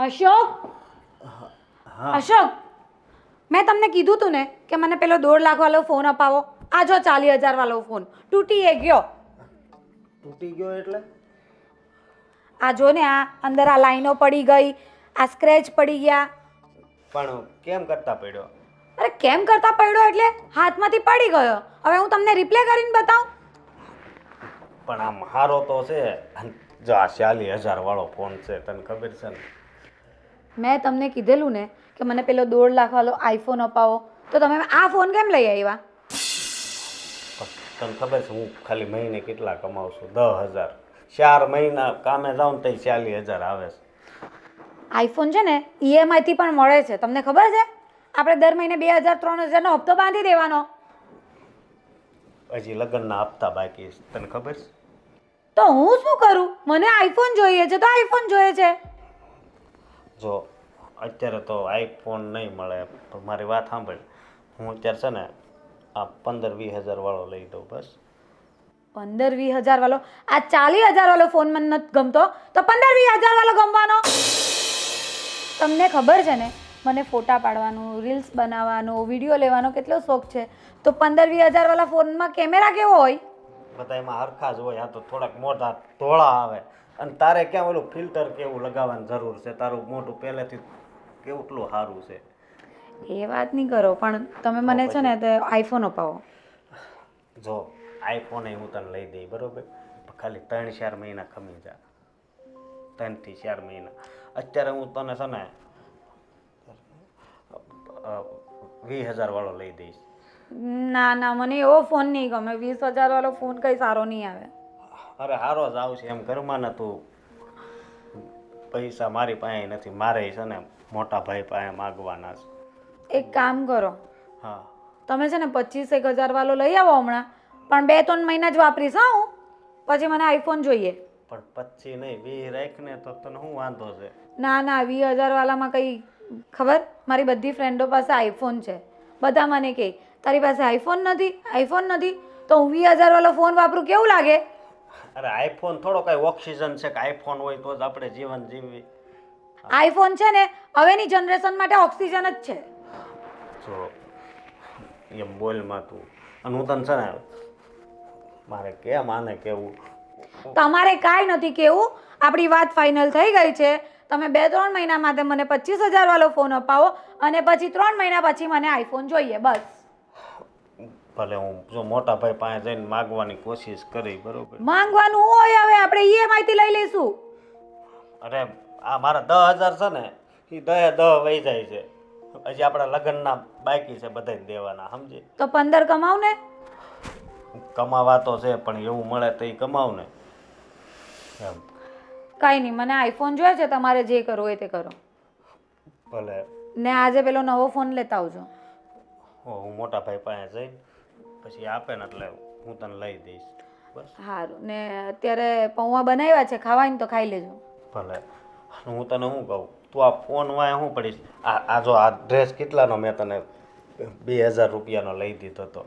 અશોક, હા અશોક, મેં તમને કીધું તું ને કે મને પેલો 1.5 લાખ વાળો ફોન અપાવો. આ જો 40,000 વાળો ફોન તૂટી ગયો. તૂટી ગયો એટલે? આ જો ને, આ અંદર આ લાઈનો પડી ગઈ, આ સ્ક્રેચ પડી ગયા. પણ કેમ કરતા પડ્યો? અરે કેમ કરતા પડ્યો એટલે હાથમાંથી પડી ગયો. હવે હું તમને રિપ્લે કરીને બતાવું? પણ આમ હારો તો છે. અને જો આ 40,000 વાળો ફોન છે, તને ખબર છે ને? મેં તમને કીધેલું ને કે મને પેલો 1.5 લાખ વાળો આઈફોન અપાવો, તો તમે આ ફોન કેમ લઈ આવ્યા? તને ખબર છે હું ખાલી મહિને કેટલા કમાઉં છું? 10,000. 4 મહિના કામે જાઉં ને તો 40,000 આવે છે. આઈફોન છે ને EMI થી પણ મળે છે, તમને ખબર છે? આપણે દર મહિને 2,000-3,000 નો હપ્તો બાંધી દેવાનો. હજી લગ્નના હપ્તા બાકી છે, તને ખબર છે? તો હું શું કરું? મને આઈફોન જોઈએ છે તો આઈફોન જોઈએ છે. જો અત્યારે તો આઈફોન નહીં મળે, પણ મારી વાત સાંભળ. હું અત્યારે છે ને આ 15-20 હજાર વાળો લઈ દઉં બસ. 15-20 હજાર વાળો? આ 40,000 વાળો ફોન મને નથી ગમતો, તો 15-20 હજાર વાળો ગમવાનો. તમને ખબર છે ને મને ફોટા પાડવાનું, રીલ્સ બનાવવાનો, વિડીયો લેવાનો કેટલો શોખ છે. તો 15-20 હજાર વાળા ફોનમાં કેમેરા કેવો હોય? બધા એમાં હરખા જ હોય. આ તો થોડાક મોટા ધોળા આવે. અને તારે ક્યાં ઓલું ફિલ્ટર કેવું લગાવવાની જરૂર છે? તારું મોઢું પહેલેથી કેટલું સારું છે. એ વાત નહીં કરો, પણ તમે મને છે ને તે આઈફોન અપાવો. જો આઈફોન હું તને લઈ દઈ બરોબર, ખાલી 3-4 મહિના ખમી જા. 3-4 મહિના. અત્યારે હું તને છે ને 20,000 વાળો લઈ દઈશ. ના ના, મને એવો ફોન નહીં ગમે. 20,000 વાળો ફોન કઈ સારો નહીં આવે. અરે હારો જ આવશે એમ ઘરમાં ને. તું પૈસા મારી પાસે નથી, મારે છે ને મોટા ભાઈ પાસે માગવાના છે. એક કામ કરો, હા તમે છે ને 25,000 વાળો લઈ આવો હમણાં, પણ 2-3 મહિના જ વાપરીશ હા હું. પછી મને આઈફોન જોઈએ. પણ 25 નહીં, 20 રાખ ને તો તને શું વાંધો છે? ના ના, 20,000 વાળામાં કઈ ખબર, મારી બધી ફ્રેન્ડો પાસે આઈફોન છે. બધા મને કહે તારી પાસે આઈફોન નથી, આઈફોન નથી. તો હું 20,000 વાળો ફોન વાપરું, કેવું લાગે? અરે આઈફોન થોડો કઈ ઓક્સિજન છે કે આઈફોન હોય તો જ આપણે જીવન જીવવી. આઈફોન છે ને હવેની જનરેશન માટે ઓક્સિજન જ છે. જો એમ બોલમાં તું. અને હું તને છે ને મારે કેમ આને કેવું? તમારે કાંઈ નથી કેવું. આપણી વાત ફાઇનલ થઈ ગઈ છે. તમે 2-3 મહિના માટે મને 25,000 વાળો ફોન અપાવો, અને પછી 3 મહિના પછી મને આઈફોન જોઈએ બસ. ભલે હું જો મોટા ભાઈ પાસે જઈને માગવાની કોશિશ કરી બરોબર. માંગવાનું હોય હવે આપણે EMI થી લઈ લઈશું. અરે આ મારા 10,000 છે ને એ 10 વહી જાય છે. હજી આપણા લગ્નના બાકી છે બધાને દેવાના, સમજી? તો 15 કમાવ ને. કમાવા તો છે પણ એવું મળે તો એ કમાવ ને એમ. કાંઈ નહીં, મને આઈફોન જોઈએ છે. તમારે જે કરવું હોય તે કરો. ભલે. ને આજે પેલો નવો ફોન લેતા આવજો. હું મોટા ભાઈ પાસે જઈને પછી આપે ને એટલે હું તને લઈ દઈશ બસ. સારું. ને અત્યારે પૌવા બનાવ્યા છે, ખાવાય ને તો ખાઈ લેજો. ભલે. હું તને શું કહું, તું આ ફોન વાય શું પડીશ? આ જો આ ડ્રેસ કેટલાનો મેં તને 2,000 રૂપિયાનો લઈ દીધો હતો.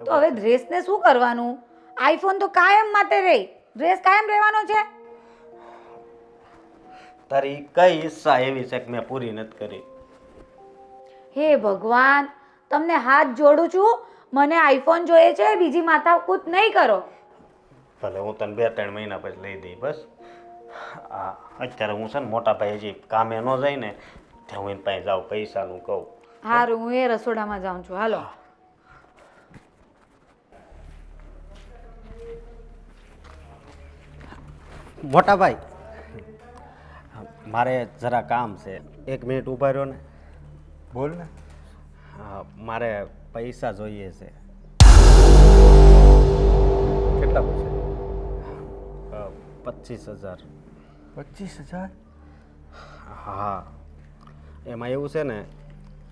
તો હવે ડ્રેસને શું કરવાનું? આઈફોન તો કાયમ માટે રહે, ડ્રેસ કાયમ રહેવાનો છે. તારી કઈ ઈચ્છા એવી છે કે મેં પૂરી નથી કરી? હે ભગવાન, તમને હાથ જોડું છું. મને આઈફોન જોઈએ છે, બીજી માથાકૂટ નહીં કરો. ભલે હું તને 2-3 મહિના પછી લઈ દઈ બસ. અત્યારે હું છે ને મોટા ભાઈ હજી કામે ન જાય ને ત્યાં હું એની પાસે જાઉં, પૈસાનું કહું. સારું, હું એ રસોડામાં જાઉં છું. હાલો. મોટા ભાઈ મારે જરા કામ છે, 1 મિનિટ ઊભા રહ્યો ને. બોલ ને. મારે પૈસા જોઈએ છે. કેટલા પૈસા? 25,000. 25,000? હા, એમાં એવું છે ને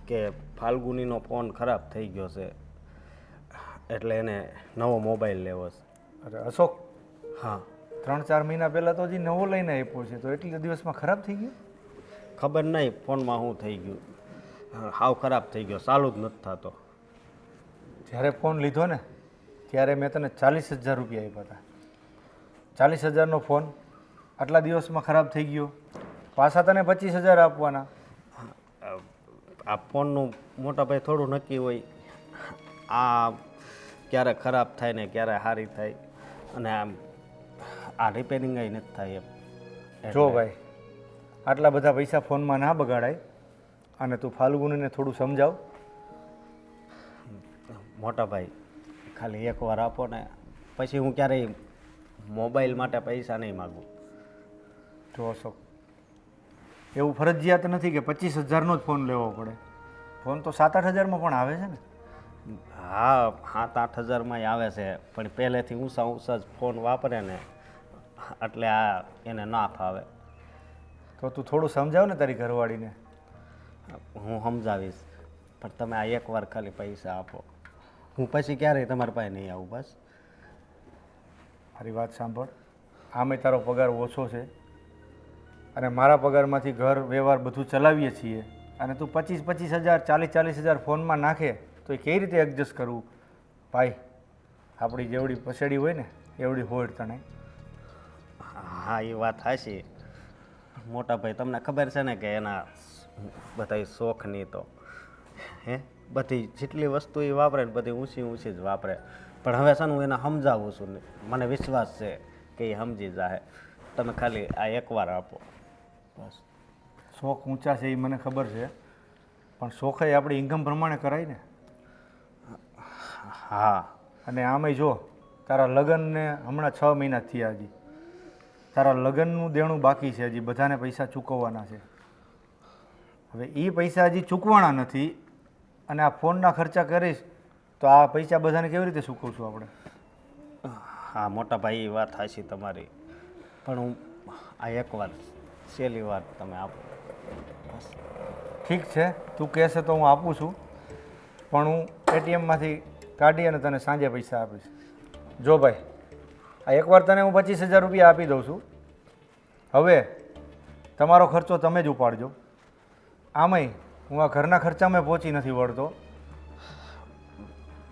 કે ફાલ્ગુનીનો ફોન ખરાબ થઈ ગયો છે એટલે એને નવો મોબાઈલ લેવો છે. અરે અશોક, હા 3-4 મહિના પહેલાં તો હજી નવો લઈને આપ્યો છે, તો એટલા દિવસમાં ખરાબ થઈ ગયો? ખબર નહીં ફોનમાં શું થઈ ગયું, હાવ ખરાબ થઈ ગયો, ચાલુ જ નથી થતો. જ્યારે ફોન લીધો ને ત્યારે મેં તને 40,000 રૂપિયા આપ્યા હતા. 40,000નો ફોન આટલા દિવસમાં ખરાબ થઈ ગયો? પાછા તને 25,000 આપવાના. આ ફોનનું મોટા ભાઈ થોડું નક્કી હોય. આ ક્યારે ખરાબ થાય ને ક્યારે સારી થાય, અને આ રિપેરિંગ નથી થાય એમ. જો ભાઈ, આટલા બધા પૈસા ફોનમાં ના બગાડાય, અને તું ફાલ્ગુનીને થોડું સમજાવ. મોટા ભાઈ ખાલી એકવાર આપો ને, પછી હું ક્યારેય મોબાઈલ માટે પૈસા નહીં માગું. જો અશોક, એવું ફરજિયાત નથી કે 25,000નો જ ફોન લેવો પડે. ફોન તો 7-8 હજારમાં પણ આવે છે ને. હા, 7-8 હજારમાં આવે છે, પણ પહેલેથી ઊંચા જ ફોન વાપરે ને એટલે આ એને ના ફાવે. તો તું થોડું સમજાવ ને તારી ઘરવાળીને. હું સમજાવીશ, પણ તમે આ એકવાર ખાલી પૈસા આપો. હું પછી ક્યારેય તમારા પાસે નહીં આવું. બસ મારી વાત સાંભળ, આમે તારો પગાર ઓછો છે, અને મારા પગારમાંથી ઘર વ્યવહાર બધું ચલાવીએ છીએ, અને તું 25,000 40,000 ફોનમાં નાખે તો એ કઈ રીતે એડજસ્ટ કરવું? ભાઈ, આપણી જેવડી પસેડી હોય ને એવડી હોડ તને. હા, એ વાત હાચી. મોટા ભાઈ તમને ખબર છે ને કે એના બધા શોખની તો બધી જેટલી વસ્તુ એ વાપરે ને બધી ઊંચી જ વાપરે. પણ હવે છે ને હું એને સમજાવું છું ને, મને વિશ્વાસ છે કે એ સમજી જાય. તમે ખાલી આ એકવાર આપો બસ. શોખ ઊંચા છે એ મને ખબર છે, પણ શોખ એ આપણી ઇન્કમ પ્રમાણે કરાય ને. હા, અને આમેય જો, તારા લગ્નને હમણાં 6 મહિના થયા. હજી તારા લગ્નનું દેણું બાકી છે, હજી બધાને પૈસા ચૂકવવાના છે. હવે એ પૈસા હજી ચૂકવાના નથી, અને આ ફોનના ખર્ચા કરીશ તો આ પૈસા બધાને કેવી રીતે ચૂકવશું આપણે? હા મોટા ભાઈ, એ વાત હાચી તમારી, પણ હું આ એકવાર છેલ્લી વાર તમે આપો. ઠીક છે, તું કહેશે તો હું આપું છું, પણ હું એટીએમમાંથી કાઢી અને તને સાંજે પૈસા આપીશ. જો ભાઈ, આ એકવાર તને હું 25,000 રૂપિયા આપી દઉં છું. હવે તમારો ખર્ચો તમે જ ઉપાડજો. આમાંય હું આ ઘરના ખર્ચામાં પહોંચી નથી વળતો.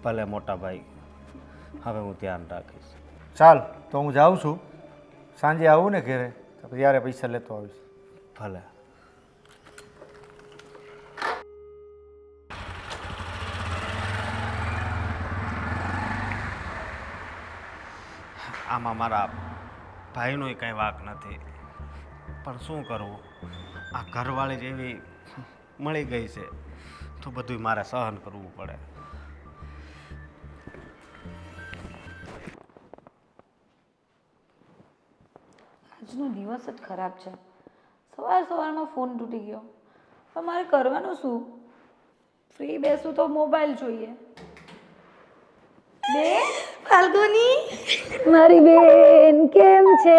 ભલે મોટા ભાઈ, હવે હું ધ્યાન રાખીશ. ચાલ, તો હું જાઉં છું. સાંજે આવું ને ઘરે તો ત્યારે પૈસા લેતો આવીશ. ભલે. આમાં મારા ભાઈનોય કંઈ વાંક નથી, પણ શું કરવું, આ ઘરવાળી જેવી મળી ગઈ છે તો બધું મારે સહન કરવું પડે. આજનો દિવસ જ ખરાબ છે. સવારમાં ફોન તૂટી ગયો, પણ મારે કરવાનું શું? ફ્રી બેસું તો મોબાઈલ જોઈએ. બેન ફાલ્ગુની, મારી બેન કેમ છે?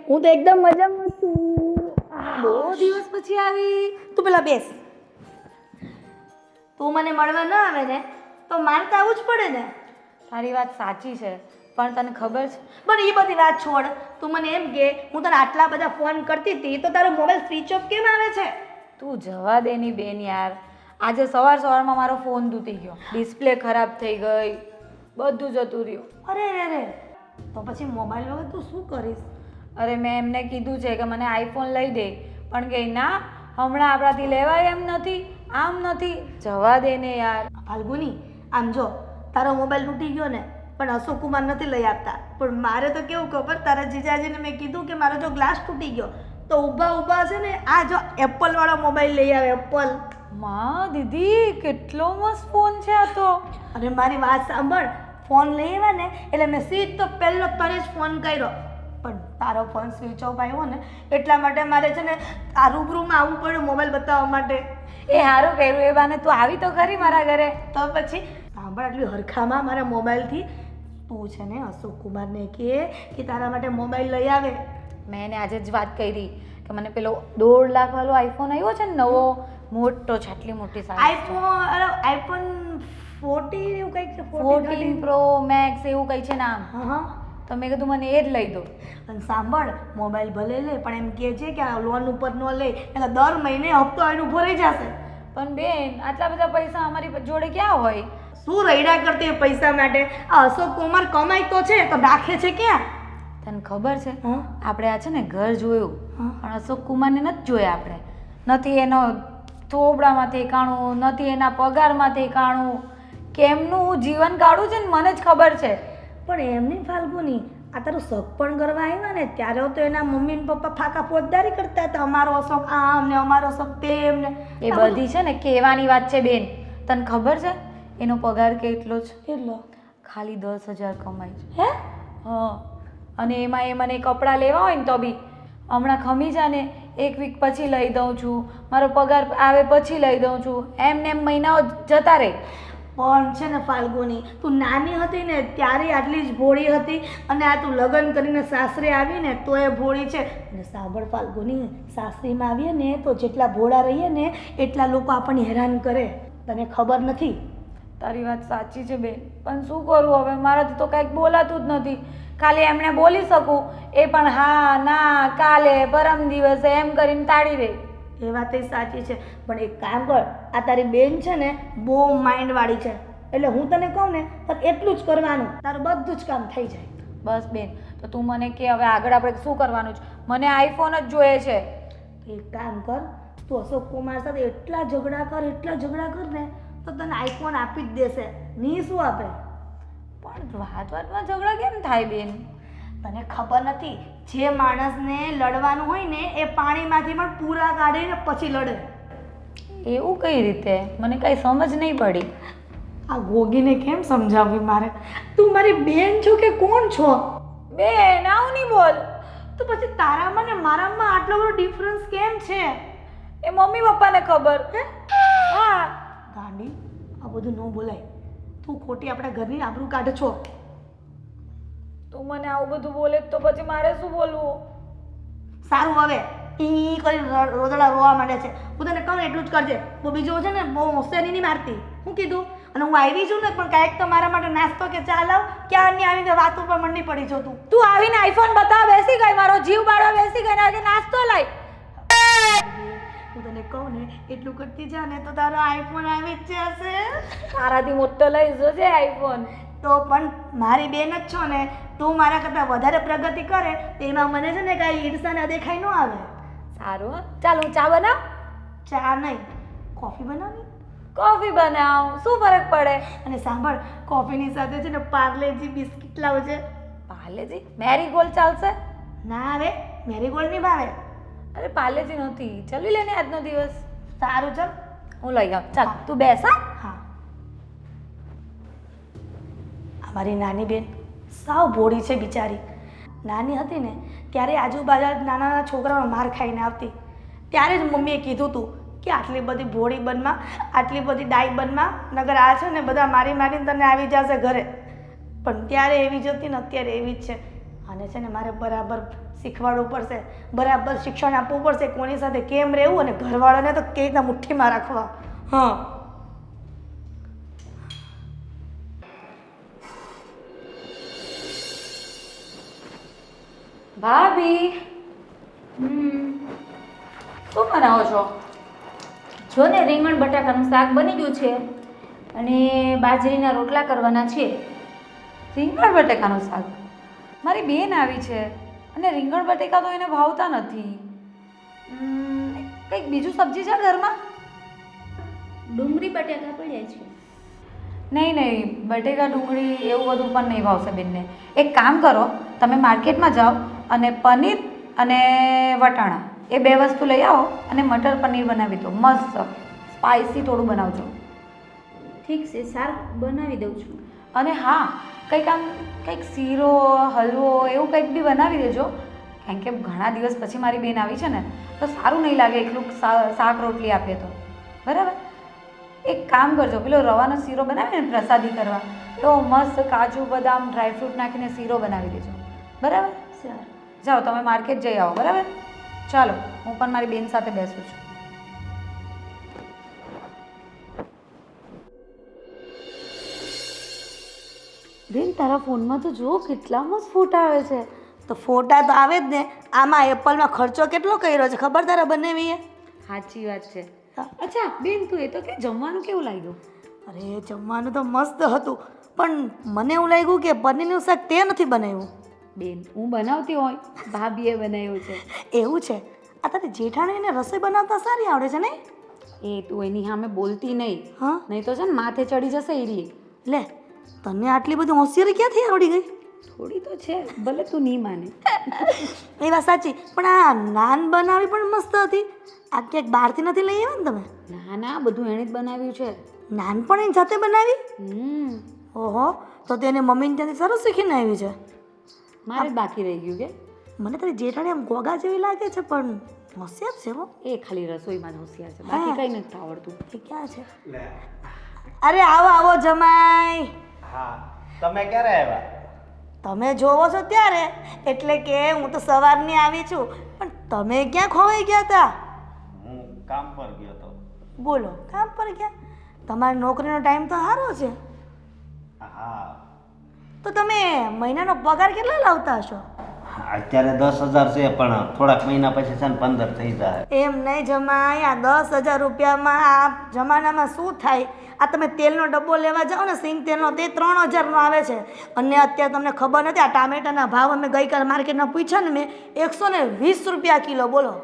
હું તો એકદમ મજામાં છું. બહુ દિવસ પછી આવી. તું પેલા બેસ. તું મને મળવા ન આવે ને તો મારે તો આવવું જ પડે ને. તારી વાત સાચી છે, પણ તને ખબર છે? પણ એ બધી વાત છોડ. તું મને એમ કે હું તને આટલા બધા ફોન કરતી હતી તો તારો મોબાઈલ સ્વિચ ઓફ કેમ આવે છે? તું જવા દે ની બેન યાર. આજે સવારમાં મારો ફોન તૂટી ગયો, ડિસ્પ્લે ખરાબ થઈ ગઈ, બધું જતું રહ્યું. અરે તો પછી મોબાઈલ વગર તું શું કરીશ? અરે મેં એમને કીધું છે કે મને આઈફોન લઈ દે, પણ કે ના, હમણાં આપણાથી લેવાય એમ નથી, આમ નથી. જવા દે ને યાર. ફાલ્ગુની, આમ જો, તારો મોબાઈલ તૂટી ગયો ને, પણ અશોક કુમાર નથી લઈ આપતા. પણ મારે તો કેવું ખબર, તારા જીજાજીને મેં કીધું કે મારો જો ગ્લાસ તૂટી ગયો તો ઊભા છે ને આ જો એપલ વાળો મોબાઈલ લઈ આવે. એપલ. માં દીદી, કેટલો મસ્ત ફોન છે આ તો. અને મારી વાત સાંભળ, ફોન લઈ આવ્યા ને એટલે મેં સીધો પહેલો તને જ ફોન કર્યો, પણ તારો ફોન સ્વિચ ઓફ આવ્યો ને એટલા માટે મારે છે ને આ રૂબરૂમાં આવવું પડ્યું મોબાઈલ બતાવવા માટે. એ સારું કર્યું, એ બાને તું આવી તો ખરી મારા ઘરે. તો પછી સાંભળ, આટલી હરખામાં મારા મોબાઈલથી તું છે ને અશોક કુમારને કે તારા માટે મોબાઈલ લઈ આવે. મેં એને આજે જ વાત કરી કે મને પેલો 1.5 લાખ વાળો આઈફોન આવ્યો છે ને નવો, મોટો છે, આટલી મોટી સાઈઝ. આઈફોન 14 એવું કંઈક છે, 14 પ્રો મેક્સ એવું કંઈ છે નામ. હા. તો મેં કીધું મને એ જ લઈ દો. અને સાંભળ, મોબાઈલ ભલે લે પણ એમ કહે છે કે આ લોન ઉપર ન લે, એટલે દર મહિને હપ્તો આવીને ઊભો રહી જશે. પણ બેન, આટલા બધા પૈસા અમારી જોડે ક્યાં હોય? શું રૈડા કરતી પૈસા માટે? આ અશોક કુમાર કમાય તો છે તો રાખે છે ક્યાં? તને ખબર છે હા આપણે આ છે ને ઘર જોયું હા. પણ અશોક કુમારને નથી જોયા આપણે નથી એનો થોબડામાંથી કાણું નથી એના પગારમાંથી કાણું કેમનું હું જીવન કાઢું છે ને મને જ ખબર છે. પણ એમની ફાલ્ગુની આ તારું શોખ પણ કરવા આવ્યા ને ત્યારે તો એના મમ્મી ને પપ્પા ફાકા ફોજદારી કરતા હતા અમારો શોખ આમ ને અમારો શોખ તેમ ને એ બધી છે ને કહેવાની વાત છે બેન. તને ખબર છે એનો પગાર કેટલો છે? કેટલો ખાલી 10,000 કમાય છે. હે હા અને એમાં એ મને કપડાં લેવા હોય ને તો બી હમણાં ખમી જા ને 1 વીક પછી લઈ દઉં છું, મારો પગાર આવે પછી લઈ દઉં છું, એમને એમ મહિનાઓ જતા રહે. પણ છે ને ફાલ્ગુની તું નાની હતી ને ત્યારે આટલી જ ભોળી હતી અને આ તું લગ્ન કરીને સાસરે આવી ને તો એ ભોળી છે. અને સાંભળ ફાલ્ગુની સાસરીમાં આવીએ ને તો જેટલા ભોળા રહીએ ને એટલા લોકો આપણને હેરાન કરે, તને ખબર નથી? તારી વાત સાચી છે બેન, પણ શું કરું હવે, મારાથી તો કંઈક બોલાતું જ નથી. ખાલી એમને બોલી શકું એ પણ હા ના કાલે પરમ દિવસે એમ કરીને તાળી દે. એ વાત એ સાચી છે, પણ એક કામ કર, આ તારી બેન છે ને બહુ માઇન્ડવાળી છે, એટલે હું તને કહું ને તો એટલું જ કરવાનું, તારું બધું જ કામ થઈ જાય. બસ બેન, તો તું મને કે હવે આગળ આપણે શું કરવાનું છે? મને આઈફોન જ જોઈએ છે. એક કામ કર, તું અશોક કુમાર સાથે એટલા ઝઘડા કર ને તો તને આઈફોન આપી જ દેશે, ની શું આપે? પણ વાતમાં ઝઘડા કેમ થાય બેન? તને ખબર નથી, જે માણસને લડવાનું હોય ને એ પાણીમાંથી પણ પૂરા કાઢીને પછી લડે. એવું કઈ રીતે? મને કઈ સમજ નહીં પડી. આ ગોગીને કેમ સમજાવવી મારે? તું મારી બેન છો કે કોણ છો? બેન આવું નહીં બોલ. તો પછી તારામાં ને મારામાં આટલો બધો ડિફરન્સ કેમ છે? એ મમ્મી પપ્પાને ખબર. હા ગાંડી, આ બધું ન બોલાય, તું ખોટી આપણા ઘરની આબરૂ કાઢે છો. તું મને આવું બધું બોલે તો પછી મારે શું બોલવું? સારું, હવે ઈ કરી રોદડા રોવા માંડે છે. હું તને કહું એટલું જ કરજે, બહુ બીજું છે ને બહુ હોશિયારી નહીં મારતી. હું કીધું? અને હું આવી છું ને પણ કાંઈક તો મારા માટે નાસ્તો કે ચા લાવ. ક્યારની આવીને વાત ઉપર મંડી પડી છો તું. તું આવીને આઈફોન બતાવ બેસી ગઈ, મારો જીવ બાળવા બેસી ગઈ, ને નાસ્તો લાઈ. હું તને કહું ને એટલું કરતી જા ને તો તારો આઈફોન આવી જ જશે. તારાથી મોટો લઈ જશે આઈફોન. તો પણ મારી બેન જ છો ને, તું મારા કરતાં વધારે પ્રગતિ કરે તેમાં મને છે ને કાંઈ ઈર્ષા ને દેખાઈ ન આવે. સારું હો. ચાલ હું ચા બનાવ. ચા નહીં, કોફી બનાવી. કોફી બનાવ, શું ફરક પડે? અને સાંભળ, કોફીની સાથે છે ને પાર્લેજી બિસ્કિટ લાવજે. પાર્લેજી? મેરીગોલ્ડ ચાલશે? ના રે, મેરીગોલ્ડ નહીં ભાવે. અરે પાર્લેજી નથી, ચલવી લે ને આજનો દિવસ. સારું ચાલ, હું લઈ આવું. ચાલ તું બેસ. હા હા. અમારી નાની બેન સાવ ભોળી છે બિચારી. નાની હતી ને ત્યારે આજુબાજુ નાના નાના છોકરાઓનો માર ખાઈને આવતી, ત્યારે જ મમ્મીએ કીધું હતું કે આટલી બધી ભોળી બનમાં, આટલી બધી ડાઈ બનમાં, નગર આ છે ને બધા મારી મારીને તને આવી જશે ઘરે. પણ ત્યારે એવી જ હતી ને અત્યારે એવી જ છે. અને છે ને મારે બરાબર શીખવાડવું પડશે, બરાબર શિક્ષણ આપવું પડશે, કોની સાથે કેમ રહેવું અને ઘરવાળાને તો કેવી રીતના મુઠ્ઠીમાં રાખવા. હા. ભાભી, શું બનાવો છો? જો ને રીંગણ બટાકાનું શાક બની ગયું છે અને બાજરીના રોટલા કરવાના છે. રીંગણ બટેકાનું શાક? મારી બેન આવી છે અને રીંગણ બટેકા તો એને ભાવતા નથી. કંઈક બીજું સબ્જી છે ઘરમાં? ડુંગળી બટાકા પડ્યા છે. નહીં, બટેકા ડુંગળી એવું બધું પણ નહીં ભાવશે બેનને. એક કામ કરો, તમે માર્કેટમાં જાઓ અને પનીર અને વટાણા એ 2 વસ્તુ લઈ આવો અને મટર પનીર બનાવી દો. મસ્ત સ્પાઇસી થોડું બનાવજો. ઠીક છે, શાક બનાવી દઉં છું. અને હા, કંઈક શીરો હલવો એવું કંઈક બી બનાવી દેજો, કારણ કે ઘણા દિવસ પછી મારી બેન આવી છે ને તો સારું નહીં લાગે એકલું શાક રોટલી આપીએ તો. બરાબર? એક કામ કરજો, પેલો રવાનો શીરો બનાવે ને પ્રસાદી કરવા, તો મસ્ત કાજુ બદામ ડ્રાયફ્રૂટ નાખીને શીરો બનાવી દેજો. બરાબર? સારું. જાઓ તમે માર્કેટ જઈ આવો. બરાબર? ચાલો, હું પણ મારી બેન સાથે બેસું છું. બેન, તારા ફોનમાં તો જો કેટલા મસ્ત ફોટા આવે છે. તો ફોટા તો આવે જ ને, આમાં એપલમાં ખર્ચો કેટલો કર્યો છે ખબર તારા બંનેવીએ? સાચી વાત છે. અચ્છા બેન, તું એ તો કે જમવાનું કેવું લાગ્યું? અરે જમવાનું તો મસ્ત હતું, પણ મને એવું લાગ્યું કે પનીરનું શાક તે નથી બનાવ્યું. બેન હું બનાવતી હોય ભાભીએ બનાવ્યું છે. એવું છે? આ તારી જેઠાણીને રસોઈ બનાવતા સારી આવડે છે નહીં? એ તું એની સામે બોલતી નહીં, હા નહીં તો છે ને માથે ચડી જશે એ રહી. લે, તને આટલી બધી હોશિયારી ક્યાંથી આવડી ગઈ? થોડી તો છે, ભલે તું નહીં માને. એ વાત સાચી, પણ આ નાન બનાવી પણ મસ્ત હતી. આ ક્યાંક બહારથી નથી લઈ આવ્યા ને તમે? ના ના, બધું એણે જ બનાવ્યું છે. નાન પણ એની જાતે બનાવી? હમ ઓહો, તો તેને મમ્મીને ત્યાંથી સરસ શીખીને આવી છે. મારે જ બાકી રહી ગયું કે. મને તારી જેઠાણી આમ ગોગા જેવી લાગે છે, પણ હોશિયાર છે હો. એ ખાલી રસોઈમાં જ હોશિયાર છે, બાકી કંઈ નથી આવડતું. એ ક્યાં છે? અરે આવો આવો જમાઈ. હા, તમે ક્યારે આવ્યા? તમે જોવો છો ત્યારે, એટલે કે હું તો સવારની આવી છું, પણ તમે ક્યાં ખોવાઈ ગયા હતા? હું કામ પર ગયો હતો. બોલો, કામ પર ગયા? તમારી નોકરીનો ટાઈમ તો સારો છે. હા, તો તમે મહિનાનો પગાર કેટલા લાવતા હશો? અત્યારે 10,000 છે, પણ થોડાક મહિના પછી છે ને 15 થઈ જાય. એમ નહીં જમાઈ, આ 10,000 રૂપિયામાં આ જમાનામાં શું થાય? આ તમે તેલનો ડબ્બો લેવા જાઓ ને, સિંગ તેલનો, તે 3,000નો આવે છે. અને અત્યારે તમને ખબર નથી, આ ટામેટાના ભાવ અમે ગઈકાલે માર્કેટમાં પૂછ્યા ને મેં, 120 રૂપિયા કિલો. બોલો.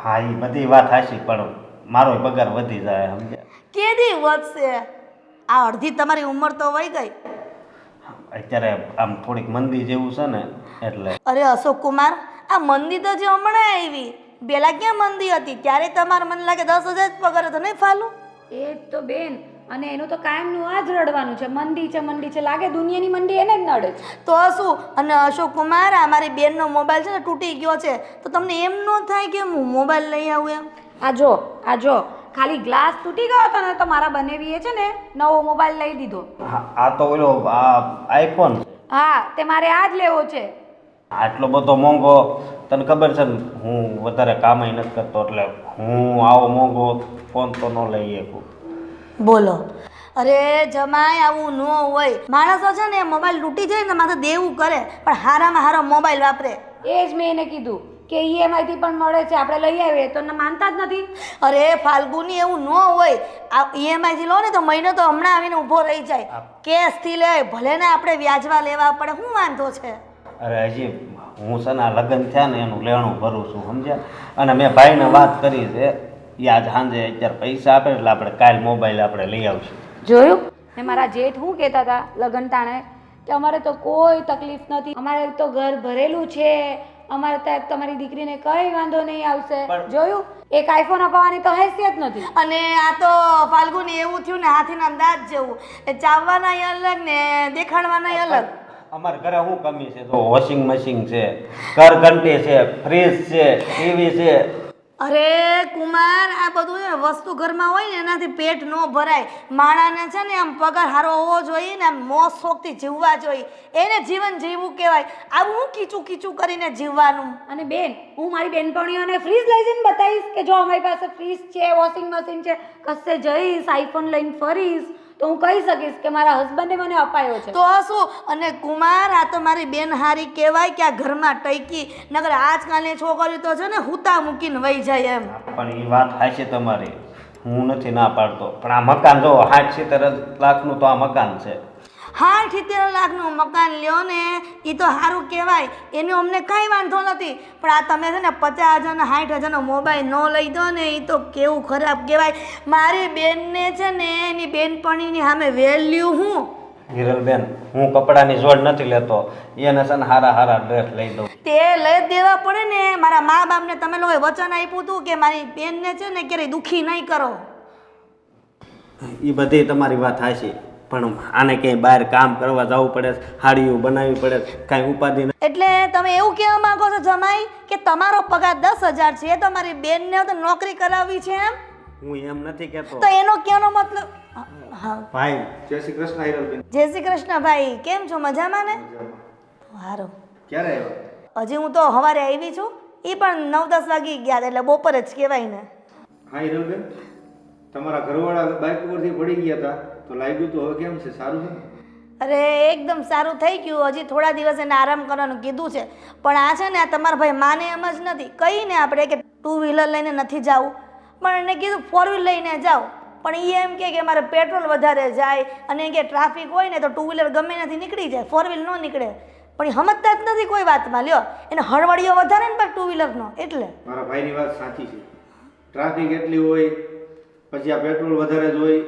હા, એ બધી વાત હાચી, પણ મારો પગાર વધી જાય, સમજ્યા? કેદી વધશે? આ અડધી તમારી ઉંમર તો વહી ગઈ. અત્યારે આમ થોડીક મંદી જેવું છે ને એટલે. અરે અશોક કુમાર, આ મંદી તો જે હમણાં આવી, પેલા ક્યાં મંદી હતી? ત્યારે તમારે મને લાગે 10,000 જ પગાર હતો નહીં ફાલું? એ જ તો બેન, અને એનું તો કાયમનું આ જ રડવાનું છે, મંદી છે મંદી છે. લાગે દુનિયાની મંદી એને જ નડે છે. તો શું? અને અશોક કુમાર, આ મારી બેનનો મોબાઈલ છે ને તૂટી ગયો છે, તો તમને એમ ન થાય કે હું મોબાઈલ લઈ આવું એમ? આ જો ખાલી ગ્લાસ તૂટી ગયો હતો ને તો મારા બનેવીએ છે ને નવો મોબાઈલ લઈ દીધો. આ તો ઓલો આઈફોન છે. હા, તે મારે આ જ લેવો છે. આટલો બધો મોંઘો, તને ખબર છે ને હું વધારે કામય નથી કરતો, એટલે હું આવો મોંઘો ફોન તો ન લઈ શકું. બોલો. અરે જમાઈ, આવું ન હોય. માણસો છે ને મોબાઈલ તૂટી જાય ને માથે દેવું કરે, પણ હારામાં હારો મોબાઈલ વાપરે. એ જ મેં એને કીધું કે EMI થી પણ મળે છે, આપણે લઈ આવીએ, તો માનતા જ નથી. અરે ફાલ્ગુની, એવું ન હોય. આ EMI થી લો ને તો મહિનો તો હમણાં આવીને ઊભો રહી જાય. કેશથી લે, ભલે ને આપણે વ્યાજવા લેવા પડે, શું વાંધો છે? અરે હજી હું છે ને આ લગ્ન થયા ને એનું લેણું ભરું છું, સમજ્યા? અને મેં ભાઈને વાત કરી છે, એ આજ સાંજે અત્યારે પૈસા આપે એટલે આપણે કાલ મોબાઈલ આપણે લઈ આવશું. જોયું ને? મારા જેઠ શું કહેતા હતા લગ્ન ટાણે કે અમારે તો કોઈ તકલીફ નથી, અમારે તો ઘર ભરેલું છે, અમારે ત્યાં તમારી દીકરીને કઈ વાંધો નહીં આવશે. જોયું? એક આઈફોન અપાવવાની તો હેસિયત નથી. અને આ તો ફાલ્ગુની એવું થયું ને હાથીના દાંત જેવું, એ ચાવવાના અલગ ને દેખાડવાના અલગ. અમારા ઘરે શું કમી છે? તો વોશિંગ મશીન છે, ઘરઘંટી છે, ફ્રીજ છે, ટીવી છે. અરે કુમાર, આ બધું છે ને વસ્તુ ઘરમાં હોય ને એનાથી પેટ ન ભરાય. માણાને છે ને આમ પગાર સારો હોવો જોઈએ ને, આમ મોજ શોખથી જીવવા જોઈએ, એને જીવન જીવવું કહેવાય. આવું હું કીચું કીચું કરીને જીવવાનું. અને બેન, હું મારી બેનપણીઓને ફ્રીજ લઈ જઈને બતાવીશ કે જો અમારી પાસે ફ્રીજ છે, વોશિંગ મશીન છે, કશે જઈશ આઈફોન લઈને ફરીશ તો હું કહી શકીશ કે મારા હસબન્ડે મને અપાયો છે. તો શું? અને કુમાર, આ તો મારી બેન હારી કહેવાય કે આ ઘરમાં ટૈકી. નગર આજકાલની છોકરીઓ તો છે ને હુતા મૂકીને વહી જાય એમ. પણ એ વાત હાચી તમારી, હું નથી ના પાડતો, પણ આ મકાન જો 60-70 લાખનું તો આ મકાન છે. 60-70 લાખનું મકાન લ્યો ને, એ તો સારું કહેવાય, એનો અમને કાંઈ વાંધો નથી. પણ આ તમે છે ને 50,000 60,000નો મોબાઈલ ન લઈ દો ને, એ તો કેવું ખરાબ કહેવાય. મારી બેનને છે ને એની બેનપણીની સામે વેલ્યુ હું. હિરલબેન, હું કપડાની જોડ નથી લેતો, એને છે ને હારા ડ્રેસ લઈ દઉં. તે લઈ દેવા પડે ને. મારા મા બાપને તમે લોકોએ વચન આપ્યું હતું કે મારી બેનને છે ને ક્યારેય દુઃખી નહીં કરો. એ બધી તમારી વાત હાચી, પણ આને ક્યાંય બહાર કામ કરવા જવું પડે, હાડીઓ બનાવવી પડે, કાંઈ ઉપાધિ નહીં. એટલે તમે એવું કહેવા માંગો છો જમાઈ કે તમારો પગાર 10,000 છે, તમારી બેનને તો નોકરી કરાવવી છે એમ? હું એમ નથી કહેતો. તો એનો કહેવાનો મતલબ. હા, ભાઈ, જય શ્રી કૃષ્ણ હિરલબેન. જય શ્રી કૃષ્ણ ભાઈ, કેમ છો? મજામાં ને? સારું. ક્યારે આવ્યા? હજી હું તો સવારે આવી છું, એ પણ 9-10 વાગી ગયા, એટલે બપોરે જ કહેવાય ને. હા હિરલબેન, તમારા ઘરવાળા બાઇક ઉપરથી પડી ગયા હતા તો લાગ્યું તો હવે કેમ છે? સારું છે ને? અરે એકદમ સારું થઈ ગયું. હજી થોડા દિવસ એને આરામ કરવાનું કીધું છે, પણ આ છે ને આ તમારા ભાઈ માને એમ જ નથી. કહીને આપણે કે 2 વ્હીલર લઈને નથી જવું, પણ એને કીધું 4 વ્હીલર લઈને જાઓ, પણ એ એમ કે મારે પેટ્રોલ વધારે જાય, અને કે ટ્રાફિક હોય ને તો 2 વ્હીલર ગમે નથી નીકળી જાય, 4 વ્હીલર ન નીકળે. પણ એ સમજતા જ નથી કોઈ વાતમાં. લ્યો એને હળવળીઓ વધારે ને પણ ટુ વ્હીલરનો એટલે. મારા ભાઈની વાત સાચી છે. ટ્રાફિક એટલી હોય, પછી આ પેટ્રોલ વધારે જ હોય,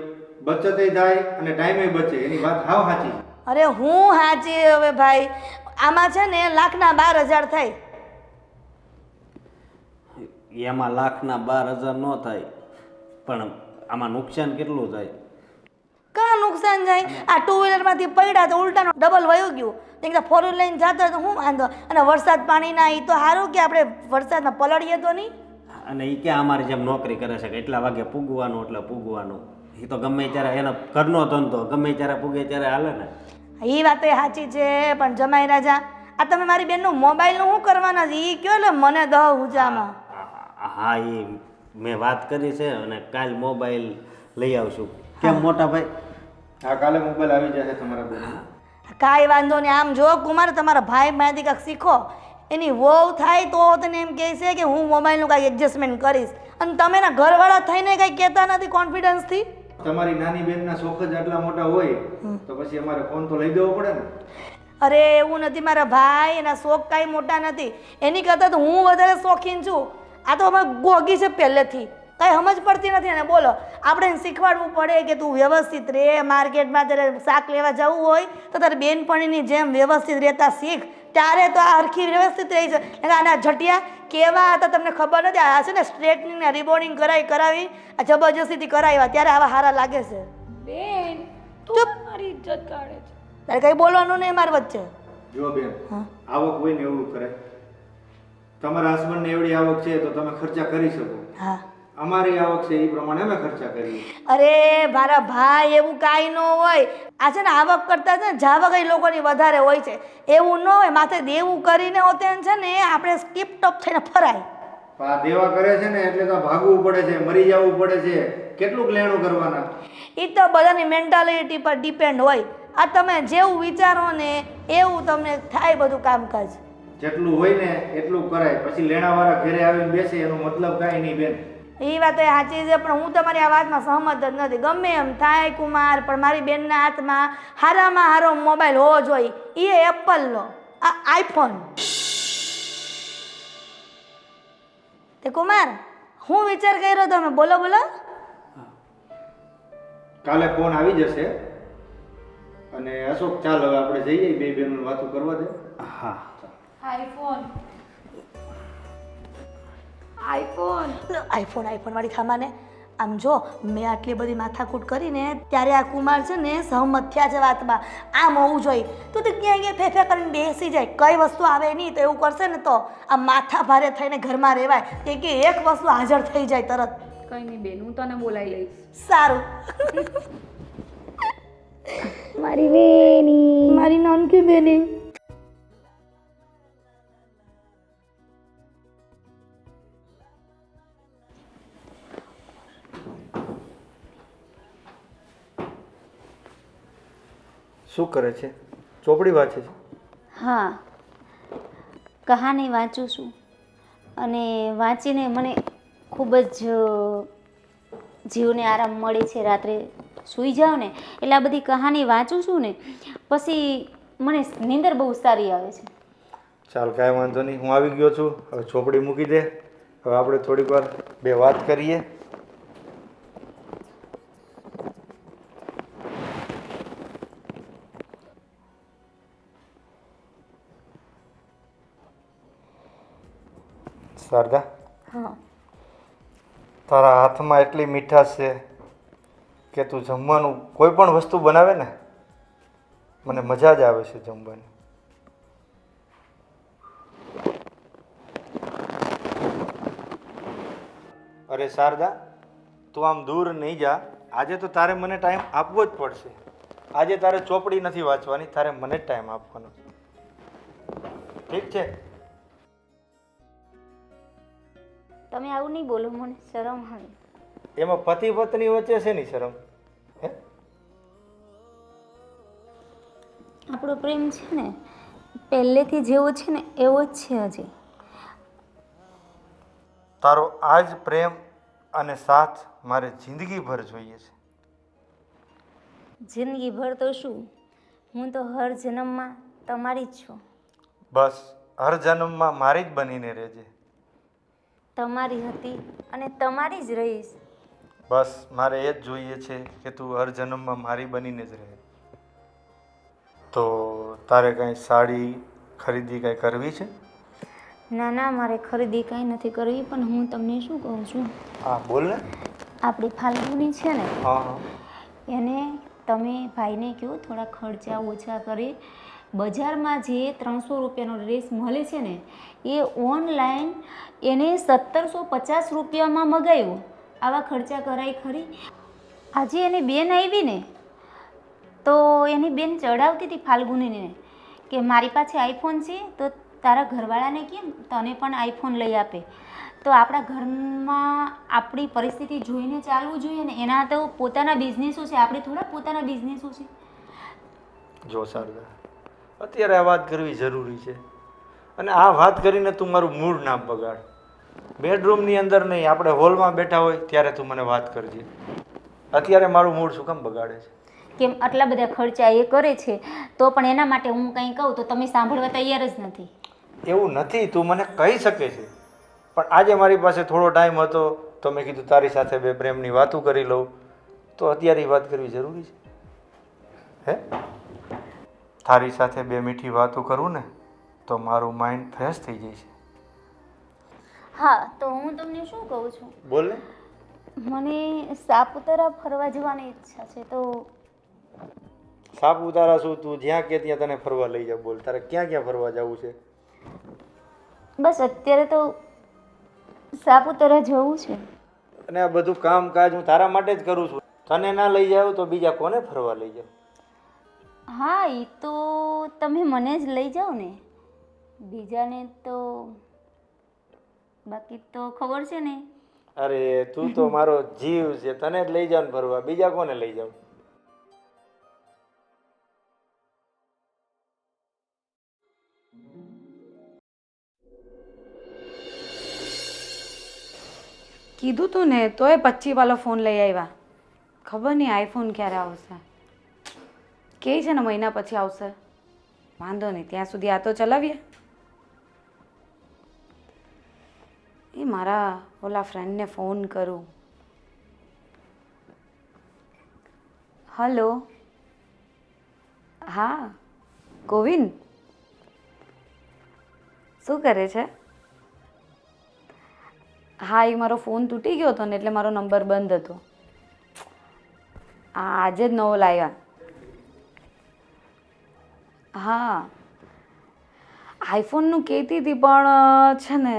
બચતય થાય અને ટાઈમે બચે. એની વાત હાવ સાચી છે. અરે હું હાચી હવે ભાઈ, આમાં છે ને લાખના 12,000 થાય. એમાં લાખના 12,000 ન થાય, પણ આમાં નુકસાન કેટલું થાય? કાં નુકસાન જાય? આ ટુ વ્હીલરમાંથી પડ્યા તો ઉલટાનો ડબલ વયું ગયું. તો ફોર વ્હીલર લઈને જતો હોય તો શું વાંધો? અને વરસાદ પાણીના એ તો સારું કે આપણે વરસાદમાં પલળીએ તો નહીં. અને એ ક્યાં અમારી જેમ નોકરી કરે છે કે એટલા વાગે પૂગવાનું એટલે પૂગવાનું? એ તો ગમે ત્યારે એનો ઘરનો ધંધો, ગમે ત્યારે પૂગે ત્યારે હાલે ને. એ વાત એ સાચી છે, પણ જમાઈ રાજા આ તમે મારી બેનનું મોબાઈલનું શું કરવાના છે એ કયો એટલે મને દહ ઉજામાં. હા, એ મેં વાત કરી છે અને કાલ મોબાઈલ લઈ આવશું. કેમ મોટા ભાઈ? હા, કાલે મોબાઈલ આવી જશે તમારા બેન. કાંઈ વાંધો નહીં. આમ જો કુમાર, તમારા ભાઈ માહિતી કાંઈક શીખો. એની વહુ થાય તો તને એમ કહે છે કે હું મોબાઈલનું કાંઈ એડજસ્ટમેન્ટ કરીશ, અને તમે એના ઘરવાળા થઈને કાંઈ કહેતા નથી કોન્ફિડન્સથી. તમારી નાની બેનના શોખ જ આટલા મોટા હોય તો પછી અમારે ફોન તો લઈ દેવો પડે ને. અરે એવું નથી મારા ભાઈ, એના શોખ કાંઈ મોટા નથી. એની કરતાં તો હું વધારે શોખીન છું. આ તો અમે ગોગી છે પહેલેથી, કાંઈ સમજ પડતી નથી. અને બોલો આપણે એને શીખવાડવું પડે કે તું વ્યવસ્થિત રહે. માર્કેટમાં તારે શાક લેવા જવું હોય તો તારે બેનપણીની જેમ વ્યવસ્થિત રહેતા શીખ, ત્યારે તો આ હરખી વ્યવસ્થિત રહી છે. આના જટિયા કેવા હતા તમને ખબર નથી. આ છે ને સ્ટ્રેટનિંગ ને રિબોર્ડિંગ કરાવી આ જબરજસ્તીથી કરાવ્યા ત્યારે આવા સારા લાગે છે. બેન તું મારી ઇજ્જત કાઢે છે. તારે કંઈ બોલવાનું નહીં મારી વચ્ચે. જો બેન, આવક હોય ને એવું કરે. તમારા હસબન્ડને એવડી આવક છે તો તમે ખર્ચા કરી શકો. હા, અમારી આવક છે એ પ્રમાણે અમે ખર્ચા કરીએ. અરે મારા ભાઈ એવું કાંઈ ન હોય. આ છે ને આવક કરતાં છે ને જાવક એ લોકોની વધારે હોય છે. એવું ન હોય. માથે દેવું કરીને હોતે છે ને આપણે સ્કીપ ટોપ થઈને ફરાય. આ દેવા કરે છે ને એટલે તો ભાગવું પડે છે, મરી જવું પડે છે. કેટલુંક લેણું કરવાના? એ તો બધાની મેન્ટાલિટી પર ડિપેન્ડ હોય. આ તમે જેવું વિચારો ને એવું તમને થાય બધું કામકાજ. જેટલું હોય ને એટલું કરાય. પછી લેણાવાળા ઘરે આવીને બેસે એનો મતલબ કાંઈ નહીં બેન. એ વાત એ સાચી છે, પણ હું તમારી આ વાતમાં સહમત જ નથી. ગમે એમ થાય કુમાર, પણ મારી બેનના હાથમાં સારામાં સારો મોબાઈલ હોવો જોઈએ. એ એપલનો, આ આઈફોન. તે કુમાર હું વિચાર કર્યો તમે? બોલો બોલો. કાલે ફોન આવી જશે. અને અશોક, ચાલ હવે આપણે જઈએ, બે બહેનોને વાતો કરવા દે. હા, આઈફોન આઈફોન આઈફોન વાળી ખામાને. આમ જો મેં આટલી બધી માથાકૂટ કરીને ત્યારે આ કુમાર છે ને સહમત થયા છે વાતમાં. આમ હોવું જોઈએ. તું તો ક્યાંય ફેફે કરીને બેસી જાય, કઈ વસ્તુ આવે નહીં તો એવું કરશે ને તો આ માથા ભારે થઈને ઘરમાં રહેવાય. કે એક વસ્તુ હાજર થઈ જાય તરત. કઈ નહીં બેન, હું તને બોલાવી લઈશ. સારું. મારી બેની, મારી નાનકી બેની. શું કરે છે? ચોપડી વાંચે છે? હા, કહાની વાંચું છું અને વાંચીને મને ખૂબ જ જીવને આરામ મળે છે. રાત્રે સૂઈ જાઉં ને એટલે આ બધી કહાની વાંચું છું ને પછી મને નીંદર બહુ સારી આવે છે. ચાલ, કાંઈ વાંધો નહીં, હું આવી ગયો છું. હવે ચોપડી મૂકી દે. હવે આપણે થોડીક વાર બે વાત કરીએ. શારદા, હા, તારા હાથમાં એટલી મીઠાશ છે કે તું જમવાનું કોઈ પણ વસ્તુ બનાવે ને મને મજા જ આવે છે જમવાની. અરે શારદા, તું આમ દૂર નહીં જા. આજે તો તારે મને ટાઈમ આપવો જ પડશે. આજે તારે ચોપડી નથી વાંચવાની, તારે મને જ ટાઈમ આપવાનો. ઠીક છે? તમે આવું નહીં બોલો, મને શરમ આવે. એમાં પતિ પત્ની વચ્ચે છે ની શરમ? હે? આપણો પ્રેમ છે ને પહેલેથી જેવો છે ને એવો જ છે હજી. તારો આ જ પ્રેમ અને સાથ મારે જિંદગીભર જોઈએ છે. જિંદગીભર તો શું, હું તો હર જન્મમાં તમારી જ છું. બસ હર જન્મમાં મારી જ બનીને રહેજે. તમારી હતી અને તમારી જ રહીશ. બસ મારે એ જ જોઈએ છે કે તું હર જન્મમાં મારી બનીને જ રહે. તો તારે કાંઈ સાડી ખરીદી કાંઈ કરવી છે? ના ના, મારે ખરીદી કાંઈ નથી કરવી, પણ હું તમને શું કહું છું, હા બોલ ને. આપણી ફાલ્ગુની છે ને, હા હા. એને તમે ભાઈને કહો થોડા ખર્ચા ઓછા કરે. બજારમાં જે 300 રૂપિયાનો ડ્રેસ મળે છે ને, એ ઓનલાઈન એને 1750 રૂપિયામાં મગાવ્યો. આવા ખર્ચા કરાય ખરી? આજે એની બેન આવી ને, તો એની બેન ચડાવતી હતી ફાલ્ગુનીને કે મારી પાસે આઈફોન છે, તો તારા ઘરવાળાને કેમ તને પણ આઈફોન લઈ આપે. તો આપણા ઘરમાં આપણી પરિસ્થિતિ જોઈને ચાલવું જોઈએ ને. એના તો પોતાના બિઝનેસો છે, આપણે થોડા પોતાના બિઝનેસો છે. જો શારદા, અત્યારે આ વાત કરવી જરૂરી છે, અને આ વાત કરીને તું મારું મૂડ ના બગાડ. બેડરૂમની અંદર નહીં, આપણે હોલમાં બેઠા હોય ત્યારે તું મને વાત કરજે. અત્યારે મારું મૂડ શું કામ બગાડે છે? કેમ આટલા બધા ખર્ચા એ કરે છે, તો પણ એના માટે હું કંઈ કહું તો તમે સાંભળવા તૈયાર જ નથી. એવું નથી, તું મને કહી શકે છે, પણ આજે મારી પાસે થોડો ટાઈમ હતો તો મેં કીધું તારી સાથે બે પ્રેમની વાતો કરી લઉં. તો અત્યારે એ વાત કરવી જરૂરી છે હે? તારી સાથે બે મીઠી વાતો કરું ને તો મારું માઇન્ડ ફ્રેશ થઈ જાય છે. હા, તો હું તમને શું કહું છું, બોલ ને. મને સાપુતારા ફરવા જવાની ઈચ્છા છે. તો સાપુતારા શું, તું જ્યાં કે ત્યાં તને ફરવા લઈ જા. બોલ, તારે ક્યાં ક્યાં ફરવા જવું છે? બસ અત્યારે તો સાપુતારા જવું છે. અને આ બધું કામકાજ હું તારા માટે જ કરું છું. તને ના લઈ જાવ તો બીજા કોને ફરવા લઈ જાવ? હા, એ તો તમે મને જ લઈ જાઓ ને, બીજાને તો બાકી તો ખબર છે ને. અરે તું તો મારો જીવ છે, તને જ લઈ જાવ ને ફરવા, બીજા કોને લઈ જાવ? કીધું તું ને, તોય 25 વાળો ફોન લઈ આવ્યા. ખબર નહીં આઈફોન ક્યારે આવશે. કે છે ને મહિના પછી આવશે. વાંધો નહીં, ત્યાં સુધી આ તો ચલાવીએ. એ મારા ઓલા ફ્રેન્ડને ફોન કરું. હલો, હા ગોવિંદ, શું કરે છે? હા, એ મારો ફોન તૂટી ગયો હતો ને, એટલે મારો નંબર બંધ હતો. હા, આજે જ નવો લાવ્યા. હા, આઈફોનનું કહેતી હતી, પણ છે ને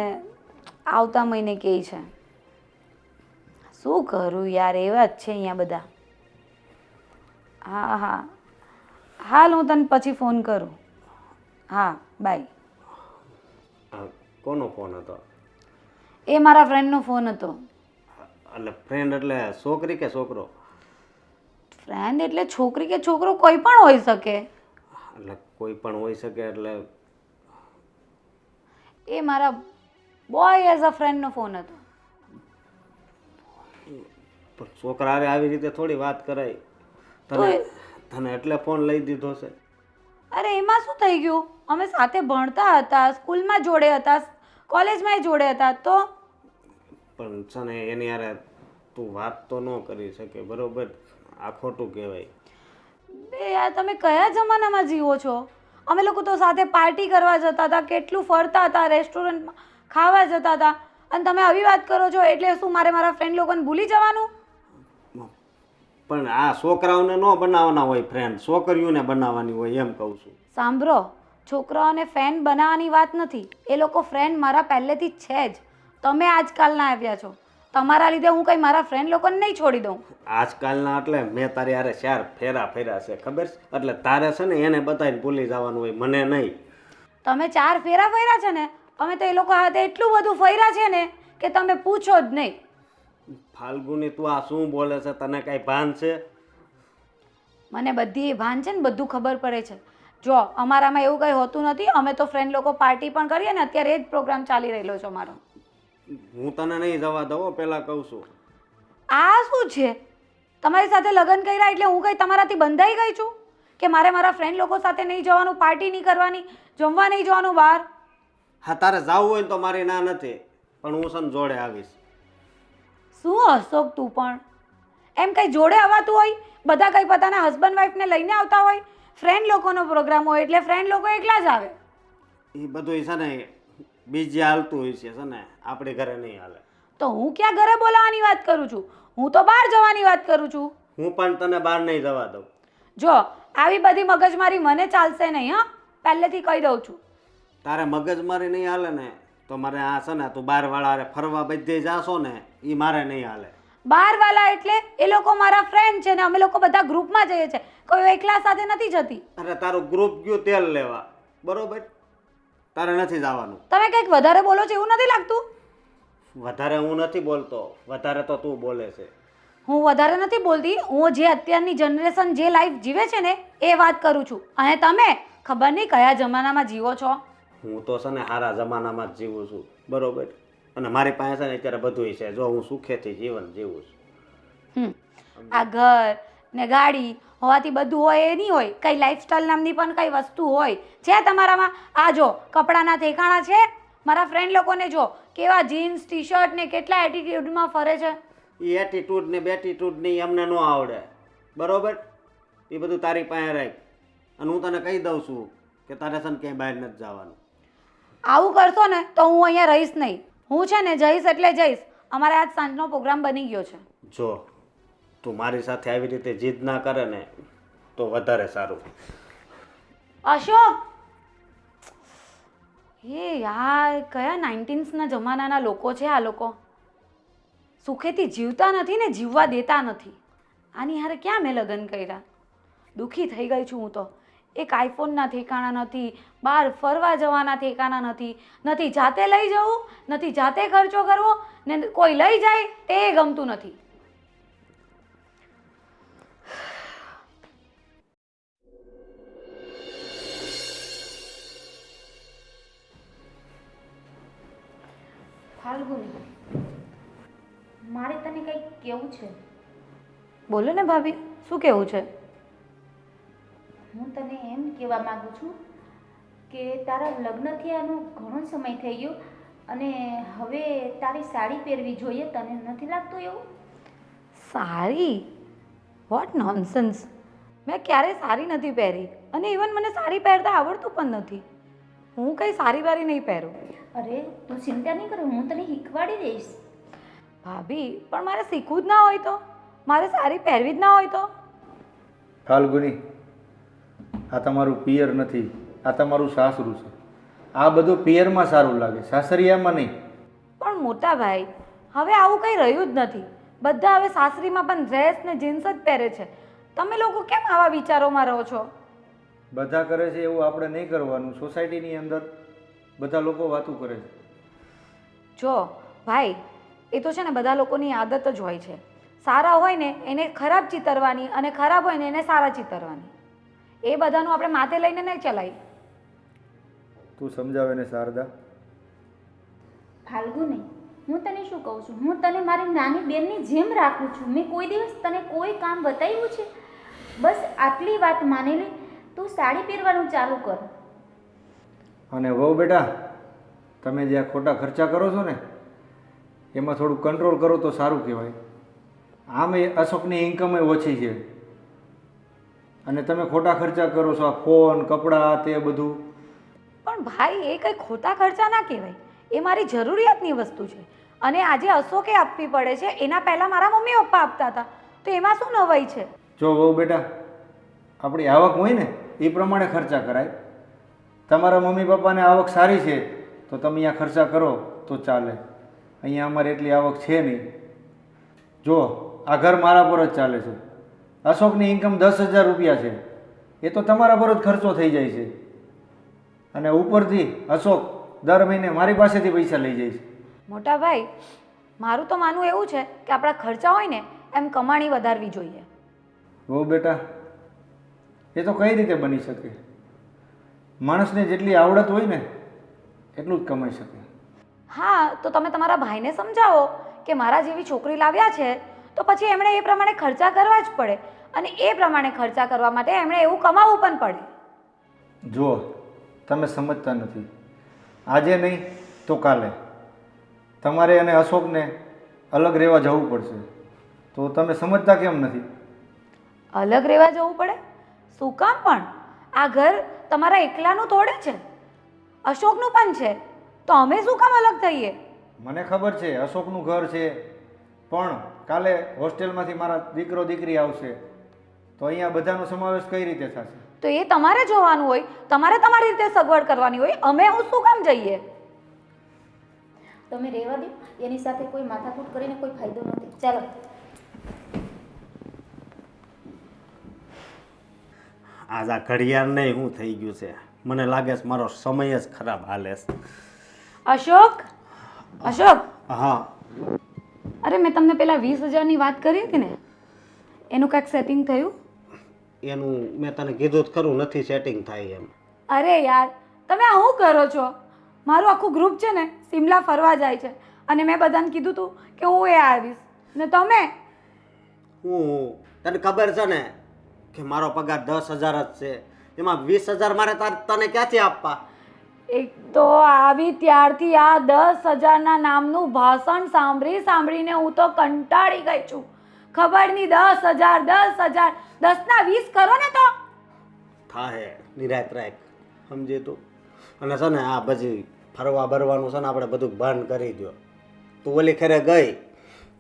આવતા મહિને કહે છે. શું કરું યાર, એવા જ છે અહીંયા બધા. હા હા, હાલ હું તને પછી ફોન કરું. હા, બાય. કોનો ફોન હતો? એ મારા ફ્રેન્ડનો ફોન હતો. એટલે ફ્રેન્ડ એટલે છોકરી કે છોકરો? ફ્રેન્ડ એટલે છોકરી કે છોકરો કોઈ પણ હોઈ શકે. એટલે કોઈ પણ હોઈ શકે એટલે એ મારા બોય એઝ અ ફ્રેન્ડનો ફોન હતો. પણ છોકરા હારે આવી રીતે થોડી વાત કરાય. તને તને એટલે ફોન લઈ દીધો છે? અરે એમાં શું થઈ ગયું, અમે સાથે ભણતા હતા, સ્કૂલમાં જોડે હતા, કોલેજમાં જોડે હતા. તો પણ છે ને એની હારે તું વાત તો ન કરી શકે, બરોબર? આ ખોટું કહેવાય. બે યાર, તમે કયા જમાનામાં જીવો છો? અમે લોકો તો સાથે પાર્ટી કરવા જતા હતા, કેટલું ફરતા હતા, રેસ્ટોરન્ટમાં ખાવા જતા હતા, અને તમે આવી વાત કરો છો. એટલે શું મારે મારા ફ્રેન્ડ લોકોને ભૂલી જવાનું? પણ આ છોકરાઓને ન બનાવવાના હોય ફ્રેન્ડ, છોકરીઓને બનાવવાની હોય, એમ કહું છું. સાંભળો, છોકરાઓને ફ્રેન્ડ બનાવવાની વાત નથી. એ લોકો ફ્રેન્ડ મારા પહેલેથી જ છે જ. તમે આજકાલના આવ્યા છો, તમારા લીધે હું કંઈ મારા ફ્રેન્ડ લોકોને નહીં છોડી દઉં. આજકાલના એટલે મેં તારી હારે 4 ફેરા ફેર્યા છે, ખબર છે? એટલે તારે છે ને એને બતાવીને ભૂલી જવાનું હોય, મને નહીં. તમે 4 ફેરા ફર્યા છે ને, અમે તો એ લોકો હાથે એટલું બધું ફર્યા છે ને કે તમે પૂછો જ નહીં. ફાલ્ગુની, તું આ શું બોલે છે? તને કાંઈ ભાન છે? મને બધી ભાન છે ને, બધું ખબર પડે છે. જો અમારામાં એવું કંઈ હોતું નથી. અમે તો ફ્રેન્ડ લોકો પાર્ટી પણ કરીએ ને, અત્યારે એ જ પ્રોગ્રામ ચાલી રહેલો છે અમારો. હું તને નહીં જવા દઉં, પહેલાં કહું છું. આ શું છે? તમારી સાથે લગ્ન કર્યા એટલે હું કંઈ તમારાથી બંધાઈ ગઈ છું? કે મારે મારા ફ્રેન્ડ લોકો સાથે નહીં જવાનું, પાર્ટી નહીં કરવાની, જમવા નહીં જવાનું બહાર? હા તારે જવું હોય ને તો મારી ના નથી, પણ હું છે ને જોડે આવીશ. શું અશોક તું પણ એમ કંઈ જોડે આવવાતું હોય? બધા કંઈ પોતાના હસબન્ડ વાઈફને લઈને આવતા હોય. ફ્રેન્ડ લોકોનો પ્રોગ્રામ હોય એટલે ફ્રેન્ડ લોકો એકલા જ આવે. એ બધું છે ને બીજે હાલતું હોય છે ને, આપણી ઘરે નહીં હાલે. તો હું ક્યાં ઘરે બોલાવવાની વાત કરું છું? હું તો બહાર જવાની વાત કરું છું. હું પણ તને બહાર નહીં જવા દઉં. જો આવી બધી મગજમારી મને ચાલશે નહીં, હા, પહેલેથી કહી દઉં છું. તારે મગજમારી નહીં હાલે ને તો મારે આ છે ને તું બહારવાળા ફરવા બધે જાશો ને એ મારે નહીં હાલે. બહારવાળા એટલે એ લોકો મારા ફ્રેન્ડ છે ને અમે લોકો બધા ગ્રુપમાં જઈએ છીએ, કોઈ એકલા સાથે નથી જતી. અરે તારું ગ્રુપ ગયું તેલ લેવા, બરોબર? તારે નથી જવાનું. તમે કંઈક વધારે બોલો છો એવું નથી લાગતું? વધારે હું નથી બોલતો, વધારે તો તું બોલે છે. હું વધારે નથી બોલતી, હું જે અત્યારની જનરેશન જે લાઈફ જીવે છે ને એ વાત કરું છું. અને તમે ખબર નહીં કયા જમાનામાં જીવો છો. હું તો છે ને સારા જમાનામાં જ જીવું છું, બરોબર? અને મારી પાસે છે ને અત્યારે બધું છે, જો હું સુખેથી જીવન જીવું છું. આ ઘર ને ગાડી હોવાથી બધું હોય એ નહીં હોય, કઈ લાઈફસ્ટાઈલ નામની પણ કઈ વસ્તુ હોય છે તમારામાં? આ જો કપડાના ઠેકાણા છે, મારા ફ્રેન્ડ લોકોને જો કેવા જીન્સ ટી શર્ટ ને કેટલા એટીટ્યુડમાં ફરે છે. એ એટીટ્યુડ ને બેટીટ્યુડ ને અમને ન આવડે, બરોબર? એ બધું તારી પાસે રાખ. અને હું તને કહી દઉં છું કે તારે છે ને ક્યાંય બહાર નથી જવાનું. આવું કરશો ને તો હું અહીંયા રહીશ નહીં. હું છે ને જઈશ એટલે જઈશ. અમારે આજ સાંજનો પ્રોગ્રામ બની ગયો છે. જો તું મારી સાથે આવી રીતે જીદ ના કરે ને તો વધારે સારું. અશોક, હે યાર, કયા 19ના જમાનાના લોકો છે આ લોકો. સુખેથી જીવતા નથી ને જીવવા દેતા નથી. આની હારે ક્યાં મેં લગ્ન કર્યા? દુઃખી થઈ ગઈ છું હું તો. એક આઈફોનના ઠેકાણા નથી, બહાર ફરવા જવાના ઠેકાણા નથી, નથી જાતે લઈ જવું, નથી જાતે ખર્ચો કરવો, ને કોઈ લઈ જાય તે ગમતું નથી. ફાલ્ગુની, મારે તને કંઈક કહેવું છે. બોલો ને ભાભી, શું કહેવું છે? હું તને એમ કહેવા માગું છું કે તારા લગ્ન થયાનો ઘણો સમય થઈ ગયો અને હવે તારી સાડી પહેરવી જોઈએ. તને નથી લાગતું એવું? સાડી? What nonsense! મેં ક્યારેય સાડી નથી પહેરી અને ઇવન મને સાડી પહેરતા આવડતું પણ નથી. હું કંઈ સારી વારી નહીં પહેરું. અરે તું ચિંતા નહીં કર, હું તને શીખવાડી દઈશ. ભાભી, પણ મારે શીખવું જ ના હોય તો? મારે સાડી પહેરવી જ ના હોય તો? ફાલ્ગુની, આ તમારું પિયર નથી, આ તમારું સાસરું છે. આ બધું પિયરમાં સારું લાગે, સાસરિયામાં નહીં. પણ મોટા ભાઈ, હવે આવું કંઈ રહ્યું જ નથી. બધા હવે સાસરીમાં પણ ડ્રેસ ને જીન્સ જ પહેરે છે. તમે લોકો કેમ આવા વિચારોમાં રહો છો? બધા કરે છે એવું આપણે નહીં કરવાનું. સોસાયટીની અંદર બધા લોકો વાતું કરે છે. જો ભાઈ, એ તો છે ને બધા લોકોની આદત જ હોય છે. સારા હોય ને એને ખરાબ ચિતરવાની અને ખરાબ હોય ને એને સારા ચિતરવાની. એ બધાનું આપણે માથે લઈને નહીં ચલાવી. તું સમજાવે ને શારદા. ફાલ્ગુની, હું તને શું કહું છું, હું તને મારી નાની બેનની જેમ રાખું છું. મેં કોઈ દિવસ તને કોઈ કામ બતાવ્યું છે? બસ આટલી વાત માની લે. તું સાડી પહેરવાનું ચાલુ કર. અને વહુ બેટા, તમે જે આ ખોટા ખર્ચા કરો છો ને એમાં થોડું કંટ્રોલ કરો તો સારું કહેવાય. આમ એ અશોકની ઇન્કમ ઓછી છે અને તમે ખોટા ખર્ચા કરો છો, આ ફોન, કપડાં, તે બધું. પણ ભાઈ, એ કંઈ ખોટા ખર્ચા ના કહેવાય. એ મારી જરૂરિયાતની વસ્તુ છે અને આજે અશોકે આપવી પડે છે. એના પહેલાં મારા મમ્મી પપ્પા આપતા હતા, તો એમાં શું નવાઈ છે? જો વહુ બેટા, આપણી આવક હોય ને એ પ્રમાણે ખર્ચા કરાય. તમારા મમ્મી પપ્પાને આવક સારી છે તો તમે અહીંયા ખર્ચા કરો તો ચાલે. અહીંયા અમારે એટલી આવક છે નહીં. જો આ ઘર મારા પર જ ચાલે છે. અશોકની ઇન્કમ 10,000 રૂપિયા છે, એ તો તમારા પર જ ખર્ચો થઈ જાય છે. અને ઉપરથી અશોક દર મહિને મારી પાસેથી પૈસા લઈ જાય છે. મોટા ભાઈ, મારું તો માનવું એવું છે કે આપણા ખર્ચા હોય ને એમ કમાણી વધારવી જોઈએ. વહુ બેટા, એ તો કઈ રીતે બની શકે? માણસને જેટલી આવડત હોય ને એટલું જ કમાઈ શકે. હા, તો તમે તમારા ભાઈને સમજાવો કે મારા જેવી છોકરી લાવ્યા છે તો પછી એમણે એ પ્રમાણે ખર્ચા કરવા જ પડે. અને એ પ્રમાણે ખર્ચા કરવા માટે એમણે એવું કમાવવું પણ પડે. જુઓ, તમે સમજતા નથી. આજે નહીં તો કાલે તમારે અને અશોકને અલગ રહેવા જવું પડશે. તો તમે સમજતા કેમ નથી? અલગ રહેવા જવું પડે? શું કામ પણ? આ ઘર તમારા એકલાનું થોડે છે, અશોકનું પણ છે. તો અમે શું કામ અલગ થઈએ? મને ખબર છે અશોકનું ઘર છે, પણ કાલે હોસ્ટેલમાંથી મારા દીકરો દીકરી આવશે તો અહીંયા બધાનો સમાવેશ કઈ રીતે થશે? તો એ તમારે જોવાનું હોય, તમારે તમારી રીતે સગવડ કરવાની હોય. અમે હું શું કામ જઈએ? તમે રહેવા દો, એની સાથે કોઈ માથાકૂટ કરીને કોઈ ફાયદો નથી. ચાલો. આજ આ ઘડિયાળ નહીં શું થઈ ગયું છે, મને લાગે છે મારો સમય જ ખરાબ હાલે છે. અશોક, અશોક, હા, અરે મેં તમને પેલા 20,000ની વાત કરી હતી ને, એનું કાંઈક સેટિંગ થયું? એનું મેં તને કીધું જ ખરું, નથી સેટિંગ થાય એમ. અરે યાર, તમે આ શું કરો છો? મારું આખું ગ્રુપ છે ને સિમલા ફરવા જાય છે અને મેં બધાને કીધું હતું કે હું એ આવીશ, ને તમે? હું તને ખબર છે ને કે મારો પગાર 10,000 જ છે, એમાં 20,000 મારે તને ક્યાંથી આપવા? એક તો આવી ત્યારથી આ 10,000ના નામનું ભાષણ સાંભળીને હું તો કંટાળી ગઈ છું. ખબર નહીં, 10,000 10,000, 10ના 20 કરો ને તો થાહે. નિરાત રાખ, સમજી તું. અને છે ને આ પછી ફરવા બરવાનું છે ને આપણે બધું બંધ કરી દો. તું ઓલી ખેરે ગઈ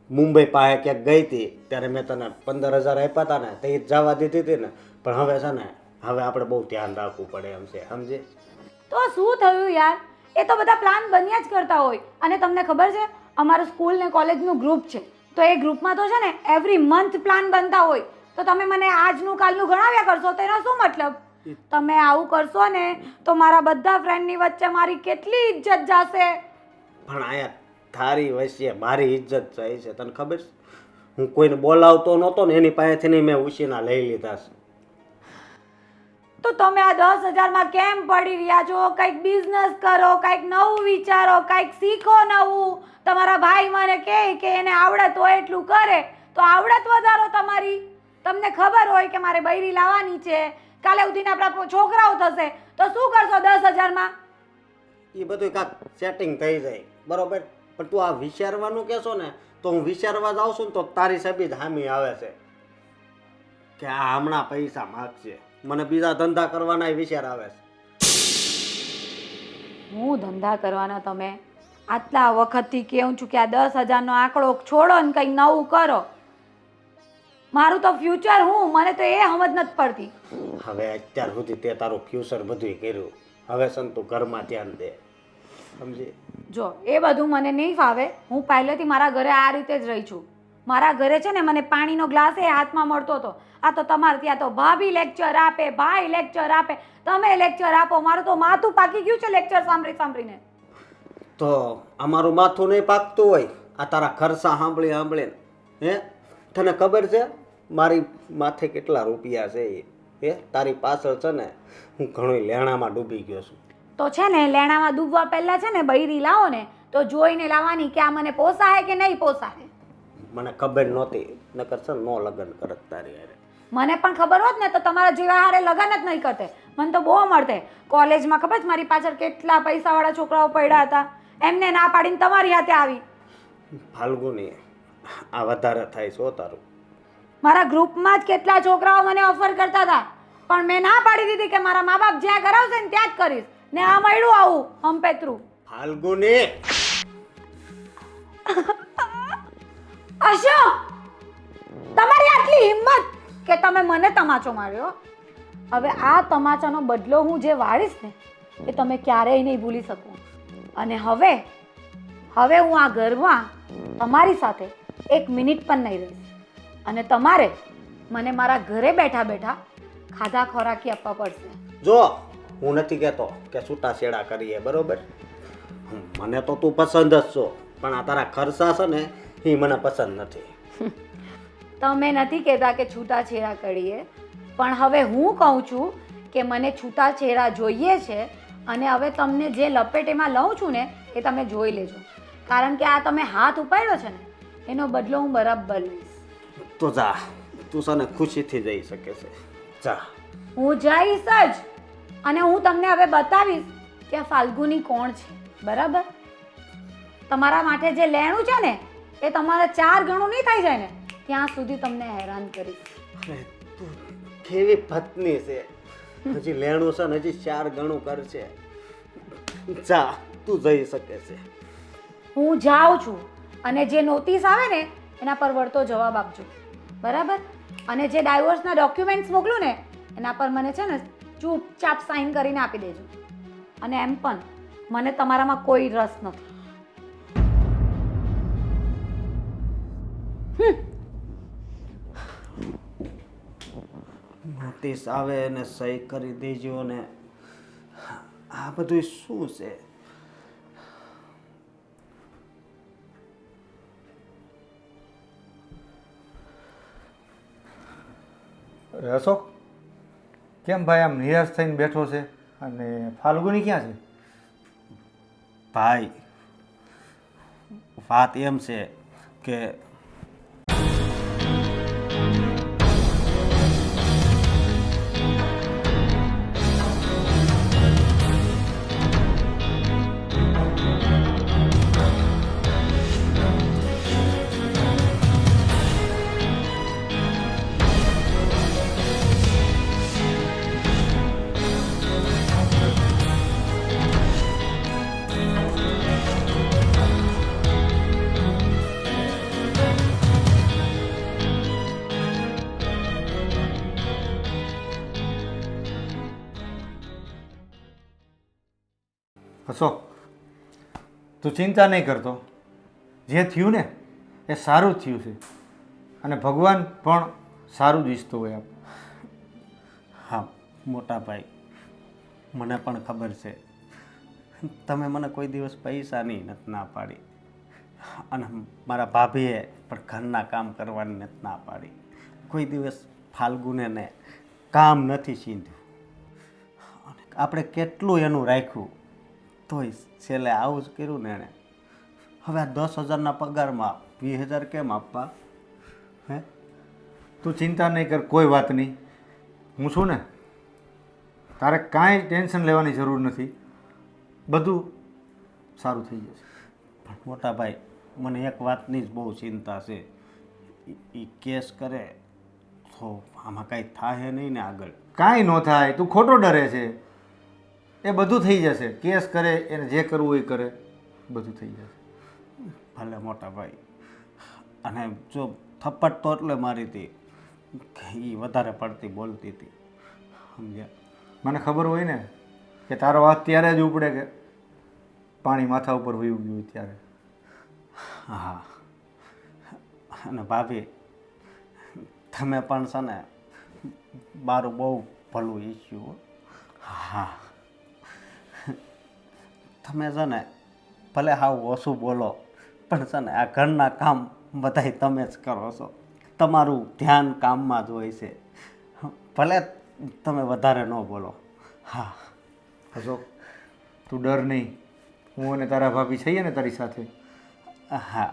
મુંબઈ પાસે ક્યાંક ગઈ હતી ત્યારે મેં તને 15,000 આપ્યા હતા ને, તે જવા દીધી હતી ને. પણ હવે છે ને હવે આપણે બહુ ધ્યાન રાખવું પડે એમ છે, સમજે? તો શું થયું યાર? એ તો બધા પ્લાન બન્યા જ કરતા હોય. અને તમને ખબર છે અમારું સ્કૂલ ને કોલેજનું ગ્રુપ છે, તો એ ગ્રુપમાં તો છે ને એવરી મંથ પ્લાન બનતા હોય. તો તમે મને આજનું કાલનું ગણાવ્યા કરશો તો એનો શું મતલબ? તમે આવું કરશો ને તો મારા બધા ફ્રેન્ડની વચ્ચે મારી કેટલી ઇજ્જત જશે. પણ આયા તારી વચ્ચે મારી ઇજ્જત જાય છે, તને ખબર છે? હું કોઈને બોલાવતો નહોતો ને એની પાસેથી નહીં મેં ઉછીના લઈ લીધા છે. તો તમે આ 10,000માં કેમ પડી રહ્યા છો? કંઈક બિઝનેસ કરો, કંઈક નવું વિચારો, કંઈક શીખો નવું. તમારા ભાઈ મને કહે કે એને આવડત હોય એટલું કરે, તો આવડત વધારો તમારી. તમને ખબર હોય કે મારે બૈરી લાવવાની છે, કાલે ઉઠીને આપણા છોકરાઓ થશે, તો શું કરશો 10,000માં? એ બધું કાંક સેટિંગ થઈ જાય, બરોબર. પણ તું આ વિચારવાનું કહેશો ને તો હું વિચારવા જાઉં છું ને તો તારી સબી જ હામી આવે છે કે આ હમણાં પૈસા માગશે. મને બીજા ધંધા કરવાના વિચાર આવે છે. હું ધંધા કરવાના? તમે આટલા વખતથી કહું છું કે આ 10,000નો આંકડો છોડો ને કંઈક નવું કરો. મારું તો ફ્યુચર મને તો એ સમજ નથી પડતી. હવે અત્યાર સુધી તે તારું ફ્યુચર બધું કર્યું, હવે છે ને તું ઘરમાં ધ્યાન દે, સમજી? જો એ બધું મને નહીં ફાવે. હું પહેલેથી મારા ઘરે આ રીતે જ રહી છું. મારા ઘરે છે ને મને પાણીનો ગ્લાસ એ હાથમાં મળતો હતો. આ તો તમારે ત્યાં તો ભાભી લેક્ચર આપે, ભાઈ લેક્ચર આપે, તમે લેક્ચર આપો. મારું તો માથું પાકી ગયું છે લેક્ચર સાંભળીને. તો અમારું માથું નહીં પાકતું હોય આ તારા ખર્ચા સાંભળીને? હે, તને ખબર છે મારી માથે કેટલા રૂપિયા છે? હે, તારી પાછળ છે ને હું ઘણું લેણામાં ડૂબી ગયો છું. તો છે ને લેણામાં ડૂબવા પહેલા છે ને બૈરી લાવો ને તો જોઈને લાવવાની કે આ મને પોસાય કે નહીં પોસાય. મને ખબર નહોતી, નકર છે નો લગ્ન કરત તારી હારે. મને પણ ખબર હોત ને તો તમારા જેવા હારે લગ્ન જ નહીં કરતે. મને તો બહુ મળતે. કોલેજમાં ખબર છે મારી પાછળ કેટલા પૈસાવાળા છોકરાઓ પડ્યા હતા, એમને ના પાડીને તમારી હાથે આવી. ફાલ્ગુની, આ વધારે થાય છે તારું. મારા ગ્રુપમાં જ કેટલા છોકરાઓ મને ઓફર કરતા હતા, પણ મેં ના પાડી દીધી કે મારા મા બાપ જ્યાં કરાવશે ને ત્યાં જ કરીશ. ને આ મળ્યું આવું હંપેતરું. ફાલ્ગુની, અશોક, તમારી આટલી હિંમત કે તમે મને તમાચો માર્યો. હવે આ તમાચાનો બદલો હું જે વાળીશ ને એ તમે ક્યારેય નહીં ભૂલી શકો. અને હવે હું આ ઘરમાં તમારી સાથે 1 મિનિટ પણ નહીં રહીશ. અને તમારે મને મારા ઘરે બેઠા બેઠા ખાધા ખોરાકી આપવા પડશે. જો હું નથી કહેતો કે છૂટાછેડા કરીએ, બરોબર? મને તો તું પસંદ જ છો, પણ આ તારા ખર્ચા છે ને એ મને પસંદ નથી. તમે નથી કહેતા કે છૂટાછેડા કરીએ, પણ હવે હું કહું છું કે મને છૂટાછેડા જોઈએ છે. અને હવે તમને જે લપેટેમાં લઉં છું ને એ તમે જોઈ લેજો, કારણ કે આ તમે હાથ ઉપાડ્યો છે ને એનો બદલો હું બરાબર લઈશ. તો જા, તું છે ને ખુશીથી જઈ શકે છે. જા. હું જઈશ જ, અને હું તમને હવે બતાવીશ કે આ ફાલ્ગુની કોણ છે. બરાબર? તમારા માટે જે લેણું છે ને એ તમારા 4 ગણું નહીં થઈ જાય ને ત્યાં સુધી તમને હેરાન કરીશ. અરે તું કેવી પત્ની છે, હજી લેણું છે ને હજી 4 ગણું કરશે. જા, તું જઈ શકે છે. હું જાઉં છું, અને જે નોટિસ આવે ને એના પર વળતો જવાબ આપજો. બરાબર? અને જે ડાયવોર્સના ડોક્યુમેન્ટ્સ મોકલું ને એના પર મને છે ને ચૂપચાપ સાઈન કરીને આપી દેજો. અને એમ પણ મને તમારામાં કોઈ રસ નથી. નોટિસ આવે અને સહી કરી દેજો. ને આ બધું શું છે? અરે અશોક, કેમ ભાઈ આમ નિરાશ થઈને બેઠો છે? અને ફાલ્ગુની ક્યાં છે? ભાઈ, વાત એમ છે કે અશોક, તું ચિંતા નહીં કરતો. જે થયું ને એ સારું જ થયું છે, અને ભગવાન પણ સારું જ ઈચ્છતો હોય. હા મોટા ભાઈ, મને પણ ખબર છે તમે મને કોઈ દિવસ પૈસાની નથી ના પાડી, અને મારા ભાભીએ પણ ઘરના કામ કરવાની નથી ના પાડી. કોઈ દિવસ ફાલ્ગુને કામ નથી સીંધ્યું. અને આપણે કેટલું એનું રાખ્યું તોય છેલ્લે આવું જ કર્યું ને એણે. હવે આ 10,000ના પગારમાં 20,000 કેમ આપવા? હે? તું ચિંતા નહીં કર, કોઈ વાત નહીં. હું છું ને, તારે કાંઈ ટેન્શન લેવાની જરૂર નથી. બધું સારું થઈ જશે. પણ મોટા ભાઈ, મને એક વાતની જ બહુ ચિંતા છે. એ કેસ કરે તો આમાં કાંઈ થાય નહીં ને આગળ? કાંઈ ન થાય, તું ખોટો ડરે છે. એ બધું થઈ જશે. કેસ કરે એને જે કરવું એ કરે, બધું થઈ જશે. ભલે મોટા ભાઈ. અને જો થપ્પડ તો એટલે મારી હતી એ વધારે પડતી બોલતી હતી, સમજ્યા? મને ખબર હોય ને કે તારો હાથ ત્યારે જ ઉપડે કે પાણી માથા ઉપર વયું ગયું ત્યારે. હા. અને ભાભી, તમે પણ છે ને મારું બહુ ભલું ઈચ્છ્યું. હા, તમે છે ને ભલે હાવ ઓછું બોલો પણ છે ને આ ઘરના કામ બધાય તમે જ કરો છો. તમારું ધ્યાન કામમાં જ હોય છે. ભલે તમે વધારે ન બોલો. હા. અશોક, તું ડર નહીં. હું અને તારા ભાભી છીએ ને તારી સાથે. હા.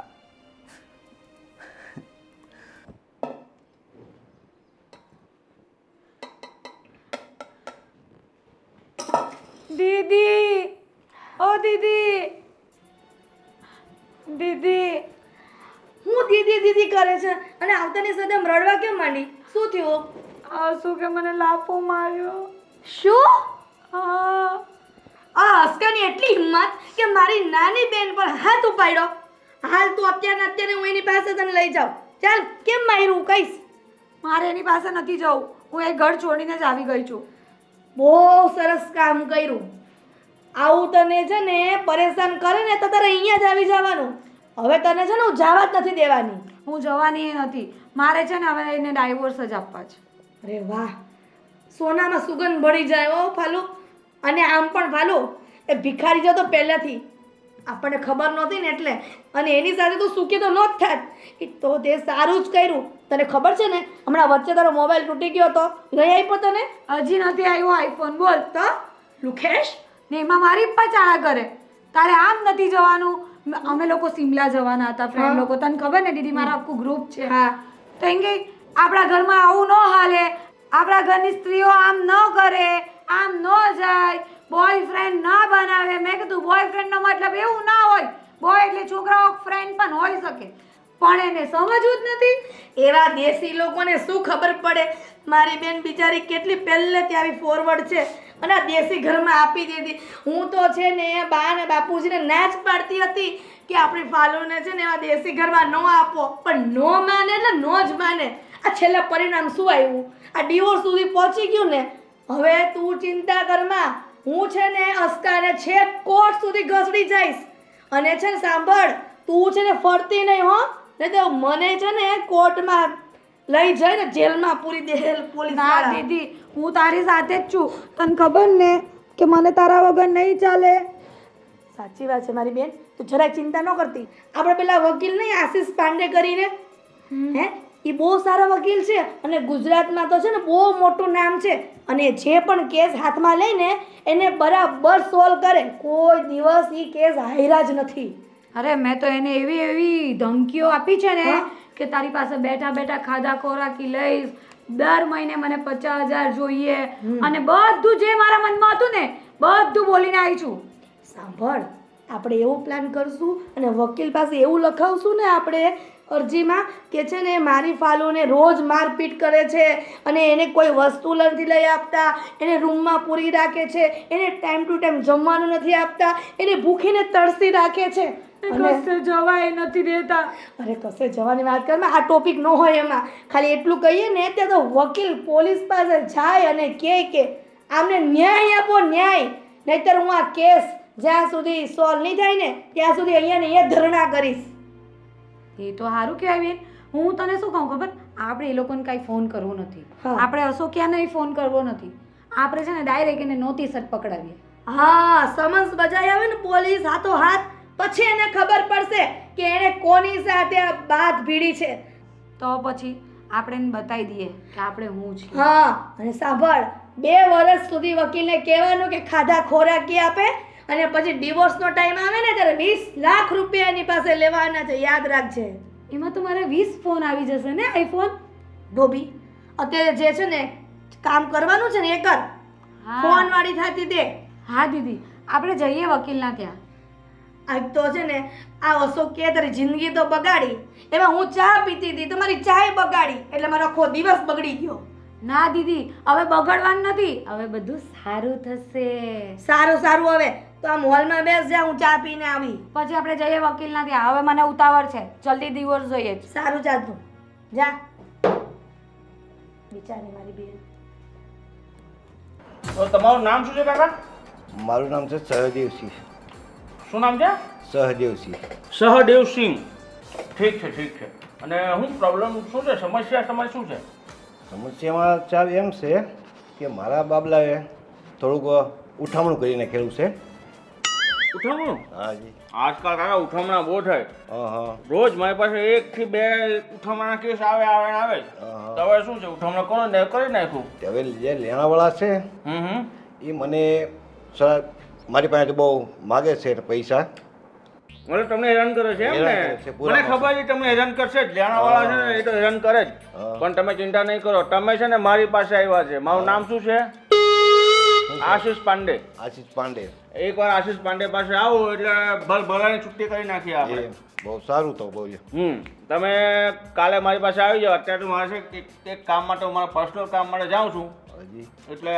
દીદી, ઓ દીદી, દીદી. હું દીદી દીદી કરે છે અને આવતાની સાથે આમ રડવા કેમ માંડી? શું થયું? આ શું કે મને લાફો માર્યો. શું? હા. આ અસ્કાની એટલી હિંમત કે મારી નાની બેન પર હાથ ઉપાડ્યો. હાલ તું અત્યારે હું એની પાસે તને લઈ જાઉં. ચાલ, કેમ માર્યું કહીશ. મારે એની પાસે નથી જવું. હું એ ઘર છોડીને જ આવી ગઈ છું. બહુ સરસ કામ કર્યું. આવું તને છે ને પરેશાન કરે ને તો તારે અહીંયા જ આવી જવાનું. હવે તને છે ને હું જવા જ નથી દેવાની. હું જવાની નથી. મારે છે ને હવે એને ડાયવોર્સ જ આપવા છે. અરે વાહ, સોનામાં સુગંધ ભળી જાય હો ફાલુ. અને આમ પણ ફાલુ, એ ભિખારી જો તો પહેલાંથી આપણને ખબર નહોતી ને એટલે, અને એની સાથે તો સુખી તો ન જ થાત. એ તો તે સારું જ કર્યું. તને ખબર છે ને હમણાં વચ્ચે તારો મોબાઈલ તૂટી ગયો હતો, લઈ આપ્યો તને? હજી નથી આવ્યો આઈફોન. બોલ તો લુખેશ, ને એમાં મારી પાચાળા કરે. તારે આમ નથી જવાનું. અમે લોકો સિમલા જવાના હતા ફ્રેન્ડ લોકો. તને ખબર ને દીદી, મારા આખું ગ્રુપ છે. હા. તો એમ કે આપણા ઘરમાં આવું ન હાલે, આપણા ઘરની સ્ત્રીઓ આમ ન કરે, આમ ન જાય, બોયફ્રેન્ડ ના બનાવે. મેં કીધું બોયફ્રેન્ડનો મતલબ એવું ના હોય, બોય એટલે છોકરાઓ ફ્રેન્ડ પણ હોઈ શકે, પણ એને સમજવું જ નથી. એવા દેશી લોકોને શું ખબર પડે? મારી બેન બિચારી કેટલી પહેલેથી આવી ફોરવર્ડ છે અને આ દેશી ઘરમાં આપી દીધી. હું તો છે ને એ બા ને બાપુજીને ના જ પાડતી હતી કે આપણી ફાલુને છે ને એવા દેશી ઘરમાં ન આપો, પણ નો માને એટલે નો જ માને. આ છેલ્લા પરિણામ શું આવ્યું? આ ડિવોર્સ સુધી પહોંચી ગયું ને. હવે તું ચિંતા કરમાં, હું છે ને અસ્કાને છેક કોર્ટ સુધી ઘસડી જઈશ. અને છે ને સાંભળ, તું છે ને ફરતી નહીં હો, નહીં તો મને છે ને કોર્ટમાં લઈ જઈને જેલમાં પૂરી દે પોલીસ. ના દીદી, હું તારી સાથે જ છું. તને ખબર ને કે મને તારા વગર નહીં ચાલે. સાચી વાત છે મારી બેન, તું જરાય ચિંતા ન કરતી. આપણે પેલા વકીલ નહીં આશીષ પાંડે કરીને, હે એ બહુ સારા વકીલ છે અને ગુજરાતમાં તો છે ને બહુ મોટું નામ છે. અને જે પણ કેસ હાથમાં લઈને એને બરાબર સોલ્વ કરે. કોઈ દિવસ એ કેસ હાર્યા જ નથી. અરે મેં તો એને એવી એવી ધમકીઓ આપી છે ને કે તારી પાસે બેઠા બેઠા ખાધા ખોરાકી લઈશ, દર મહિને મને 50,000 જોઈએ, અને બધું જે મારા મનમાં હતું ને બધું બોલીને આવી છું. સાંભળ, આપણે એવો પ્લાન કરશું અને વકીલ પાસે એવું લખાવશું ને આપણે અરજીમાં કે છે ને મારી ફાલુને રોજ મારપીટ કરે છે અને એને કોઈ વસ્તુ નથી લઈ આપતા, એને રૂમમાં પૂરી રાખે છે, એને ટાઈમ ટુ ટાઈમ જમવાનું નથી આપતા, એને ભૂખીને તરસી રાખે છે, કશે જવાય નથી દેતા. અરે કશે જવાની વાત કરમાં, આ ટોપિક ન હોય એમાં. ખાલી એટલું કહીએ ને ત્યાં તો વકીલ પોલીસ પાસે જાય અને કહે કે આમને ન્યાય આપો, ન્યાય, નહીતર હું આ કેસ જ્યાં સુધી સોલ્વ નહીં થાય ને ત્યાં સુધી અહીંયા ને અહીંયા ધરણા કરીશ. એ તો સારું કહેવાય બેન. હું તને શું કહું ખબર, આપણે એ લોકોને કાંઈ ફોન કરવો નથી. હા. આપણે અશોકિયાને ફોન કરવો નથી. આપણે છે ને ડાયરેક્ટ એને નોટિસ જ પકડાવીએ. હા, સમન્સ બજાવી આવે ને પોલીસ હાથો હાથ, પછી એને ખબર પડશે કે એને કોની સાથે આ બાત ભીડી છે. તો પછી આપણે એને બતાવી દઈએ કે આપણે હું છીએ. હા, અને સાંભળ, 2 વર્ષ સુધી વકીલને કહેવાનું કે ખાધા ખોરાકી આપે, અને પછી ડિવોર્સનો ટાઈમ આવે ને ત્યારે 20 લાખ રૂપિયા એની પાસે લેવાના છે, યાદ રાખજે. એમાં તો મારે 20 ફોન આવી જશે ને, આઈફોન. ડોબી, અત્યારે જે છે ને કામ કરવાનું છે ને એ કર. હા. ફોન વાળી થતી તે. હા દીદી, આપણે જઈએ વકીલના ત્યાં. આજ તો છે ને આ અશોક કે તારી જિંદગી તો બગાડી, એમાં હું ચા પીતી હતી તો મારી ચાય બગાડી, એટલે મારો આખો દિવસ બગડી ગયો. ના દીદી, હવે બગડવાનું નથી, હવે બધું સારું થશે. સારું સારું, હવે તો આ મોલમાં બેસ જા, હું ચા પીને આવી. પછી આપણે જઈએ વકીલના ત્યાં. હવે મને ઉતાવળ છે, જલ્દી ડિવોર્સ જોઈએ છે. સારું ચાલતું જા. બિચારી મારી બેન. તો તમારું નામ શું છે કાકા? મારું નામ છે સહદેવસિંહ. શું નામ છે? સહદેવસિંહ. સહદેવસિંહ. ઠીક છે ઠીક છે. અને શું પ્રોબ્લેમ શું છે, સમસ્યા તમારી શું છે? સમસ્યામાં ચાવ એમ છે કે મારા બાબલાએ થોડુંક ઉઠામણું કરી નાખેલું છે. ઉઠામણું? હાજી. આજકાલ કાકા ઉઠામણા બહુ થાય. હા. રોજ મારી પાસે 1 થી 2 ઉઠામણા કેસ આવે આવે ને આવે જ. તો હવે શું છે, ઉઠામણા કોણ ને કરી નાખ્યું. તે હવે જે લેણાવાળા છે એ મને સર મારી પાસે બહુ માગે છે પૈસા. મને તમને હેરાન કરે છે એમ ને? હેરાન કરે છે, પૂરા મને ખબર છે તમને હેરાન કરશે જ. લેણાવાળા છે ને એ તો હેરાન કરે જ. પણ તમે ચિંતા નહીં કરો. તમે છે ને મારી પાસે આવ્યા છે. મારું નામ શું છે? આશીષ પાંડે. આશીષ પાંડે. એકવાર આશીષ પાંડે પાસે આવો એટલે ભલાની છુટ્ટી કરી નાખીએ એ આપણે. બહુ સારું તો બોલ્યો. તમે કાલે મારી પાસે આવી જાઓ. અત્યારે તો મારે છે એક કામ માટે, મારા પર્સનલ કામ માટે જાઉં છું, હાજી. એટલે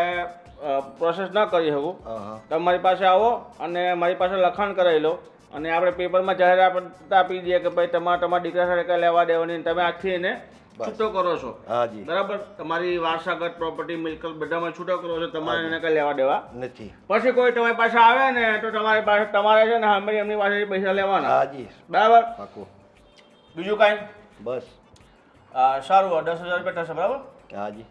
પ્રોસેસ ન કરી શકું. હા. તમે મારી પાસે આવો અને મારી પાસે લખાણ કરાવી લો, અને આપણે પેપરમાં જાહેરાત આપી દઈએ કે ભાઈ તમારા દીકરા સાથે કંઈ લેવા દેવાની, તમે આજથી એને છૂટો કરો છો. હાજી. બરાબર? તમારી વારસાગત પ્રોપર્ટી મિલકત બધામાં છૂટો કરો છો. તમારે એને કંઈ લેવા દેવા નથી. પછી કોઈ તમારી પાસે આવે ને તો તમારી પાસે તમારે છે ને અમે એમની પાસેથી પૈસા લેવાના. હાજી. બરાબર? પાકું. બીજું કાંઈ? બસ. સારું, 10,000 રૂપિયા થશે. બરાબર? હાજી.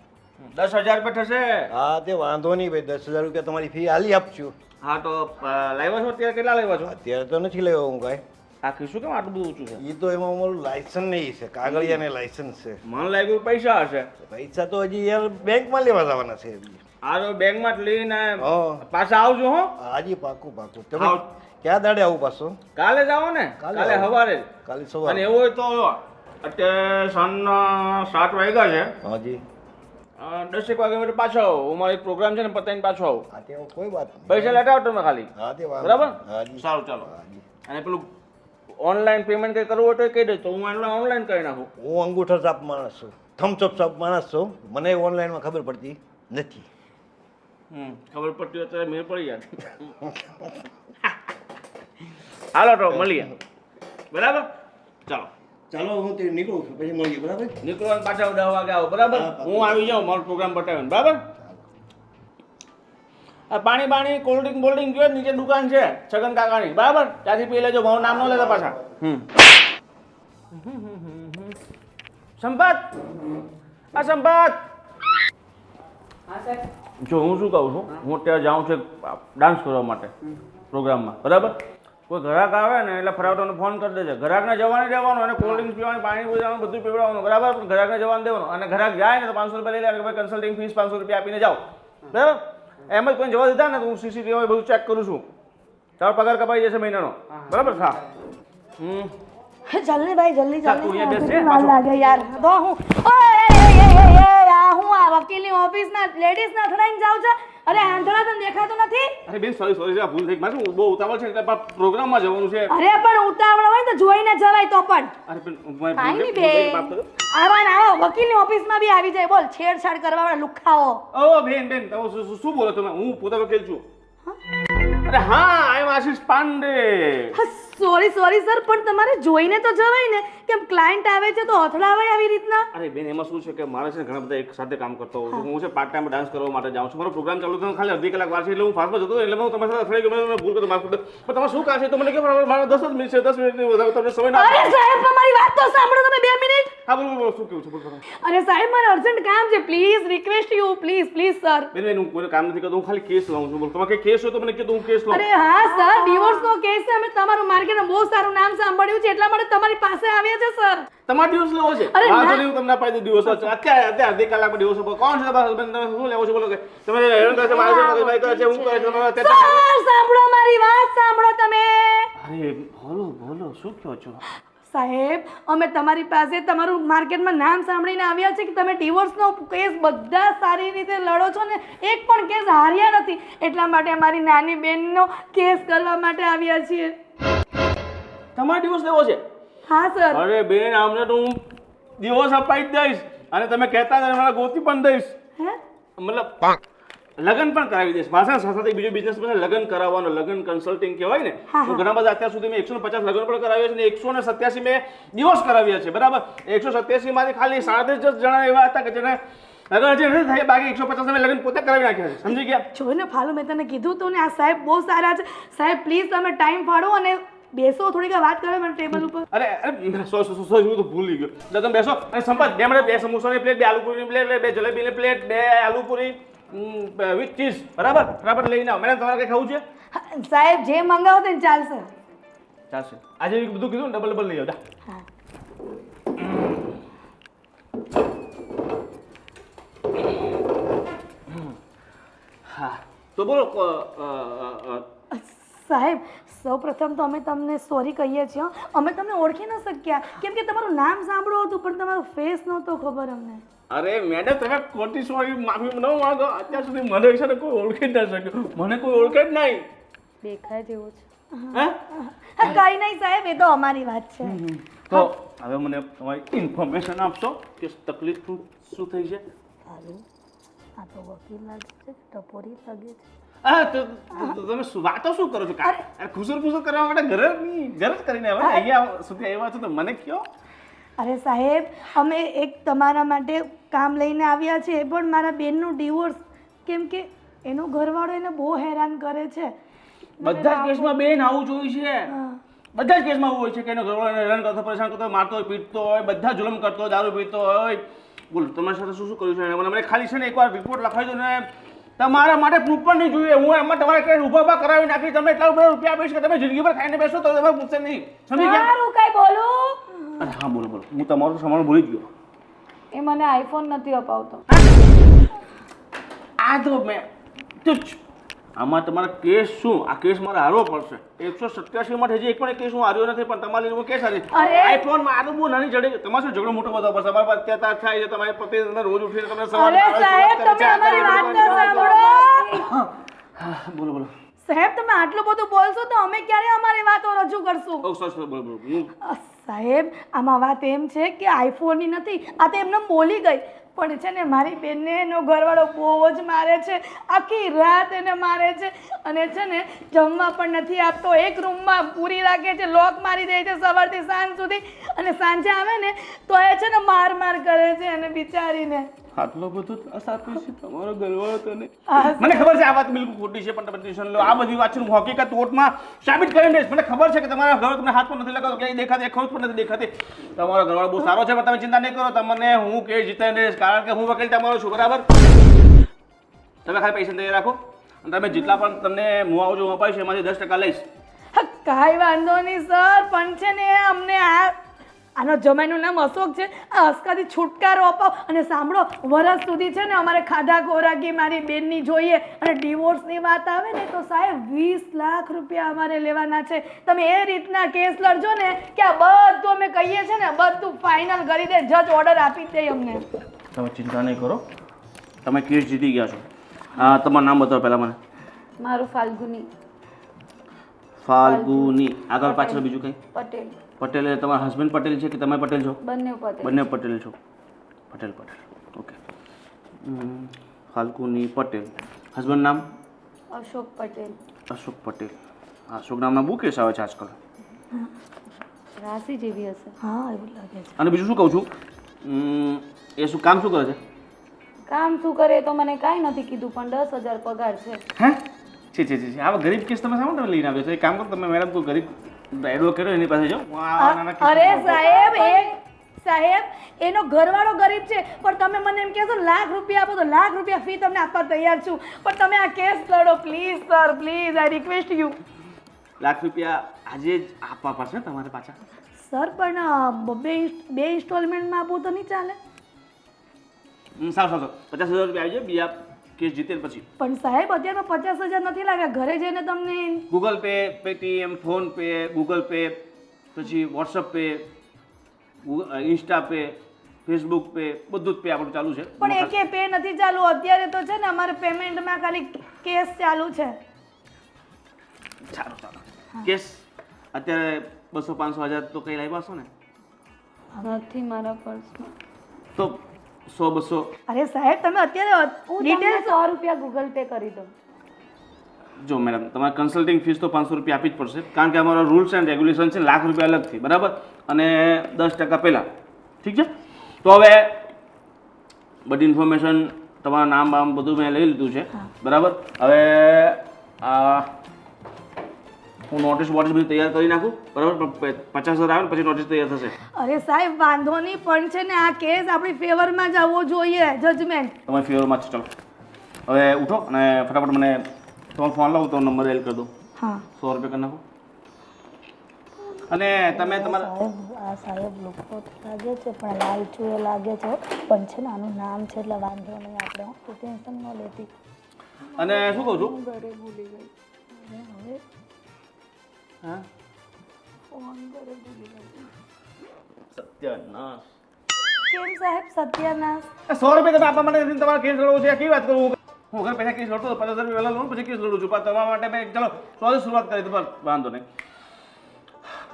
10,000 રૂપિયા થશે. હા, તે વાંધો નહીં ભાઈ. 10,000 રૂપિયા તમારી ફી હાલી આપશું. હા, તો લાવ્યા છો અત્યારે? કેટલા લાવ્યા છો? અત્યારે તો નથી લેવો હું કાંઈ. આ ખીસું કેમ આટલું બધું ઊંચું છે? એ તો એમાં અમારું લાયસન્સ નહીં છે, કાગળિયા ને લાયસન્સ છે. મને લાગ્યું પૈસા હશે. પૈસા તો હજી યાર બેંકમાં લેવા જવાના છે. આ તો બેંકમાં જ લઈને હા. પાછા આવજો. હો, હાજી, પાકું પાકું. તમે આવ. ક્યાં દાડે આવું પાછું? કાલે જ આવો ને. કાલે આવું. સવારે જ. કાલે અને સવારે. એવું હોય તો અત્યારે સાંજના 7 વાગ્યા છે. હાજી 10 વાગે એટલે પાછો આવો. હું મારો એક પ્રોગ્રામ છે ને પતાવીને પાછો આવું. હા તે કોઈ વાત નહીં. પૈસા લેતા આવો તમે ખાલી. હા તે વાત બરાબર? હાજી સારું ચાલો. હાજી. અને પેલું ઓનલાઈન પેમેન્ટ કંઈ કરવું હોય તો કહી દે તો હું ઓનલાઈન કરી નાખું. હું અંગૂઠા છાપ માણસ છું, થમ્સઅપ છાપ માણસ છું. મને ઓનલાઈનમાં ખબર પડતી નથી. ખબર પડતી હોય તો મેળ પડી જાય. હાલો તો મળીએ. બરાબર? ચાલો. ચાલો હું તે નીકળું છું, પછી મળીએ. બરાબર? નીકળવાનું પાછા 10 વાગે આવો. બરાબર? હું આવી જાઉં મારો પ્રોગ્રામ બતાવીને. બરાબર? આ પાણી બાણી કોલ્ડ ડ્રિંક બોલ્ડિંગ જોઈએ નીચે દુકાન છે છગન કાકાની. બરાબર? ત્યાંથી પી લેજો. મારું નામ ન લેતા પાછા. સંપત, આ સંપત. જો હું શું કહું છું, હું અત્યારે જાઉં છું ડાન્સ કરવા માટે પ્રોગ્રામમાં. બરાબર? કોઈ ગ્રાહક આવે ને એટલે ફરાવતાનો ફોન કરી દેજે. ગ્રાહકને જવાને દેવાનો અને કોલ્ડ ડ્રિંક્સ પીવાની, પાણી પીવાનું, બધું પીવડાવવાનું. બરાબર? પણ ગ્રાહકને જવાને દેવાનું. અને ગ્રાહક જાય ને તો 500 રૂપિયા લઈ લે. ભાઈ કન્સલ્ટિંગ ફીસ 500 રૂપિયા આપીને જાઓ. બરાબર? એમ જ કોઈ જવા દીધા ને તો હું સીસીટીવી બધું ચેક કરું છું. તારો પગાર કપાઈ જશે મહિનાનો. બરાબર? હા. જલ્દી ભાઈ જલ્દી ચાલ, તું અહીંયા બેસ, જલ્દી પાછો. લાગે યાર તો હું હું આ વકીલની ઓફિસના લેડીઝને અથડાઈને જાઉં છું. અરે આંધળા તને દેખાતું નથી? અરે બેન સોરી ભૂલ થઈ. મારે બહુ ઉતાવળ છે એટલે પ્રોગ્રામમાં જવાનું છે. અરે પણ ઉતાવળ હોય ને તો જોઈને જવાય તો પણ અરે પણ કાંઈ નહીં બેન. આવા ને આવો વકીલની ઓફિસમાં બી આવી જાય. બોલ છેડછાડ કરવા વાળા લુખાઓ. ઓ બેન તમે શું બોલો તમે? હું પોતા વકીલ છું. અરે હા, આઈ એમ આશીષ પાંડે. સોરી સર પણ તમારે જોઈને તો જવાય ને. કેમ ક્લાયન્ટ આવે છે તો અથડાવાય આવી રીતના? અરે બેન એમાં શું છે કે મારે છે ને ઘણા બધા એક સાથે કામ કરતો હોઉં છું. હું છે પાર્ટ ટાઈમ ડાન્સ કરવા માટે જાઉં છું. મારો પ્રોગ્રામ ચાલુ થયો ખાલી અડધી કલાક વાર છે એટલે હું ફાસ્ટમાં જતો એટલે હું તમારી સાથે અથડાઈ ગયો. મેં ભૂલ કરી માફ કરી દો. પણ તમારે શું કામ છે તો મને કહો. મારા 10 જ મિનિટ છે. 10 મિનિટની વધારે તમને સમય ના અરે સાહેબ તમારી વાત તો સાંભળો તમે 2 મિનિટ. હા બોલો શું કેવું છે બોલો. અરે સાહેબ મારે અર્જન્ટ કામ છે. Please request you please sir. બેન હું કોઈ કામ નથી કરતો. હું ખાલી કેસ લાવું છું. બોલો તમારે કઈ કેસ હોય તો મને કહો હું કેસ લાવું. અરે હા સર ડિવોર્સનો કેસ છે. અમે તમારું માર્કેટમાં બહુ સારું નામ સાંભળ્યું છે એટલા માટે તમારી પાસે આવ્યા છે સર. તમારે દિવસ લેવો છે? અરે વાંધો ના. નહીં, હું તમને અપાઈ દઉં દિવસ. અત્યારે અડધી કલાકમાં દિવસ આપો. કોણ છે તમારા husband? તમે શું લેવો છો બોલો કે તમે હેરાન કરે છે મારા જોડે ભાઈ કરે છે હું કરે છે તમે સર સાંભળો મારી વાત સાંભળો તમે. અરે બોલો શું કહો છો? સાહેબ અમે તમારી પાસે તમારું માર્કેટમાં નામ સાંભળીને આવ્યા છે કે તમે ડિવોર્સનો કેસ બધા સારી રીતે લડો છો ને એક પણ કેસ હાર્યા નથી. એટલા માટે અમારી નાની બેનનો કેસ કરવા માટે આવ્યા છીએ. તમારે દિવસ લેવો છે? હા સર. અરે બેન આમને તો હું દિવસ અપાઈ જ દઈશ અને તમે કહેતા હતા મારા ગોતી પણ દઈશ. હે મતલબ લગ્ન પણ કરાવી દઈશ. મારા સાથે બીજો બિઝનેસ પણ લગ્ન કરાવવાનો, લગ્ન કન્સલ્ટિંગ કહેવાય ને. હું ઘણા બધા અત્યાર સુધી મેં 150 લગ્ન પણ કરાવ્યા છે ને 187 મેં ડિવોર્સ કરાવ્યા છે. બરાબર? 187 માંથી ખાલી 37 જણા એવા હતા કે જેને લગ્ન હજી નથી થયા. બાકી 150 મેં લગ્ન પોતે કરાવી નાખ્યા છે. સમજી ગયા? જોઈને ફાલુ મેં તને કીધું હતું ને આ સાહેબ બહુ સારા છે. સાહેબ પ્લીઝ તમે ટાઈમ ફાળો અને બેસો થોડીક વાત કરો મને ટેબલ ઉપર. અરે સોરી હું તો ભૂલી ગયો. તો તમે બેસો અને સંપત 2 સમોસાની પ્લેટ, 2 આલુપુરીની પ્લેટ, 2 જલેબીની પ્લેટ, 2 આલુપુરી વિથ ચીઝ. બરાબર લઈને આવો. મેડમ તમારે કંઈ ખાવું છે? સાહેબ જે મંગાવો તે ચાલશે. ચાલશે. આજે બધું કીધું ને ડબલ લઈ આવજો. હા હા તો બોલો સાહેબ સૌપ્રથમ તો અમે તમને સોરી કહીએ છીએ. અમે તમને ઓળખી ન શક્યા કેમ કે તમારું નામ સાંભળ્યું હતું પણ તમારો ફેસ નહોતો ખબર અમને. અરે મેડમ તમે ખોટી સોરી માફી ન માંગો. અત્યાર સુધી મને વિશે કોઈ ઓળખી જ ના શક્યો. મને કોઈ ઓળખે જ નહીં. દેખાય જેવું છે. હે કઈ નહીં સાહેબ એ તો અમારી વાત છે. તો હવે મને તમારી ઇન્ફોર્મેશન આપશો કે તકલીફ શું થઈ છે? આ તો વકીલ લાગે છે ટપોરી લાગે છે. હા તો તમે વાતો શું કરો છો? અરે ખુસર કરવા માટે ઘરે જ કરીને આવ્યા ને. અહીંયા સુધી આવ્યા છો તો મને કયો. અરે સાહેબ અમે એક તમારા માટે કામ લઈને આવ્યા છે પણ મારા બેનનું ડિવોર્સ કેમ કે એનો ઘરવાળો એને બહુ હેરાન કરે છે. બધા જ કેસમાં બેન આવું જોયું છે. બધા જ કેસમાં આવું હોય છે કે એનો ઘરવાળો હેરાન કરતો, પરેશાન કરતો, મારતો હોય, પીટતો હોય, બધા જુલમ કરતો હોય, દારૂ પીતો હોય. બોલો તમારી સાથે શું કર્યું છે? મને ખાલી છે ને એકવાર રિપોર્ટ લખાવી દો ને. તમારા માટે પ્રૂફ પણ નહીં જોઈએ. હું એમાં તમારે કઈ ઊભા કરાવી નાખી. તમે એટલા રૂપિયા આપીશ કે તમે જિંદગી પર ખાઈને બેસો તો તમે પૂછશે નહીં. સમજી ગયા? સારું કઈ બોલું. અરે હા બોલો હું તમારું સામાન ભૂલી જ ગયો. એ મને આઈફોન નથી અપાવતો. આ તો મેં તુચ્છ આમાં તમારા કેસ શું? આ કેસ મારે હારવો પડશે. 187 માં હજી એક પણ કેસ હું હાર્યો નથી, પણ તમારી હું કેસ હારી. આઈફોન માં આ તો બહુ નાની ચડી. તમારે શું ઝઘડો મોટો બધો પડશે? તમારા પર અત્યાચાર થાય છે, તમારે પતિ તમે રોજ ઉઠીને તમને સવારે અરે સાહેબ તમે અમારી વાત તો સાંભળો. બોલો બોલો. સાહેબ તમે આટલું બધું બોલશો તો અમે ક્યારે અમારી વાતો રજૂ કરશું? ઓ સરસ બોલો બોલો. સાહેબ આમાં વાત એમ છે કે આઈફોનની નથી, આ તો એમને બોલી ગઈ. પણ છે ને મારી બેનને એનો ઘરવાળો બહુ જ મારે છે, આખી રાત એને મારે છે, અને છે ને જમવા પણ નથી આપતો. એક રૂમમાં પૂરી રાખે છે, લોક મારી દે છે સવારથી સાંજ સુધી, અને સાંજે આવે ને તો એ છે ને માર કરે છે અને બિચારીને. આટલો બધો ત્રાસ આપે છે તમારો ઘરવાળો તને? મને ખબર છે આ વાત બિલકુલ ખોટી છે, પણ તમે ટેન્શન લો. આ બધી વાત છે હું હકીકત કોર્ટમાં સાબિત કરીને દઈશ. મને ખબર છે કે તમારા ઘરવાળો તમને હાથ પણ નથી લગાવતો, ક્યાંય દેખાતી, ખોજ પણ નથી દેખાતી. તમારો ઘરવાળો બહુ સારો છે, પણ તમે ચિંતા નહીં કરો. તમને હું કેસ જીતાઈને દઈશ, કારણ કે હું વકીલ તમારો છું, બરાબર? તમે ખાલી પૈસા તૈયાર રાખો, અને તમે જેટલા પણ તમને મુઆવજો અપાય છે એમાંથી 10% લઈશ. કાંઈ વાંધો નહીં સર, પણ છે ને અમને આનો જમાઈનું નામ અશોક છે, આ હસકાથી છુટકારો અપાવ. અને સાંભળો, વરસ સુધી છે ને અમારે ખાધા ખોરાકી મારી બેનની જોઈએ, અને ડિવોર્સની વાત આવે ને તો સાહેબ 20 લાખ રૂપિયા અમારે લેવાના છે. તમે એ રીતના કેસ લડજો ને કે આ બધું અમે કહીએ છીએ ને બધું ફાઇનલ કરી દે, જજ ઓર્ડર આપી દે અમને. તમે ચિંતા નહીં કરો, તમે કેસ જીતી ગયા છો. તમારું નામ બતાવો પહેલાં મને. મારું ફાલ્ગુની ફાલ્ગુની. આગળ પાછળ બીજું કંઈ? પટેલ. પટેલ એટલે તમારા હસબન્ડ પટેલ છે કે તમે પટેલ છો? બંને પટેલ. બંને પટેલ છો. પટેલ. ઓકે. ફાલ્ગુની પટેલ. હસબન્ડ નામ? અશોક પટેલ. અશોક પટેલ. અશોક નામના બહુ કેસ આવે છે આજકાલ. રાશિ જેવી હશે. હા એવું લાગે છે. અને બીજું શું કહું છું, એ શું કામ શું કરે છે? કામ શું કરે તો મને કાંઈ નથી કીધું, પણ 10,000 પગાર છે. હે? છે. આવા ગરીબ કેસ તમે સામે તમે લઈને આવ્યો છો? એક કામ કરો તમે મેડમ, કોઈ ગરીબ એડવોકેટ એની પાસે જાઓ. અરે સાહેબ એનો ઘરવાળો ગરીબ છે, પણ તમે મને એમ કહેશો લાખ રૂપિયા આપો તો લાખ રૂપિયા ફી તમને આપવા તૈયાર છું, પણ તમે આ કેસ લડો please sir, please, I request you. Lakh રૂપિયા આજે જ આપવા પડશે તમારે પાછા? સર પણ બે ઇન્સ્ટોલમેન્ટમાં આપું તો નહીં ચાલે? સારું 50,000 રૂપિયા આવી જાય બીજા કેસ જીતે પછી. પણ સાહેબ અત્યારે 50,000 નથી લાગ્યા, ઘરે જઈને તમને Google Pay, Paytm, PhonePe, Google Pay, પછી WhatsApp pay, Insta pay, Facebook pay, બધું જ પે આપણું ચાલુ છે. પણ એકે પે નથી ચાલુ અત્યારે, તો છે ને અમારે પેમેન્ટમાં ખાલી કેસ ચાલુ છે. સારું કેસ અત્યારે 200-500,000 તો કઈ લાવ્યા છો ને? નથી મારા પર્સમાં. તો 100-200. અરે સાહેબ તમે અત્યારે ડિટેલ 100 રૂપિયા ગૂગલ પે કરી દો. જો મેડમ, તમારે કન્સલ્ટિંગ ફીસ તો 500 રૂપિયા આપવી જ પડશે, કારણ કે અમારો રૂલ્સ એન્ડ રેગ્યુલેશન છે લાખ રૂપિયા અલગથી, બરાબર? અને 10% પહેલાં. ઠીક છે? તો હવે બધી ઇન્ફોર્મેશન, તમારું નામ બામ બધું મેં લઈ લીધું છે, બરાબર? હવે હું નોટિસ બધું તૈયાર કરી નાખું, બરાબર? 50,000 આવે ને પછી નોટિસ તૈયાર થશે. અરે સાહેબ વાંધો નહીં, પણ છે ને આ કેસ આપણી ફેવરમાં જ આવવો જોઈએ, જજમેન્ટ તમારી ફેવરમાં છે. ચલો હવે ઉઠો અને ફટાફટ મને તમારો ફોન લાવો તો નંબર એડ કરી દો. હા 100 રૂપિયા કરી નાખો. અને તમે તમારા આ સાહેબ લોકો લાગે છે પણ લાલચુ એ લાગે છે, પણ છે ને આનું નામ છે એટલે વાંધો નહીં, આપણે તું ટેન્શન ન લેતી. અને શું કહું છું, ઘરે ભૂલી ગઈ. હવે હા ફોન ઘરે ભૂલી ગઈ. સત્યનાશ. કેમ સાહેબ સત્યાનાશ? 100 રૂપિયા તમે આપવા માટે તમારે કેસ લડવો છે? કેવી વાત કરું હું? ઘર પૈસા કેસ લડતો 50,000 રૂપિયા પહેલા લઉં પછી કેસ લડું છું, પણ તમારા માટે મેં ચલો 100 શરૂઆત કરી તો વાંધો નહીં.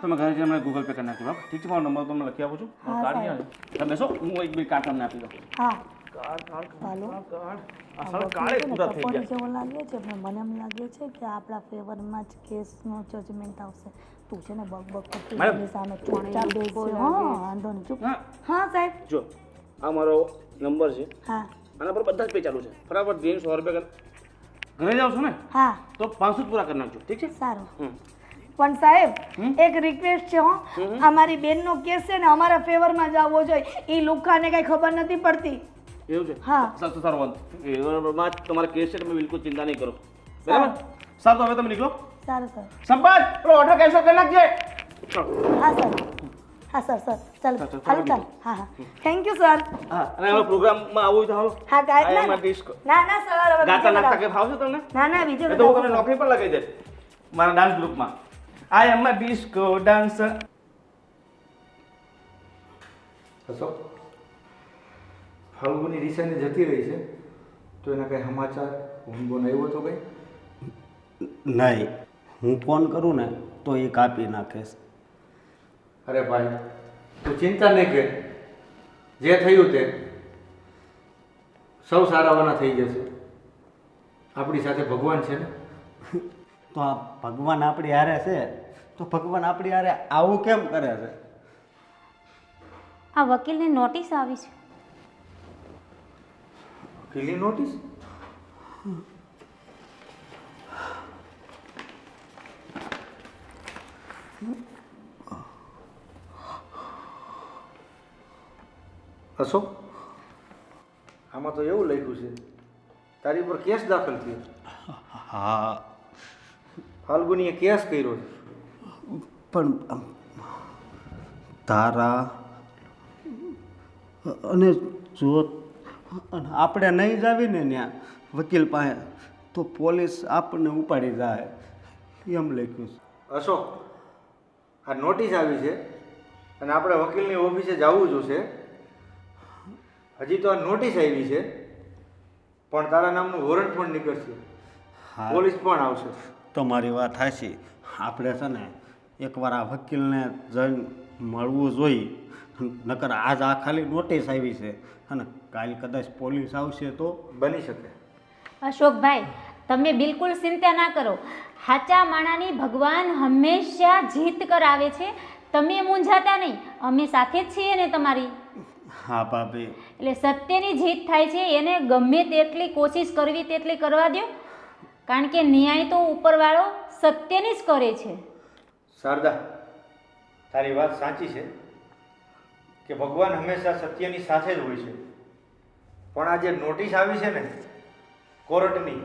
તમે ઘરે જઈને ગૂગલ પે કરી નાખી, બરાબર? ઠીક છે, મારો નંબર તમને લખી આપું છું. કાર્ડ નહીં આવે તમે બેસો, હું એક બે કાર્ડ તમને આપી દઉં. હા હાલો આ સાલ કાળે પૂરા થઈ ગયા. જેવો લાગે છે પણ મને એમ લાગે છે કે આપણા ફેવરમાં જ કેસનો જજમેન્ટ આવશે. તું છે ને બક કરતી એની સામે ચૂપચાપ બેસજો. હા વાંધો નહીં, ચૂપ. હા સાહેબ જો આ મારો નંબર છે, હા આના પર બધા જ પે ચાલુ છે. ફટાફટ જઈને 100 રૂપિયા ઘરે જાવ છો ને હા તો 500 પૂરા કરી નાખજો, ઠીક છે? સારું. પણ સાહેબ એક રિક્વેસ્ટ છે, હો અમારી બેનનો કેસ છે ને અમારા ફેવરમાં જ આવવો જોઈએ, એ લુખાને કઈ ખબર નથી પડતી. એવું છે? હા સારું વાંધો ફેવરમાં જ તમારા કેસ છે, તમે બિલકુલ ચિંતા નહીં કરો, બરાબર? સારું તો હવે તમે નીકળો. સારું સર. સંપાદ પેલો ઓર્ડર કેન્સલ કરી નાખજે. હા સર. હા સર સર ચાલો ચાલો, હાલો ચાલો હા હા થેન્ક યુ સર હા અને હવે પ્રોગ્રામમાં આવું હોય તો હાલો હા I ગાય am ના a disco. ના ના સર હવે ગાતા બીજે નાખતા બધા- કે ફાવશે તમને ના ના બીજે એ તો હું બધા તમને નોકરી પર લગાવી દઈશ મારા ડાન્સ ગ્રુપમાં આઈ એમ અ ડિસ્કો ડાન્સર. અશોક ફાલ્ગુની રિસાને જતી રહી છે તો એના કંઈ સમાચાર ફોન બોન આવ્યો તો કંઈ નહીં, હું ફોન કરું ને તો એ કાપી નાખે છે. અરે ભાઈ તું ચિંતા નહીં કર, જે થયું તે સૌ સારાવાના થઈ જશે. આપણી સાથે ભગવાન છે ને. તો આ ભગવાન આપણી હારે છે તો ભગવાન આપણી હારે આવું કેમ કરે છે? આ વકીલને નોટિસ આવી છે. વકીલની નોટિસ? અશોક આમાં તો એવું લખ્યું છે તારી પર કેસ દાખલ થયો. હા, ફાલ્ગુનીએ કેસ કર્યો છે. પણ તારા અને જો આપણે નહીં જ આવીને ત્યાં વકીલ પાસે તો પોલીસ આપણને ઉપાડી જાય એમ લખ્યું છે. અશોક આ નોટિસ આવી છે અને આપણે વકીલની ઓફિસે જવું જોશે. હજી તો આ નોટિસ આવી છે પણ તારા નામનું વોરંટ પણ નીકળશે, હા, પોલીસ પણ આવશે. તમારી વાત હાચી. આપણે છે ને એકવાર આ વકીલને જઈને મળવું જોઈએ, નકર આજ આ ખાલી નોટિસ આવી છે અને કાલ કદાચ પોલીસ આવશે તો બની શકે. અશોકભાઈ તમે બિલકુલ ચિંતા ના કરો. સાચા માણાની ભગવાન હંમેશા જીત કરાવે છે. તમે મૂંઝાતા નહીં, અમે સાથે જ છીએ ને તમારી. હા ભાભી, એટલે સત્યની જીત થાય છે એને ગમે તેટલી કોશિશ કરવી તેટલી કરવા દો, કારણ કે ન્યાય તો ઉપરવાળો સત્યની જ કરે છે. શારદા તારી વાત સાચી છે કે ભગવાન હંમેશા સત્યની સાથે જ હોય છે, પણ આ જે નોટિસ આવી છે ને કોર્ટની,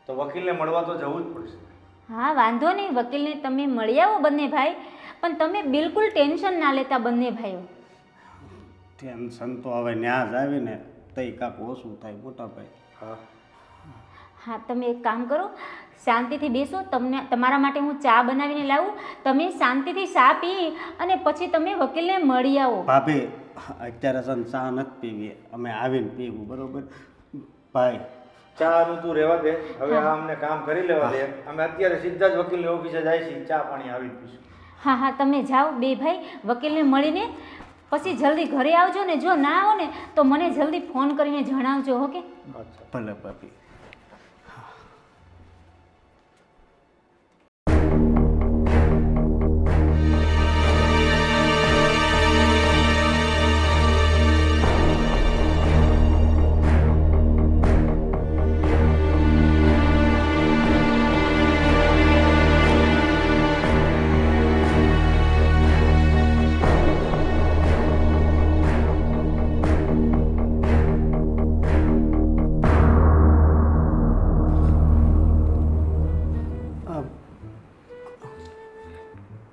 તો વકીલને મળવા તો જવું જ પડશે. હા વાંધો નહીં, વકીલને તમે મળી આવો બંને ભાઈ, પણ તમે બિલકુલ ટેન્શન ના લેતા બંને ભાઈઓ. ટેન્શન તો હવે ન્યા જ આવીને તઈ કાંક ઓછું થાય મોટા ભાઈ. હા હા તમે એક કામ કરો, શાંતિથી બેસો, તમને તમારા માટે હું ચા બનાવીને લાવું, તમે શાંતિથી ચા પી અને પછી તમે વકીલને મળી આવો. ભાભી અત્યારે છે ને ચા નથી પીવી, અમે આવીને પીવું, બરોબર ભાઈ? ચાનું તું રહેવા દે, હવે આ અમને કામ કરી લેવા દે. અમે અત્યારે સીધા જ વકીલની ઓફિસે જાય છીએ, ચા પાણી આવી પીશું. હા હા તમે જાઓ બે ભાઈ, વકીલને મળીને પછી જલ્દી ઘરે આવજો ને. જો ના આવો ને તો મને જલ્દી ફોન કરીને જણાવજો. ઓકે? અચ્છા ભલે ભાભી.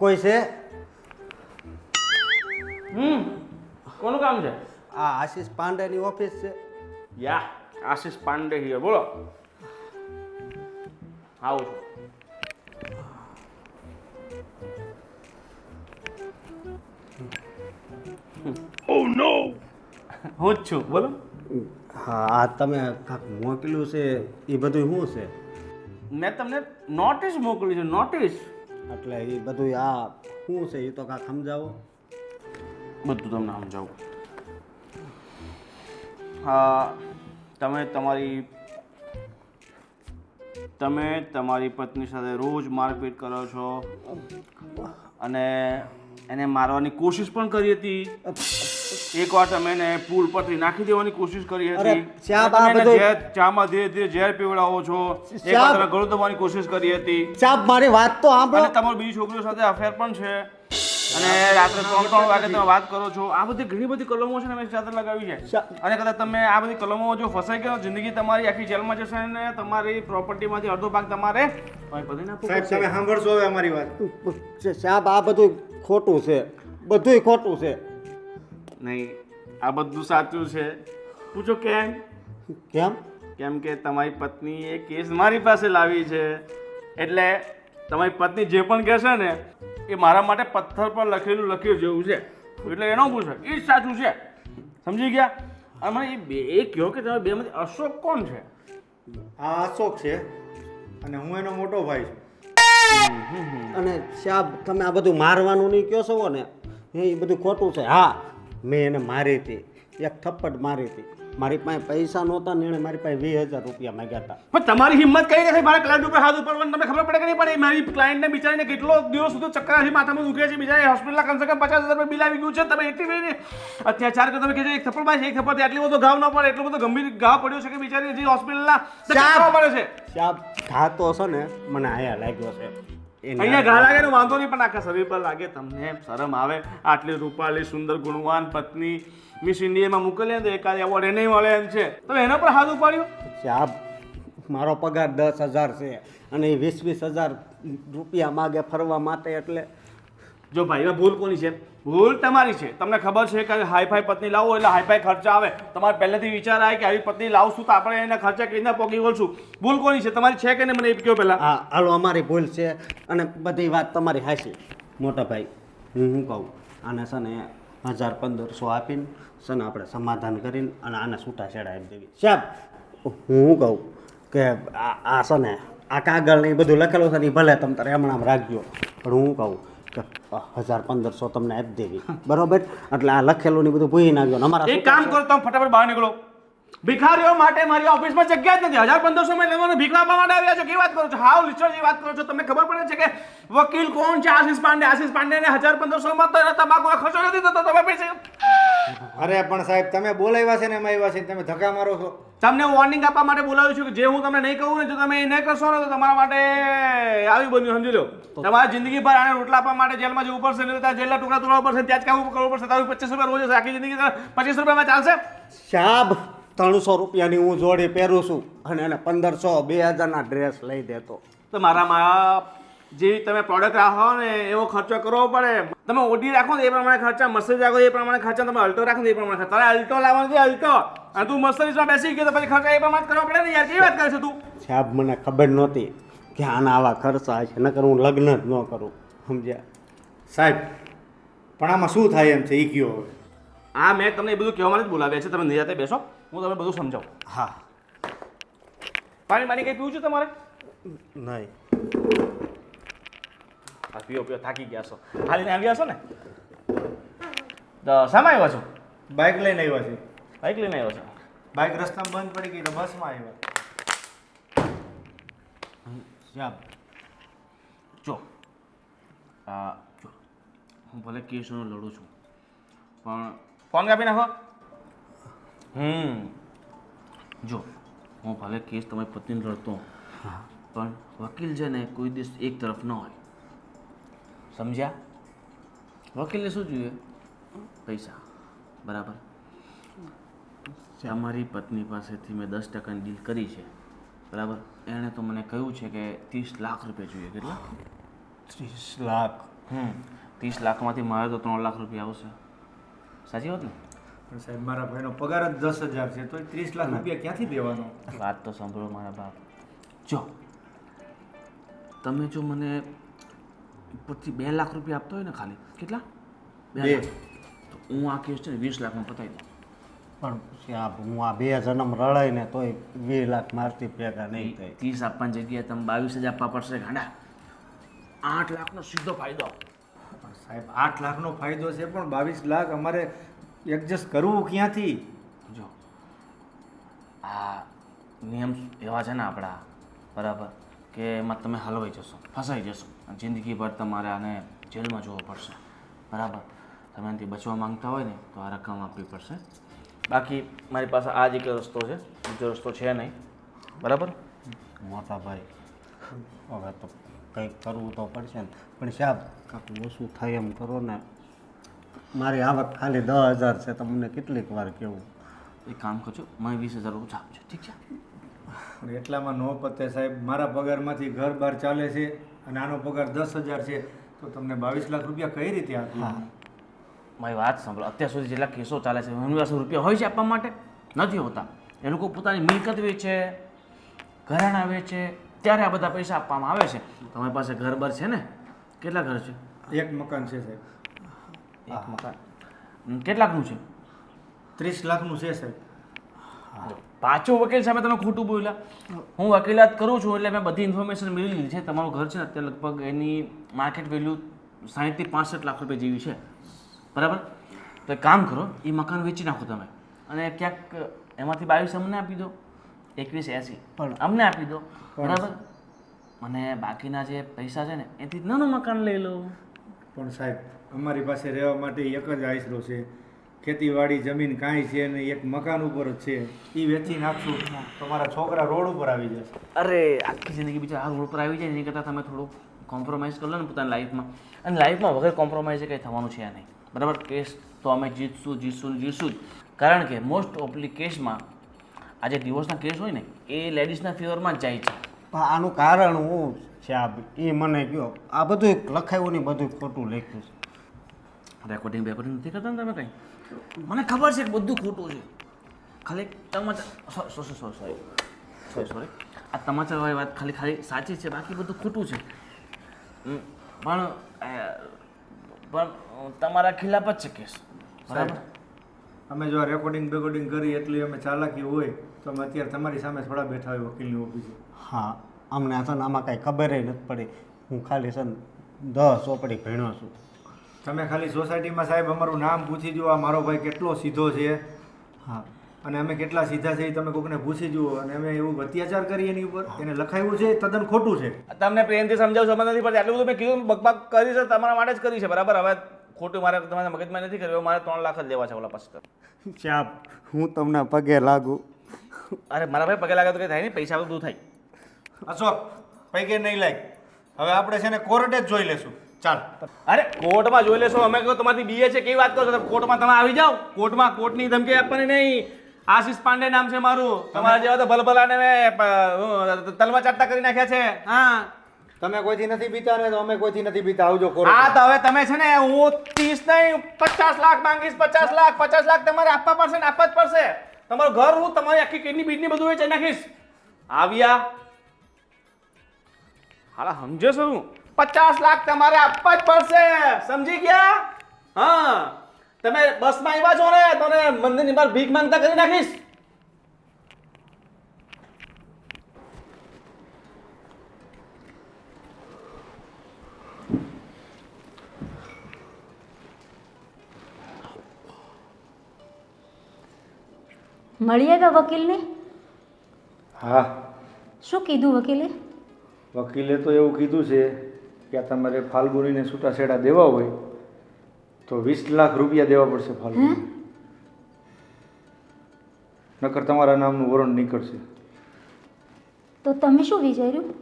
કોઈ છે? કોનું કામ છે? આ આશીષ પાંડેની ઓફિસ છે. યા આશીષ પાંડે હિયર, બોલો. આવું છું. હું જ છું, બોલો. હા, આ તમે કાંક મોકલ્યું છે એ બધું શું છે? મેં તમને નોટિસ મોકલી છે, નોટિસ. એટલે એ બધું આ શું છે એ તો કાંક સમજાવો. બધું તમને સમજાવું. હા, તમે તમારી પત્ની સાથે રોજ મારપીટ કરો છો અને એને મારવાની કોશિશ પણ કરી હતી. એકવાર તમે એને પુલ પરથી નાખી દેવાની કોશિશ કરી અરે, હતી. શ્યામ, તમે આ એને બધું- ચામાં ધીરે ધીરે ઝેર પીવડાવો છો. એકવાર શ્યામ. તમે ગળું દબાવવાની કોશિશ કરી હતી સાહેબ મારી વાત તો અને સાંભળો. તમારી બીજી છોકરીઓ સાથે અફેર પણ છે અને રાત્રે 3 વાગે તમે વાત કરો છો. આ બધી ઘણી બધી કલમો છે ને મેં સાથે લગાવી છે અને કદાચ તમે આ બધી કલમોમાં જો ફસાઈ ગયા જિંદગી તમારી આખી જેલમાં જશે અને તમારી પ્રોપર્ટીમાંથી અડધો ભાગ તમારે બધાને આપવો સાહેબ પડશે. તમે સાંભળશો હવે અમારી વાત. સાહેબ આ બધું ખોટું છે. બધુંય ખોટું છે. નહીં, આ બધું સાચું છે. પૂછો કેમ? કેમ? કેમ કે તમારી પત્નીએ કેસ મારી પાસે લાવી છે, એટલે તમારી પત્ની જે પણ કહેશે ને એ મારા માટે પથ્થર પર લખેલું જેવું છે, એટલે એનો પૂછે એ જ સાચું છે. સમજી ગયા? અને મને એ બે એ કહો કે તમે બેમાંથી અશોક કોણ છે? આ અશોક છે અને હું એનો મોટો ભાઈ છું. અને શાબ તમે આ બધું મારવાનું નહીં કહો છો ને એ બધું ખોટું છે. હા, મેં એને મારી હતી, એક થપ્પડ મારી હતી. મારી પાસે પૈસા નહોતા ને એણે મારી પાસે 20,000 રૂપિયા માંગ્યા હતા. પણ તમારી હિંમત કઈ નથી મારા ક્લાયન્ટ ઉપર હાથ ઉપાડવાની? તમને ખબર પડે કે નહીં પડે? મારી ક્લાયન્ટને બિચારીને કેટલો દિવસ સુધી ચક્કર માથામાં દુખે છે, બિચારી હોસ્પિટલના કમસે કમ 50,000 બિલ આવી ગયું છે. તમે એટલી બધી અત્યાચાર કરો, તમે કહેજો એક થપ્પડ માં એક થપ્પડ આટલી બધો ઘાવ ન પડે, એટલો બધો ગંભીર ઘાવ પડ્યો છે કે બિચારી હજી હોસ્પિટલના ચક્કર પડે છે. શાબ ઘા તો છે ને મને આયા લાગ્યો છે. અહીંયા ઘા લાગે ને વાંધો નહીં, પણ આખા શરીર પર લાગે. તમને શરમ આવે? આટલી રૂપાળી સુંદર ગુણવાન પત્ની મિસ ઇન્ડિયામાં મોકલે તો એકાદ એવોર્ડ એને મળે એમ છે, તમે એના પર હાથ ઉપાડ્યો? શાબ મારો પગાર 10,000 છે અને એ 20,000 રૂપિયા માગે ફરવા માટે. એટલે જો ભાઈ એમાં ભૂલ કોની છે? ભૂલ તમારી છે. તમને ખબર છે કે હાઈફાઈ પત્ની લાવો એટલે હાઈફાઈ ખર્ચા આવે. તમારે પહેલેથી વિચાર આવે કે આવી પત્ની લાવશું તો આપણે એના ખર્ચા કેવી રીતના પોગી વળશું. ભૂલ કોની છે? તમારી છે કે નહીં મને એ કહો પહેલાં. હા, હાલો અમારી ભૂલ છે અને બધી વાત તમારી હાચી. મોટા ભાઈ હું કહું આને છે ને 1,500 આપીને છે ને આપણે સમાધાન કરીને અને આને છૂટાછેડા આપી દેવી. સાહેબ હું કહું કે આ છે ને આ કાગળ ને એ બધું લખેલું છે ને એ ભલે તમે તારે હમણાં રાખજો, પણ હું કહું કે 1,500 તમને આપી દેવી, બરોબર? એટલે આ લખેલું ને બધું ભૂલી નાખજો. અમારા એક કામ કરો, તમે ફટાફટ બહાર નીકળો. ભિખારીઓ માટે મારી ઓફિસમાં જગ્યા જ નથી. 1,500 માં લેવાનું ભીખ આપવા માટે આવ્યા છો? કેવી વાત કરો છો? હાવ લિચરજી વાત કરો છો. તમને ખબર પડે છે કે વકીલ કોણ છે? આશીષ પાંડે ને 1,500 માં તો તમાકુનો ખર્ચો નથી થતો. તમે પૈસા અરે પણ સાહેબ તમે બોલાવ્યા છે ને એમાં આવ્યા છે, તમે ધક્કા મારો છો. તમને વોર્નિંગ આપવા માટે બોલાવ્યું છું કે જે હું તમને નહીં કહું ને જો તમે એ નહીં કરશો ને તો તમારા માટે આવી બન્યું. સમજી લો, તમારી જિંદગીભર આને રોટલા આપવા માટે જેલમાં જવું પડશે, નહીં તો જેલના ટુકડા તોડવા પડશે, ત્યાં જ કામ કરવું પડશે. તારું 25 રૂપિયા રોજ હશે, આખી જિંદગી 25 રૂપિયામાં ચાલશે? શાબ 300 રૂપિયાની હું જોડી પહેરું છું અને એને 1,500 2,000 ડ્રેસ લઈ દેતો. તો મારામાં જેવી તમે પ્રોડક્ટ રાખો ને એવો ખર્ચો કરવો પડે. તમે ઓડી રાખો ને એ પ્રમાણે ખર્ચા, મર્સિડીઝ રાખો એ પ્રમાણે ખર્ચા, તમે અલ્ટો રાખો ને એ પ્રમાણે ખર્ચા. તારે અલ્ટો લાવવાનો છે અલ્ટો, અને તું મર્સિડીઝમાં બેસી ગયો તો પછી ખર્ચા એ પ્રમાણે કરવા પડે ને યાર. કેવી વાત કરે છે તું? સાહેબ મને ખબર નહોતી કે આના આવા ખર્ચા છે, નકર હું લગ્ન જ ન કરું. સમજ્યા સાહેબ પણ આમાં શું થાય એમ છે એ કયો હવે. આ મેં તમને એ બધું કહેવા માટે જ બોલાવ્યા છે. તમે નિરાતે બેસો, હું તમને બધું સમજાવું. હા. પાણી કંઈ પીવું છે તમારે? નહીં. હા, પીઓ થાકી ગયા છો, હાલીને આવ્યા છો ને? તો શામાં આવ્યા છો? બાઇક લઈને આવ્યા છે. બાઇક લઈને આવ્યા છો? બાઇક રસ્તામાં બંધ પડી ગઈ તો બસમાં આવ્યા. સાહેબ જો જો હું ભલે કેસનો લડું છું, પણ ફોન કાપી નાખો. જો હું ભલે કેસ તમારી પત્નીને લડતો, પણ વકીલ છે ને કોઈ દિવસ એક તરફ ન હોય. સમજ્યા? વકીલને શું જોઈએ? પૈસા. બરાબર? તમારી પત્ની પાસેથી મેં 10% ડીલ કરી છે, બરાબર? એણે તો મને કહ્યું છે કે 30 લાખ રૂપિયા જોઈએ. કેટલા? 30 લાખ. 30 લાખમાંથી મારે તો 3 લાખ રૂપિયા આવશે. સાચી વાત ને? પણ સાહેબ મારા ભાઈનો પગાર જ 10,000 છે, તો 30 લાખ રૂપિયા ક્યાંથી દેવાનો? વાત તો સાંભળો મારા બાપ. જો તમે જો મને ઉપરથી 2 લાખ રૂપિયા આપતો હોય ને, ખાલી કેટલા? 2 લાખ. તો હું આ કેસ છે ને 20 લાખમાં પતાવી દઉં. પણ સાહેબ હું આ 2 જન્મ રડાઈને તોય 2 લાખ મારથી ભેગા નહીં થાય. 30 આપવાની જગ્યાએ તમે 22 જ આપવા પડશે. ગાંડા 8 લાખનો સીધો ફાયદો. પણ સાહેબ 8 લાખનો ફાયદો છે, પણ 22 લાખ અમારે એડજસ્ટ કરવું ક્યાંથી? જો આ નિયમ એવા છે ને આપણા, બરાબર, કે એમાં તમે હલવાઈ જશો, ફસાઈ જશો, જિંદગીભર તમારે આને જેલમાં જોવું પડશે. બરાબર? તમે એનાથી બચવા માંગતા હોય ને તો આ રકમ આપવી પડશે. બાકી મારી પાસે આ જ એક રસ્તો છે, બીજો રસ્તો છે નહીં. બરાબર? મોટા ભાઈ હવે તો કંઈક કરવું તો પડશે ને, પણ સાહેબ કાંઈક ઓછું થાય એમ કરો ને. મારી આવક ખાલી 10,000 છે, તમને કેટલીક વાર કેવું. એક કામ કરજો, મને 20,000 ઓછા આપજો. ઠીક છે? પણ એટલામાં ન પતે સાહેબ. મારા પગારમાંથી ઘર બહાર ચાલે છે અને આનો પગાર 10,000 છે, તો તમને 22 લાખ રૂપિયા કઈ રીતે આપી? હા મારી વાત સાંભળો, અત્યાર સુધી જેટલા કેસો ચાલે છે એમની પાસે રૂપિયા હોય છે આપવા માટે? નથી હોતા. એ લોકો પોતાની મિલકત વેચે, ઘરાણા વેચે, ત્યારે આ બધા પૈસા આપવામાં આવે છે. તમારી પાસે ઘર બર છે ને? કેટલા ઘર છે? એક મકાન છે સાહેબ. એક મકાન. કેટલાકનું છે? 30 લાખનું છે સાહેબ. પાછો વકીલ સામે તમે ખોટું બોલ્યા. હું વકીલાત કરું છું એટલે મેં બધી ઇન્ફોર્મેશન મેળવી લીધી છે. તમારું ઘર છે ને અત્યારે લગભગ એની માર્કેટ વેલ્યુ 60 થી 65 લાખ રૂપિયા જેવી છે, બરાબર? તો એક કામ કરો, એ મકાન વેચી નાખો તમે, અને ક્યાંક એમાંથી 22 અમને આપી દો, 2180 પણ અમને આપી દો, બરાબર? અને બાકીના જે પૈસા છે ને એથી નાનું મકાન લઈ લો. પણ સાહેબ અમારી પાસે રહેવા માટે એક જ આશરો છે. ખેતીવાડી જમીન કાંઈ છે નહીં, એક મકાન ઉપર જ છે. એ વેચી નાખશું તો મારા છોકરા રોડ ઉપર આવી જશે. અરે આખી જિંદગી બીજા આ રોડ પર આવી જાય એની કરતાં તમે થોડું કોમ્પ્રોમાઇઝ કરી લો ને પોતાની લાઈફમાં. અને લાઈફમાં વગર કોમ્પ્રોમાઇઝે કંઈ થવાનું છે નહીં, બરાબર? કેસ તો અમે જીતશું જ. કારણ કે મોસ્ટ ઓફલી કેસમાં આ જે ડિવોર્સના કેસ હોય ને એ લેડીઝના ફેવરમાં જ જાય છે. પણ આનું કારણ હું છે એ મને કહો. આ બધું લખાયું ને બધું ખોટું લખ્યું છે. રેકોર્ડિંગ નથી કરતા ને તમે કંઈ? મને ખબર છે કે બધું ખોટું છે. ખાલી તમાચા સોરી આ તમાચાવાળી વાત ખાલી સાચી છે, બાકી બધું ખોટું છે. પણ તમારા ખિલાફ જ છે કેસ, બરાબર? અમે જો આ રેકોર્ડિંગ કરી એટલી અમે ચાલાકી હોય તો અમે અત્યારે તમારી સામે થોડા બેઠા હોય વકીલની ઓફિસે. હા, અમને છે ને આમાં કાંઈ ખબર નથી પડી. હું ખાલી છે ને 10 ચોપડી ભણ્યો છું. તમે ખાલી સોસાયટીમાં સાહેબ અમારું નામ પૂછી જુઓ, આ મારો ભાઈ કેટલો સીધો છે. હા, અને અમે કેટલા સીધા છે એ તમે કોઈને પૂછી જુઓ. અને અમે એવું અત્યાચાર કરીએ એની ઉપર, એને લખાયું છે તદ્દન ખોટું છે. તમને પ્રેમથી સમજાવું સમજ નથી પડતી. આટલું બધું મેં કીધું, બકબક કરી છે તમારા માટે જ કરી છે, બરાબર? હવે ખોટું મારે તમારા મગજમાં નથી કર્યું. મારે 3 લાખ જ લેવા છે ઓલા પાસે. ચાપ, હું તમને પગે લાગુ. અરે મારા ભાઈ પગે લાગે તો કંઈ થાય નહીં, પૈસા બધું થાય. અશોક પૈકે નહીં લાગ. હવે આપણે છે ને કોર્ટે જ જોઈ લેશું. ચાલ. અરે કોર્ટમાં જોઈ લેશો, અમે કહો તમારી બીએ છે કેવી વાત કરો છો? કોર્ટમાં તમે આવી જાઓ. કોર્ટની ધમકી આપવાની નહીં. આશીષ પાંડે નામ છે મારું. તમારા જેવા તો ભલભલાને મેં તલમાં ચાટતા કરી નાખ્યા છે. હા, તમે કોઈથી નથી બીતા ને તો અમે કોઈથી નથી બીતા. આવજો કોર્ટ. હા તો હવે તમે છે ને, હું 30 નહીં 50 લાખ માંગીશ. 50 લાખ તમારે આપવા પડશે ને આપવા જ પડશે. તમારું ઘર હું તમારી આખી કિડની બીડની બધું વેચાઈ નાખીશ. આવ્યા હાલા સમજો છો? 50 લાખ તમારે આપવા જ પડશે, સમજી ગયા? હા, તમે બસમાં આવ્યા છો ને તો મંદિરની બહાર ભીખ માંગતા કરી નાખીશ. મળી આવ્યા વકીલને? હા, શું કીધું વકીલે? વકીલે તો એવું કીધું છે કે આ તમારે ફાલ્ગુનીને છૂટાછેડા દેવા હોય તો 20 લાખ રૂપિયા દેવા પડશે ફાલ્ગુની. નકર તમારા નામનું વોરંટ નીકળશે. તો તમે શું વિચાર્યું?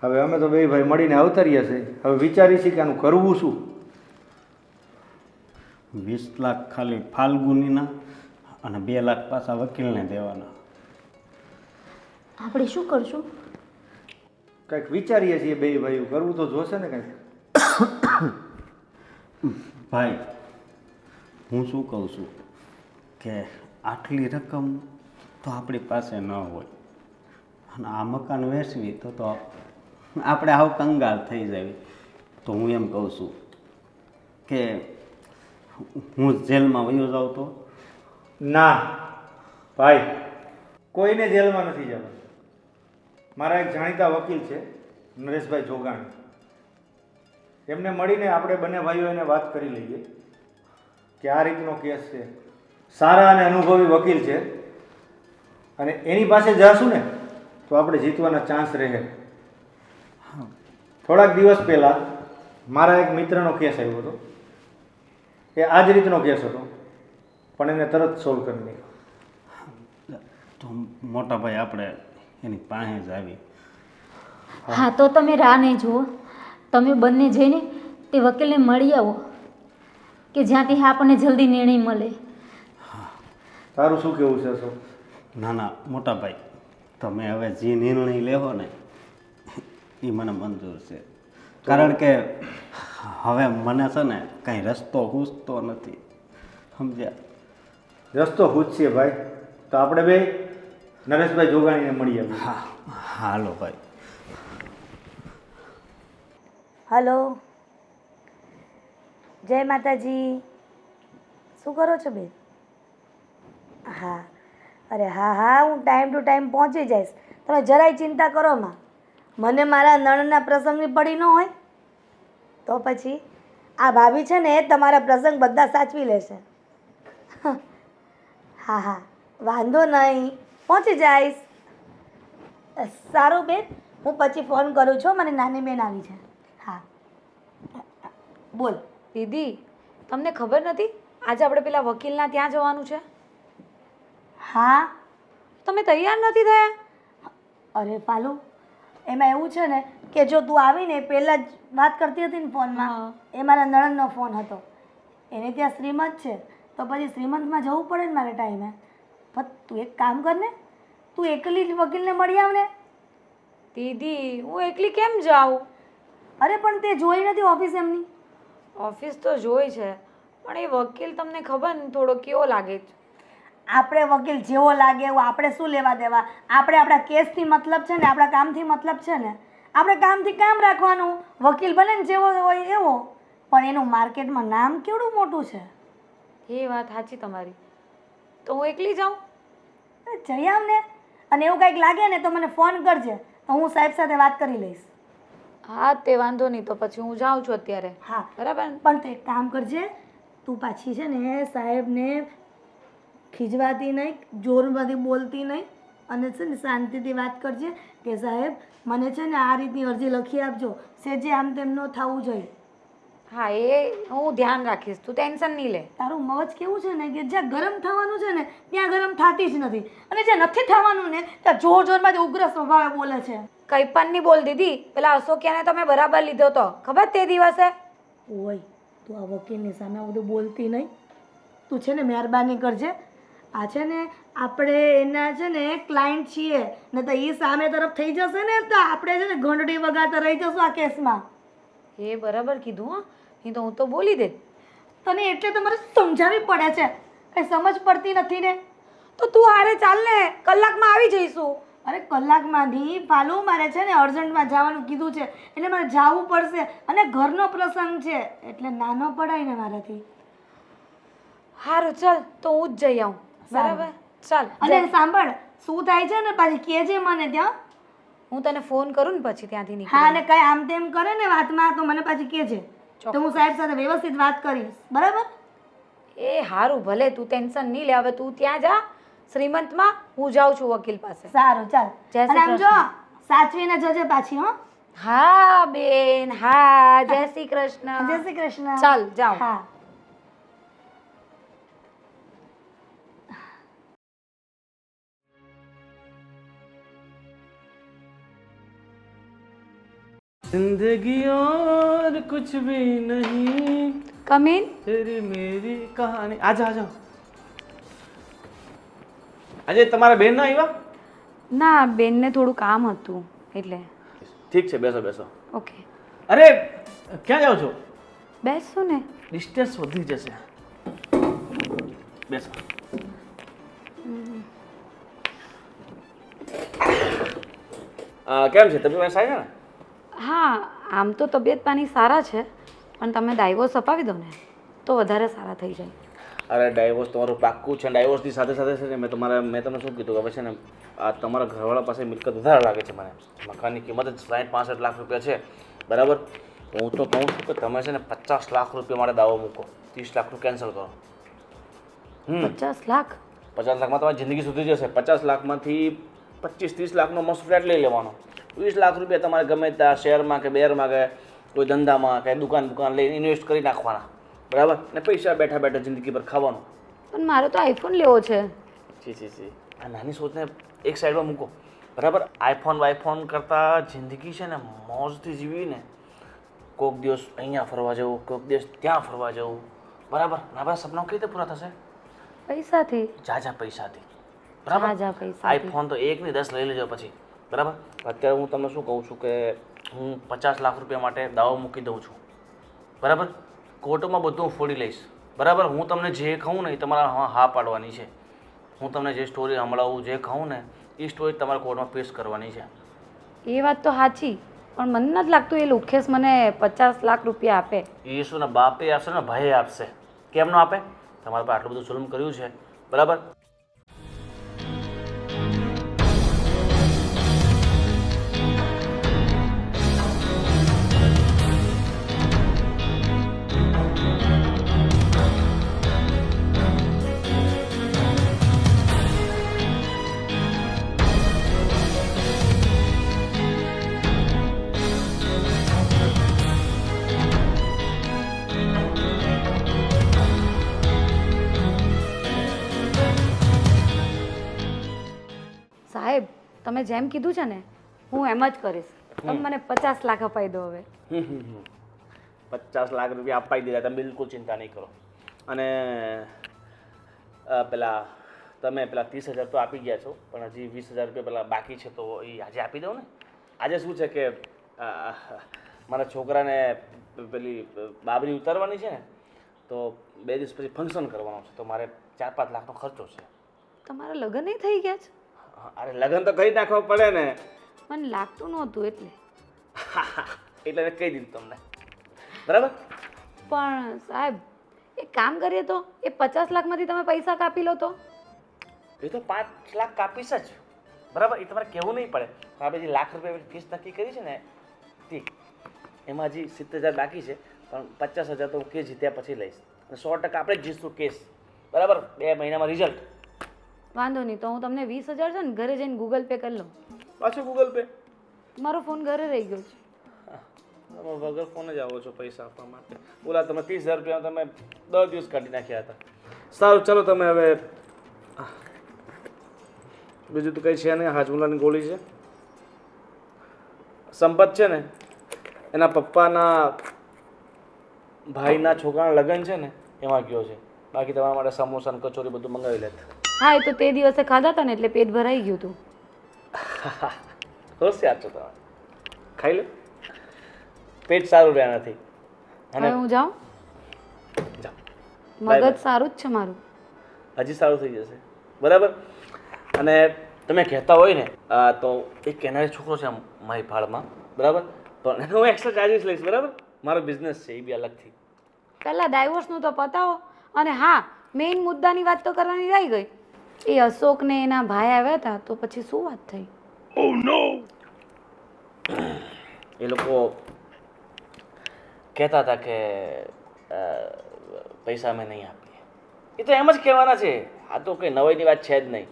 હવે અમે તો બે ભાઈ મળીને અવતર્યા છે. હવે વિચારી છે કે આનું કરવું શું. 20 લાખ ખાલી ફાલ્ગુનીના અને 2 લાખ પાછા વકીલને દેવાના. આપણે શું કરશું? કંઈક વિચારીએ છીએ બે ભાઈઓ. કરવું તો જોશે ને કંઈક. ભાઈ, હું શું કહું છું કે આટલી રકમ તો આપણી પાસે ન હોય, અને આ મકાન વેચવી તો આપણે આવ કંગાળ થઈ જાય. તો હું એમ કહું છું કે હું જેલમાં વયો જાઉં તો? ના ભાઈ, કોઈને જેલમાં નથી જવાનું. મારા એક જાણીતા વકીલ છે નરેશભાઈ જોગાણી. એમને મળીને આપણે બંને ભાઈઓ એને વાત કરી લઈએ કે આ રીતનો કેસ છે. સારા અને અનુભવી વકીલ છે, અને એની પાસે જશું ને તો આપણે જીતવાના ચાન્સ રહે. થોડાક દિવસ પહેલાં મારા એક મિત્રનો કેસ આવ્યો હતો. એ આ જ રીતનો કેસ હતો, પણ એને તરત સોલ્વ કરી નાખ્યો. તો મોટા ભાઈ આપણે એની પાસે જ આવી. હા, તો તમે રાહ નહીં જુઓ. તમે બંને જઈને તે વકીલને મળી આવો કે જ્યાંથી આપણને જલ્દી નિર્ણય મળે. તારું શું કેવું છે અશોક? ના ના મોટા ભાઈ, તમે હવે જે નિર્ણય લેવો ને એ મને મંજૂર છે. કારણ કે હવે મને છે ને કાંઈ રસ્તો સૂઝતો નથી, સમજ્યા? રસ્તો પૂછીએ ભાઈ, તો આપણે બે નરેશભાઈ જોગાણીને મળી આવીએ. હા હાલો ભાઈ. હલો, જય માતાજી. શું કરો છો બેન? હા, અરે હા હા, હું ટાઈમ ટુ ટાઈમ પહોંચી જઈશ. તમે જરાય ચિંતા કરો માં. મને મારા નણના પ્રસંગની પડી ન હોય તો પછી આ ભાભી છે ને એ તમારા પ્રસંગ બધા સાચવી લેશે. હા હા, વાંધો નહીં, પહોંચી જઈશ. સારું બેન, હું પછી ફોન કરું છું, મારી નાની બેન આવી છે. હા બોલ. દીદી, તમને ખબર નથી આજે આપણે પેલા વકીલના ત્યાં જવાનું છે? હા, તમે તૈયાર નથી થયા? અરે પાલુ, એમાં એવું છે ને કે જો તું આવીને પહેલાં જ વાત કરતી હતી ને ફોનમાં, એ મારા નણંદનો ફોન હતો. એને ત્યાં શ્રીમંત છે તો પછી શ્રીમંતમાં જવું પડે ને મારે ટાઈમે. પણ તું એક કામ કર ને, તું એકલી જ વકીલને મળી આવ ને. દીદી, હું એકલી કેમ જાઉં? અરે પણ તે જોઈ નથી ઓફિસ એમની? ઓફિસ તો જોઈ છે, પણ એ વકીલ તમને ખબર ને થોડો કેવો લાગે છે. આપણે વકીલ જેવો લાગે એવું આપણે શું લેવા દેવા? આપણે આપણા કેસથી મતલબ છે ને, આપણા કામથી મતલબ છે ને. આપણે કામથી કામ રાખવાનું, વકીલ ભલે ને જેવો હોય એવો, પણ એનું માર્કેટમાં નામ કેવડું મોટું છે. એ વાત સાચી તમારી. તો હું એકલી જાઉં? જઈ આવ ને. અને એવું કંઈક લાગે ને તો મને ફોન કરજે, તો હું સાહેબ સાથે વાત કરી લઈશ. હા તે વાંધો નહીં, તો પછી હું જાઉં છું અત્યારે. હા બરાબર. પણ તું એક કામ કરજે, તું પાછી છે ને સાહેબને ખીજવાતી નહીં, જોરમાંથી બોલતી નહીં, અને છે ને શાંતિથી વાત કરજે કે સાહેબ મને છે ને આ રીતની અરજી લખી આપજો, સેજે આમ તેમ ન થવું જોઈએ. હા એ હું ધ્યાન રાખીશ, તું ટેન્શન નહીં લે. તારું મગજ કેવું છે ને કે જ્યાં ગરમ થવાનું છે ને ત્યાં ગરમ થતી જ નથી, અને જ્યાં નથી થવાનું ને ત્યાં જોર જોરમાંથી ઉગ્ર સ્વભાવે બોલે છે. કંઈ પણ નહીં બોલ દીદી. પેલા અશોકિયાને તમે બરાબર લીધો તો ખબર તે દિવસે? ઓય, તું આ વકીલની સામે બધું બોલતી નહીં. તું છે ને મહેરબાની કરજે. આ છે ને આપણે એના છે ને ક્લાયન્ટ છીએ, ને તો એ સામે તરફ થઈ જશે ને તો આપણે છે ને ઘંટડી વગાડતા રહી જશું આ કેસમાં. એ બરાબર કીધું. હા, નહીં તો હું તો બોલી દે. તને એટલે તો મારે સમજાવવી પડે છે, કંઈ સમજ પડતી નથી ને. તો તું હારે ચાલ ને, કલાકમાં આવી જઈશું. અરે કલાકમાં નહીં પાલું, મારે છે ને અર્જન્ટમાં જવાનું કીધું છે એટલે મારે જવું પડશે, અને ઘરનો પ્રસંગ છે એટલે નાનો પડાય ને મારાથી. સારું ચાલ, તો હું જ જઈ આવું. બરાબર ચાલ. અને સાંભળ, શું થાય છે ને પાછી કહેજે મને ત્યાં. હું તને ફોન કરું ને પછી ત્યાંથી નીકળ. હા, અને કઈ આમ તેમ કરે ને વાતમાં તો મને પાછી કહેજે, તો હું સાહેબ સાથે વ્યવસ્થિત વાત કરીશ. બરાબર? એ સારું, ભલે તું ટેન્શન નહીં લે. હવે તું ત્યાં જા શ્રીમંતમાં, હું જાઉં છું વકીલ પાસે. સારું ચાલ. જય શ્રી અને આમ જો સાચવીને જજે પાછી. હો. હા બેન, હા. જય શ્રી કૃષ્ણ. જય શ્રી કૃષ્ણ. ચાલ જાઓ. હા. जिंदगी और कुछ भी नहीं, કમ ઇન. तेरी मेरी कहानी. આજા આજા. આજે તમારા બેન ના આવ્યા? ના, બેનને થોડું કામ હતું એટલે. ઠીક છે, બેસો બેસો. ઓકે, અરે ક્યાં જાઓ છો? બેસો ને. ડિસ્ટન્સ વધી જશે. બેસો. કેમ છે તબિયત સારી છે ને? હા, આમ તો તબિયત પાણી સારા છે, પણ તમે ડાયવોર્સ અપાવી દો ને તો વધારે સારા થઈ જાય. અરે ડાયવોર્સ તમારું પાક્કું છે. ડાયવોર્સની સાથે સાથે છે ને મેં તમને શું કીધું કે હવે છે ને આ તમારા ઘરવાળા પાસે મિલકત વધારે લાગે છે મને. મકાનની કિંમત જ 60-65 લાખ રૂપિયા છે, બરાબર? હું તો કહું છું કે તમે છે ને 50 લાખ રૂપિયા માટે દાવો મૂકો, 30 લાખનું કેન્સલ કરો. 50 લાખ? 50 લાખમાં તમારી જિંદગી સુધરી જશે. 50 લાખમાંથી 25-30 લાખનો મસ્ત ફ્લેટ લઈ લેવાનો. 20 લાખ રૂપિયા તમારે ગમે ત્યાં શેરમાં કે બેરમાં કે કોઈ ધંધામાં કે દુકાન લઈને ઇન્વેસ્ટ કરી નાખવાના, બરાબર? ને પૈસા બેઠા બેઠા જિંદગી પર ખાવાનું. પણ મારે તો આઈફોન લેવો છે. જી આ નાની સોચને એક સાઈડમાં મૂકો, બરાબર? આઈફોન કરતાં જિંદગી છે ને મોજથી જીવીને કોઈક દિવસ અહીંયા ફરવા જવું, કોઈક દિવસ ત્યાં ફરવા જવું, બરાબર? આપણા સપના કઈ રીતે પૂરા થશે? પૈસાથી. જાજા પૈસાથી, બરાબર? જાજા પૈસાથી. આઈફોન તો 1 નહીં 10 લઈ લેજો પછી, બરાબર? અત્યારે હું તમને શું કહું છું કે હું 50 લાખ રૂપિયા માટે દાવો મૂકી દઉં છું, બરાબર કોર્ટમાં બધું હું ફોડી લઈશ બરાબર. હું તમને જે કહું ને એ તમારા હા પાડવાની છે. હું તમને જે સ્ટોરી સંભળાવું જે કહું ને એ સ્ટોરી તમારા કોર્ટમાં પેશ કરવાની છે. એ વાત તો સાચી, પણ મને નથી લાગતું એ લુખેશ મને 50 લાખ રૂપિયા આપે. ઈસુના બાપે આપશે ને ભાઈએ આપશે. કેમ ન આપે? તમારા પર આટલું બધું જુલ્મ કર્યું છે બરાબર. સાહેબ, તમે જેમ કીધું છે ને હું એમ જ કરીશ. તમે મને 50 લાખ અપાઈ દો હવે. 50 લાખ રૂપિયા અપાઈ દીધા, તમે બિલકુલ ચિંતા નહીં કરો. અને પેલા તમે પેલા 30,000 તો આપી ગયા છો, પણ હજી 20,000 રૂપિયા પેલા બાકી છે, તો એ આજે આપી દો ને. આજે શું છે કે મારા છોકરાને પેલી બાબરી ઉતારવાની છે ને, તો 2 દિવસ પછી ફંક્શન કરવાનું છે, તો મારે 4-5 લાખનો ખર્ચો છે. તમારા લગ્ન નહીં થઈ ગયા છે? અરે લગ્ન તો કરી નાખવા પડે ને. મને લાગતું નહોતું એટલે. એટલે મેં કહી દીધું તમને બરાબર. પણ સાહેબ, એક કામ કરીએ તો એ 50 લાખમાંથી તમે પૈસા કાપી લો તો? એ તો 5 લાખ કાપીશ જ બરાબર. એ તમારે કહેવું નહીં પડે. આપણે જે લાખ રૂપિયા ફીસ નક્કી કરી છે ને તે એમાં હજી 70,000 બાકી છે, પણ 50,000 તો હું કેસ જીત્યા પછી લઈશ. અને 100% આપણે જ જીતશું કેસ બરાબર. 2 મહિનામાં રિઝલ્ટ. વાંધો નહીં, તો હું તમને 20,000 છે ને ઘરે જઈને ગૂગલ પે કરી લઉં. પાછું ગૂગલ પે? મારો ફોન ઘરે રહી ગયો છે. તમે વગર ફોન જ આવો છો પૈસા આપવા માટે. બોલા તમે 30,000 રૂપિયા તમે 10 દિવસ કાઢી નાખ્યા હતા. સારું ચાલો, તમે હવે બીજું તો કંઈ છે નહીં. હાજમુલાની ગોળી છે. સંપત છે ને એના પપ્પાના ભાઈના છોકરાના લગ્ન છે ને એમાં ગયો છે. બાકી તમારા માટે સમોસા ને કચોરી બધું મંગાવી લેત. હા, એ તો તે દિવસે ખાધા હતા ને એટલે પેટ ભરાઈ ગયું હતું. હોશિયાર છો તમે, ખાઈ લો. પેટ સારું રહ્યા નથી. હવે હું જાઉં? જાઓ. મગજ સારું જ છે મારું. હજી સારું થઈ જશે બરાબર. અને તમે કહેતા હોય ને તો એક કેનારી છોકરો છે મારી ભાળમાં બરાબર, પણ હું એક્સ્ટ્રા ચાર્જીસ લઈશ બરાબર. મારો બિઝનેસ છે એ બી અલગથી. પહેલાં ડાયવોર્સનું તો પતાવો. અને હા, મેઇન મુદ્દાની વાત તો કરવાની રહી ગઈ. એ અશોકને એના ભાઈ આવ્યા હતા તો પછી શું વાત થઈ? એ લોકો કહેતા હતા કે પૈસા અમે નહીં આપીએ. એ તો એમ જ કહેવાના છે. આ તો કંઈ નવાઈની વાત છે જ નહીં.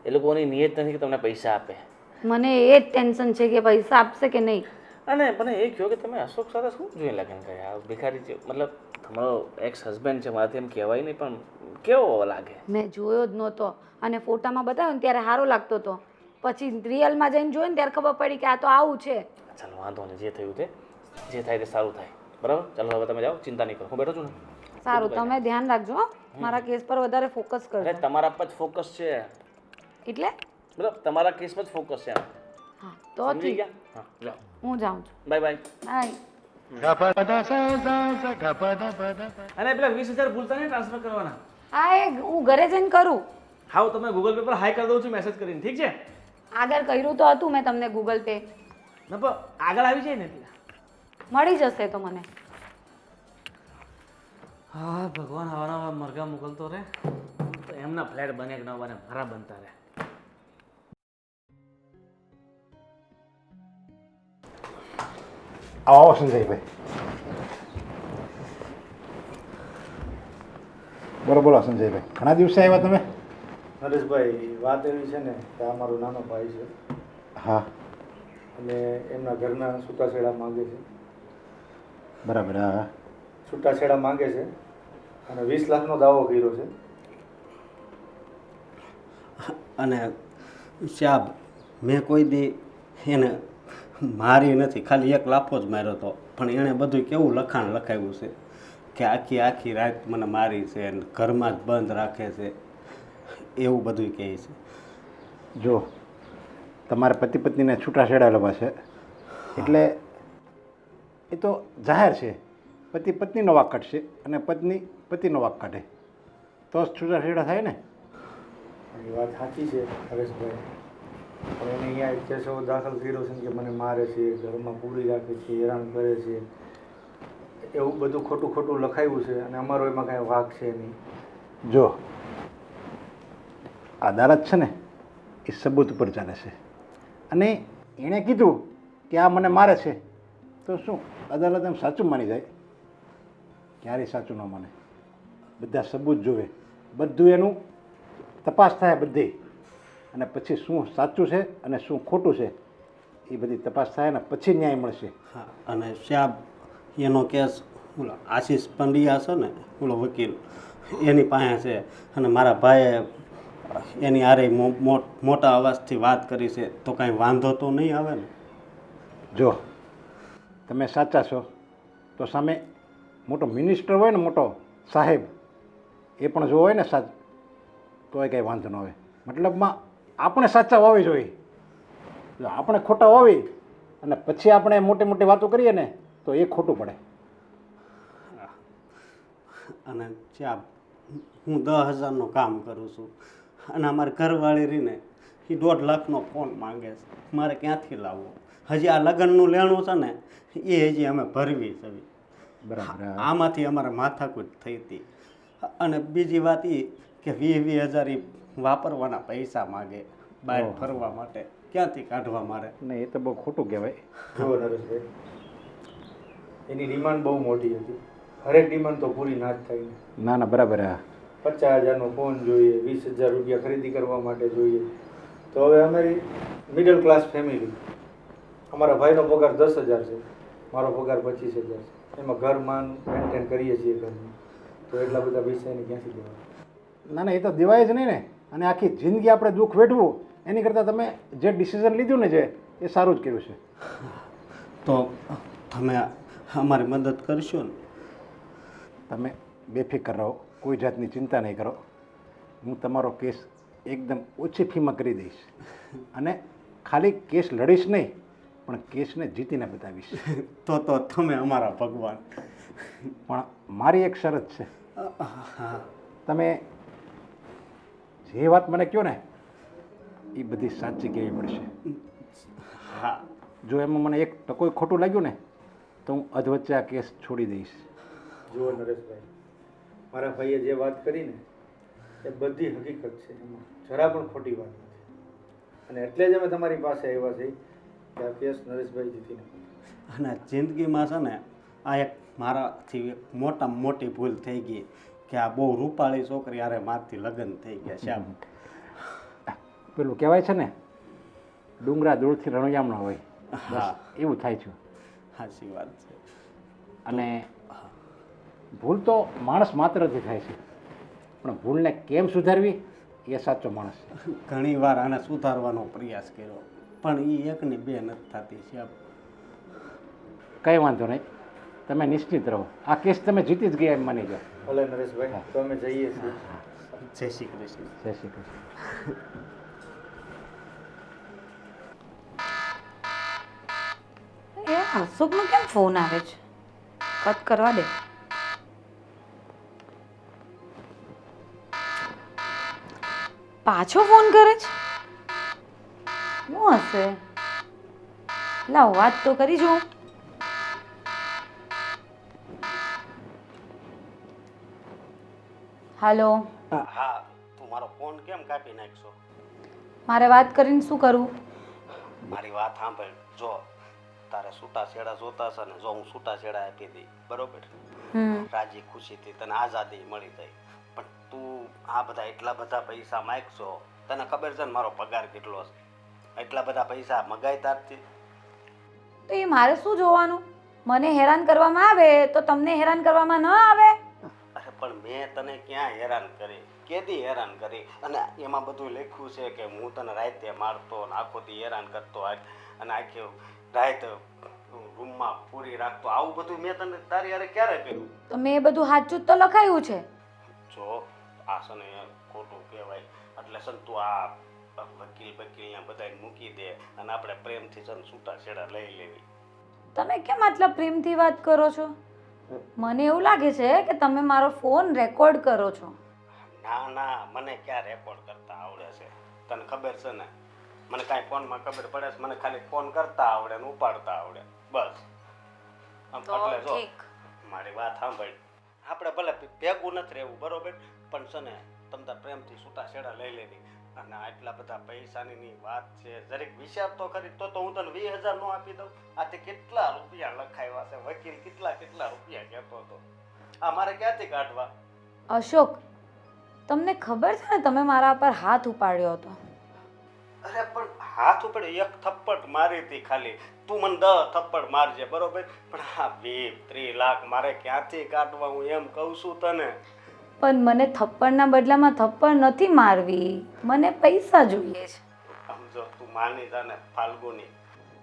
એ લોકોની નિયત નથી કે તમને પૈસા આપે. મને એ જ ટેન્શન છે કે પૈસા આપશે કે નહીં. અને મને એ કહ્યું કે તમે અશોક સાથે શું જોઈને લગ્ન કર્યા? ભિખારી છે, મતલબ તમારો એક્સ હસબન્ડ છે, મારાથી એમ કહેવાય નહીં, પણ કેવો લાગે? મેં જોયો જ નહોતો, અને ફોટામાં બતાવ્યો ને ત્યારે સારો લાગતો હતો. પછી રિયલમાં જઈને જોયું ને ત્યારે ખબર પડી કે આ તો આવું છે. ચાલો વાંધો નહીં, જે થયું તે જે થાય તે સારું થાય બરાબર. ચાલો હવે તમે જાઓ, ચિંતા નહીં કરો, હું બેઠો છું ને. સારું, તમે ધ્યાન રાખજો હો. મારા કેસ પર વધારે ફોકસ અરે કરજો. તમારા પર જ ફોકસ છે એટલે? બરાબર, તમારા કેસ પર જ ફોકસ છે. હા, તો સમજી ઠીક. ગયા? હા, જાઓ, હું જાઉં છું. Bye bye. બાય. અને પેલા 20,000 ભૂલતા નહીં ટ્રાન્સફર કરવાના. હા, એ હું ઘરે જઈને કરું. હા, હું તમને ગૂગલ પે પર હાઈ કરી દઉં છું મેસેજ કરીને, ઠીક છે? આગળ કર્યું તો હતું મેં તમને ગૂગલ પે. ના પણ આગળ આવી જાય ને એટલે. મળી જશે તો મને. હા ભગવાન, આવા મરઘા મોકલતો રહે તો એમના ફ્લેટ બને કે ન બને, મારા બનતા રહે. આવો સંજયભાઈ. બોલો બોલો સંજયભાઈ, ઘણા દિવસે આવ્યા તમે? નરેશભાઈ, વાત એવી છે ને કે આ મારો નાનો ભાઈ છે હા અને એમના ઘરના છૂટાછેડા માંગે છે. બરાબર. હા છૂટાછેડા માંગે છે અને 20 લાખનો દાવો કર્યો છે. અને સાહેબ, મેં કોઈ દી એને મારી નથી, ખાલી 1 લાફો જ માર્યો હતો. પણ એણે બધું કેવું લખાણ લખાવ્યું છે કે આખી આખી રાત મને મારી છે અને ઘરમાં જ બંધ રાખે છે, એવું બધું કહે છે. જો તમારા પતિ પત્નીને છૂટાછેડા લેવા છે એટલે એ તો જાહેર છે. પતિ પત્નીનો વાંક કાઢશે અને પત્ની પતિનો વાંક કાઢે તો જ છૂટાછેડા થાય ને. એ વાત સાચી છે હરેશભાઈ, પણ એને અહીંયા કેસો દાખલ કર્યો છે કે મને મારે છે, ઘરમાં પૂરી રાખે છે, હેરાન કરે છે, એવું બધું ખોટું ખોટું લખાયું છે અને અમારો એમાં કાંઈ વાંક છે નહીં. જો અદાલત છે ને એ સબૂત ઉપર ચાલે છે અને એણે કીધું કે આ મને મારે છે તો શું અદાલત એમ સાચું માની જાય? ક્યારેય સાચું ન માને. બધા સબૂત જોવે, બધું એનું તપાસ થાય બધી, અને પછી શું સાચું છે અને શું ખોટું છે એ બધી તપાસ થાય ને પછી ન્યાય મળશે. હા, અને શ્યામ એનો કેસ ઓલો આશીષ પંડ્યા છે ને ઓલો વકીલ એની પાસે છે અને મારા ભાઈએ એની હારે મોટા અવાજથી વાત કરી છે તો કાંઈ વાંધો તો નહીં આવે ને? જો તમે સાચા છો તો સામે મોટો મિનિસ્ટર હોય ને, મોટો સાહેબ, એ પણ જો હોય ને સાચ તોય કંઈ વાંધો ન આવે. મતલબમાં આપણે સાચા હોવી જોઈએ. જો આપણે ખોટા હોવી અને પછી આપણે મોટી મોટી વાતો કરીએ ને તો એ ખોટું પડે. અને શ્યામ હું 10,000નું કામ કરું છું અને અમારી ઘરવાળી રહીને એ 1.5 લાખનો ફોન માંગે છે. મારે ક્યાંથી લાવવો? હજી આ લગ્નનું લેણું છે ને એ હજી અમે ભરવી છે. બરાબર. આમાંથી અમારે માથાકૂટ થઈ હતી. અને બીજી વાત એ કે 20,000 એ વાપરવાના પૈસા માગે બહાર ફરવા માટે. ક્યાંથી કાઢવા મારે? ને એ તો બહુ ખોટું કહેવાય. જુઓ નરેશભાઈ, એની ડિમાન્ડ બહુ મોટી હતી. હરેક ડિમાન્ડ તો પૂરી ના જ થાય ને. ના ના બરાબર. હા 50,000નો ફોન જોઈએ, 20,000 રૂપિયા ખરીદી કરવા માટે જોઈએ. તો હવે અમારી મિડલ ક્લાસ ફેમિલી, અમારા ભાઈનો પગાર 10,000 છે, મારો પગાર 25,000 છે, એમાં ઘર માન મેન્ટેન કરીએ છીએ ઘરનું, તો એટલા બધા પૈસા એને ક્યાંથી દેવા? ના ના એ તો દેવાય જ નહીં ને. અને આખી જિંદગી આપણે દુઃખ વેઠવું એની કરતાં તમે જે ડિસિઝન લીધું ને જે એ સારું જ કર્યું છે. તો તમે અમારી મદદ કરશો ને? તમે બેફિકર રહો, કોઈ જાતની ચિંતા નહીં કરો. હું તમારો કેસ એકદમ ઓછી ફીમાં કરી દઈશ અને ખાલી કેસ લડીશ નહીં પણ કેસને જીતીને બતાવીશ. તો તમે અમારા ભગવાન. પણ મારી એક શરત છે. તમે જે વાત મને કહો ને એ બધી સાચી કહેવી પડશે. હા. જો એમાં મને એક ટકોય ખોટું લાગ્યું ને તો હું અધવચ્ચે આ કેસ છોડી દઈશ. જુઓ નરેશભાઈ, મારા ભાઈએ જે વાત કરી ને એ બધી હકીકત છે, એમાં જરા પણ ખોટી વાત નથી. અને એટલે જ અમે તમારી પાસે આવ્યા છીએ કે આ કેસ નરેશભાઈ જીતીને. અને જિંદગીમાં છે ને આ એક મારાથી એક મોટામાં મોટી ભૂલ થઈ ગઈ કે આ બહુ રૂપાળી છોકરી હારે મારથી લગ્ન થઈ ગયા. શ્યામ, પેલું કહેવાય છે ને ડુંગરા દૂરથી રણોયામણા હોય. હા, એવું થાય છે. સાચી વાત છે. અને ભૂલ તો માણસ માત્રથી થાય છે પણ ભૂલને કેમ સુધારવી એ સાચો માણસ. ઘણી વાર આને સુધારવાનો પ્રયાસ કર્યો પણ એ એકની બે નથી થતી. શ્યામ, કંઈ વાંધો નહીં, તમે નિશ્ચિત રહો. આ કેસ તમે જીતી જ ગયા એમ માની જાઓ. ભલે નરેશભાઈ, તો અમે જઈએ છીએ. જય શ્રી કૃષ્ણ. જય શ્રી કૃષ્ણ. એ હસુકનો કેમ ફોન આવે છે? કટ કરવા દે. પાછો ફોન કરે છે? શું હશે? લાવ વાત તો કરી જોઉં. હાલો, હા, તું મારો ફોન કેમ કાપી નાખશો? મારે વાત કરીને શું કરું? મારી વાત સાંભળ. જો તારે છૂટાછેડા જોતા છે ને, જો હું છૂટાછેડા આપી દઈ, બરોબર, રાજી ખુશીથી તને આઝાદી મળી જાય, પણ તું આ બધા એટલા બધા પૈસા માગશો, તને ખબર છે ને મારો પગાર કેટલો છે? એટલા બધા પૈસા મગાય તારથી? તો એ મારે શું જોવાનું? મને હેરાન કરવામાં આવે તો તમને હેરાન કરવામાં ન આવે? અરે પણ મેં તને ક્યાં હેરાન કરી? કેદી હેરાન કરી? અને એમાં બધું લખ્યું છે કે હું તને રાતે મારતો અને આખો દી હેરાન કરતો અને આખી રાત રૂમમાં પૂરી રાખતો. આવું બધું મેં તને તારી હારે ક્યારે કર્યું? તો મેં એ બધું સાચું જ તો લખાયું છે. જો આ છે ને ખોટું કહેવાય એટલે છે ને તું આ વકીલ અહીંયા બધાને મૂકી દે અને આપણે પ્રેમથી છે ને છૂટાછેડા લઈ લેવી. તમે કેમ આટલા પ્રેમથી વાત કરો છો? મને એવું લાગે છે કે તમે મારો ફોન રેકોર્ડ કરો છો. ના ના, મને ક્યાં રેકોર્ડ કરતા આવડે છે? તને ખબર છે ને, મને કાંઈ ફોનમાં ખબર પડે છે? મને ખાલી ફોન કરતા આવડે ને ઉપાડતા આવડે, બસ. એટલે જો મારી વાત સાંભળ, આપણે ભલે ભેગું નથી રહેવું બરોબર, પણ છે ને તમ તાર પ્રેમથી છૂટાછેડા લઈ લેવી. અને આટલા બધા પૈસાની વાત છે, જરીક વિચાર તો ખરી. તો હું તને 20,000 નો આપી દઉં? આથી કેટલા રૂપિયા લખાવ્યા છે, વકીલ કેટલા રૂપિયા કહેતો હતો. આ મારે ક્યાંથી કાઢવા? અશોક, તમને ખબર છે ને તમે મારા પર હાથ ઉપાડ્યો હતો. અરે પણ હાથ ઉપર એક થપ્પડ મારી હતી ખાલી. તું મને 10 થપ્પડ મારજે બરોબર, પણ આ 20-30 લાખ મારે ક્યાંથી કાઢવા? હું એમ કહું છું તને. પણ મને થપ્પડના બદલામાં થપ્પડ નથી મારવી, મને પૈસા જોઈએ છે. સમજો, તું માની જા ને ફાલ્ગુની.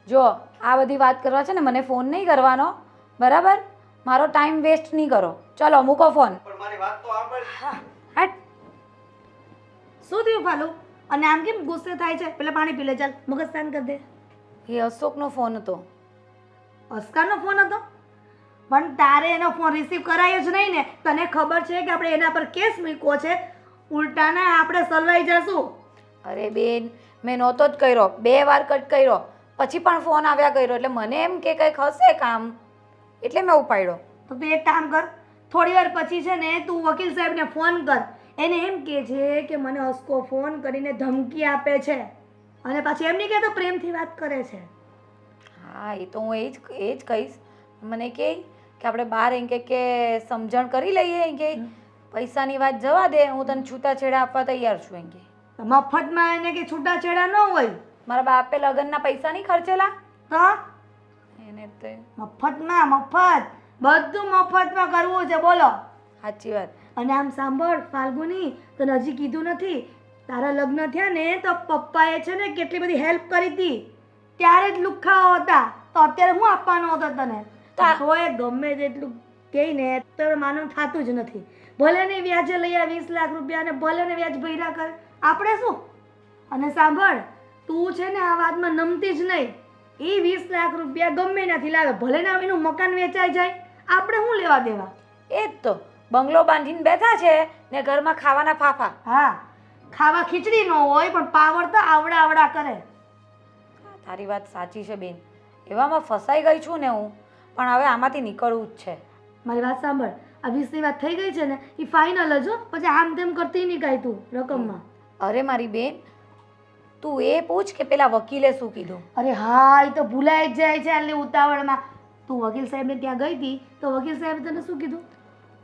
જો આ બધી વાત કરવા છે ને મને ફોન નહીં કરવાનો, બરાબર? મારો ટાઈમ વેસ્ટ નહીં કરો. ચલો મૂકો ફોન. પણ મારી વાત તો સાંભળ. હટ. શું થયું ફાલુ? અને આમ કેમ ગુસ્સે થાય છે? પેલા પાણી પી લે, ચાલ મગજ શાંત કરી દે. એ અશોકનો ફોન હતો. અસ્કારનો ફોન હતો? પણ તારે એનો ફોન રિસીવ કરાયો જ નહીં ને. તને ખબર છે કે આપણે એના પર કેસ મૂક્યો છે, ઉલટાના આપણે સલવાઈ જશું. અરે બેન, મેં નહોતો જ કર્યો, 2 વાર કટ કર્યો, પછી પણ ફોન આવ્યા કર્યો, એટલે મને એમ કે કંઈક હશે કામ, એટલે મેં ઉપાડ્યો. તો તું એક કામ કર, થોડી વાર પછી છે ને તું વકીલ સાહેબને ફોન કર. એને એમ કહે છે કે મને અસ્કો ફોન કરીને ધમકી આપે છે, અને પાછી એમ નહીં કહેતો પ્રેમથી વાત કરે છે. હા, એ તો હું એ જ કહીશ. મને કહે કે આપણે બહાર એમ કે સમજણ કરી લઈએ, એમ કે પૈસાની વાત જવા દે, હું તને છૂટાછેડા આપવા તૈયાર છું. એમ કે મફતમાં એને કે છૂટાછેડા ન હોય. મારા બાપે લગ્નના પૈસા નહીં ખર્ચેલા તો એને તે મફત બધું મફતમાં કરવું છે. બોલો. સાચી વાત. અને આમ સાંભળ ફાલ્ગુની, તને હજી કીધું નથી, તારા લગ્ન થયા ને તો પપ્પાએ છે ને કેટલી બધી હેલ્પ કરી હતી, ત્યારે જ લુખ્ખાઓ હતા. તો અત્યારે હું આપવાનો હતો તને? તો એ ગમે તેટલું કહીને તો માનવ થતું જ નથી. ભલે ને વ્યાજે લઈ આ 20 લાખ રૂપિયા, અને ભલે ને વ્યાજ ભર્યા કરે, આપણે શું? અને સાંભળ, તું છે ને આ વાતમાં નમતી જ નહીં. એ 20 લાખ રૂપિયા ગમે ત્યાંથી લાવે, ભલે ને એનું મકાન વેચાઈ જાય, આપણે શું લેવા દેવા? એ જ તો બંગલો બાંધીને બેઠા છે ને ઘરમાં ખાવાના ફાફા. હા, ખાવા ખીચડી ન હોય પણ પાવર તો આવડા કરે. તારી વાત સાચી છે બેન, એવામાં ફસાઈ ગઈ છું ને હું, પણ હવે આમાંથી નીકળવું જ છે. મારી વાત સાંભળ, આ 20ની વાત થઈ ગઈ છે ને એ ફાઇનલ જ હો, પછી આમ તેમ કરતી નહીં કાંઈ તું રકમમાં. અરે મારી બેન, તું એ પૂછ કે પેલા વકીલે શું કીધું. અરે હા, એ તો ભૂલાઈ જ જાય છે એટલે ઉતાવળમાં. તું વકીલ સાહેબને ત્યાં ગઈ હતી તો વકીલ સાહેબે તને શું કીધું?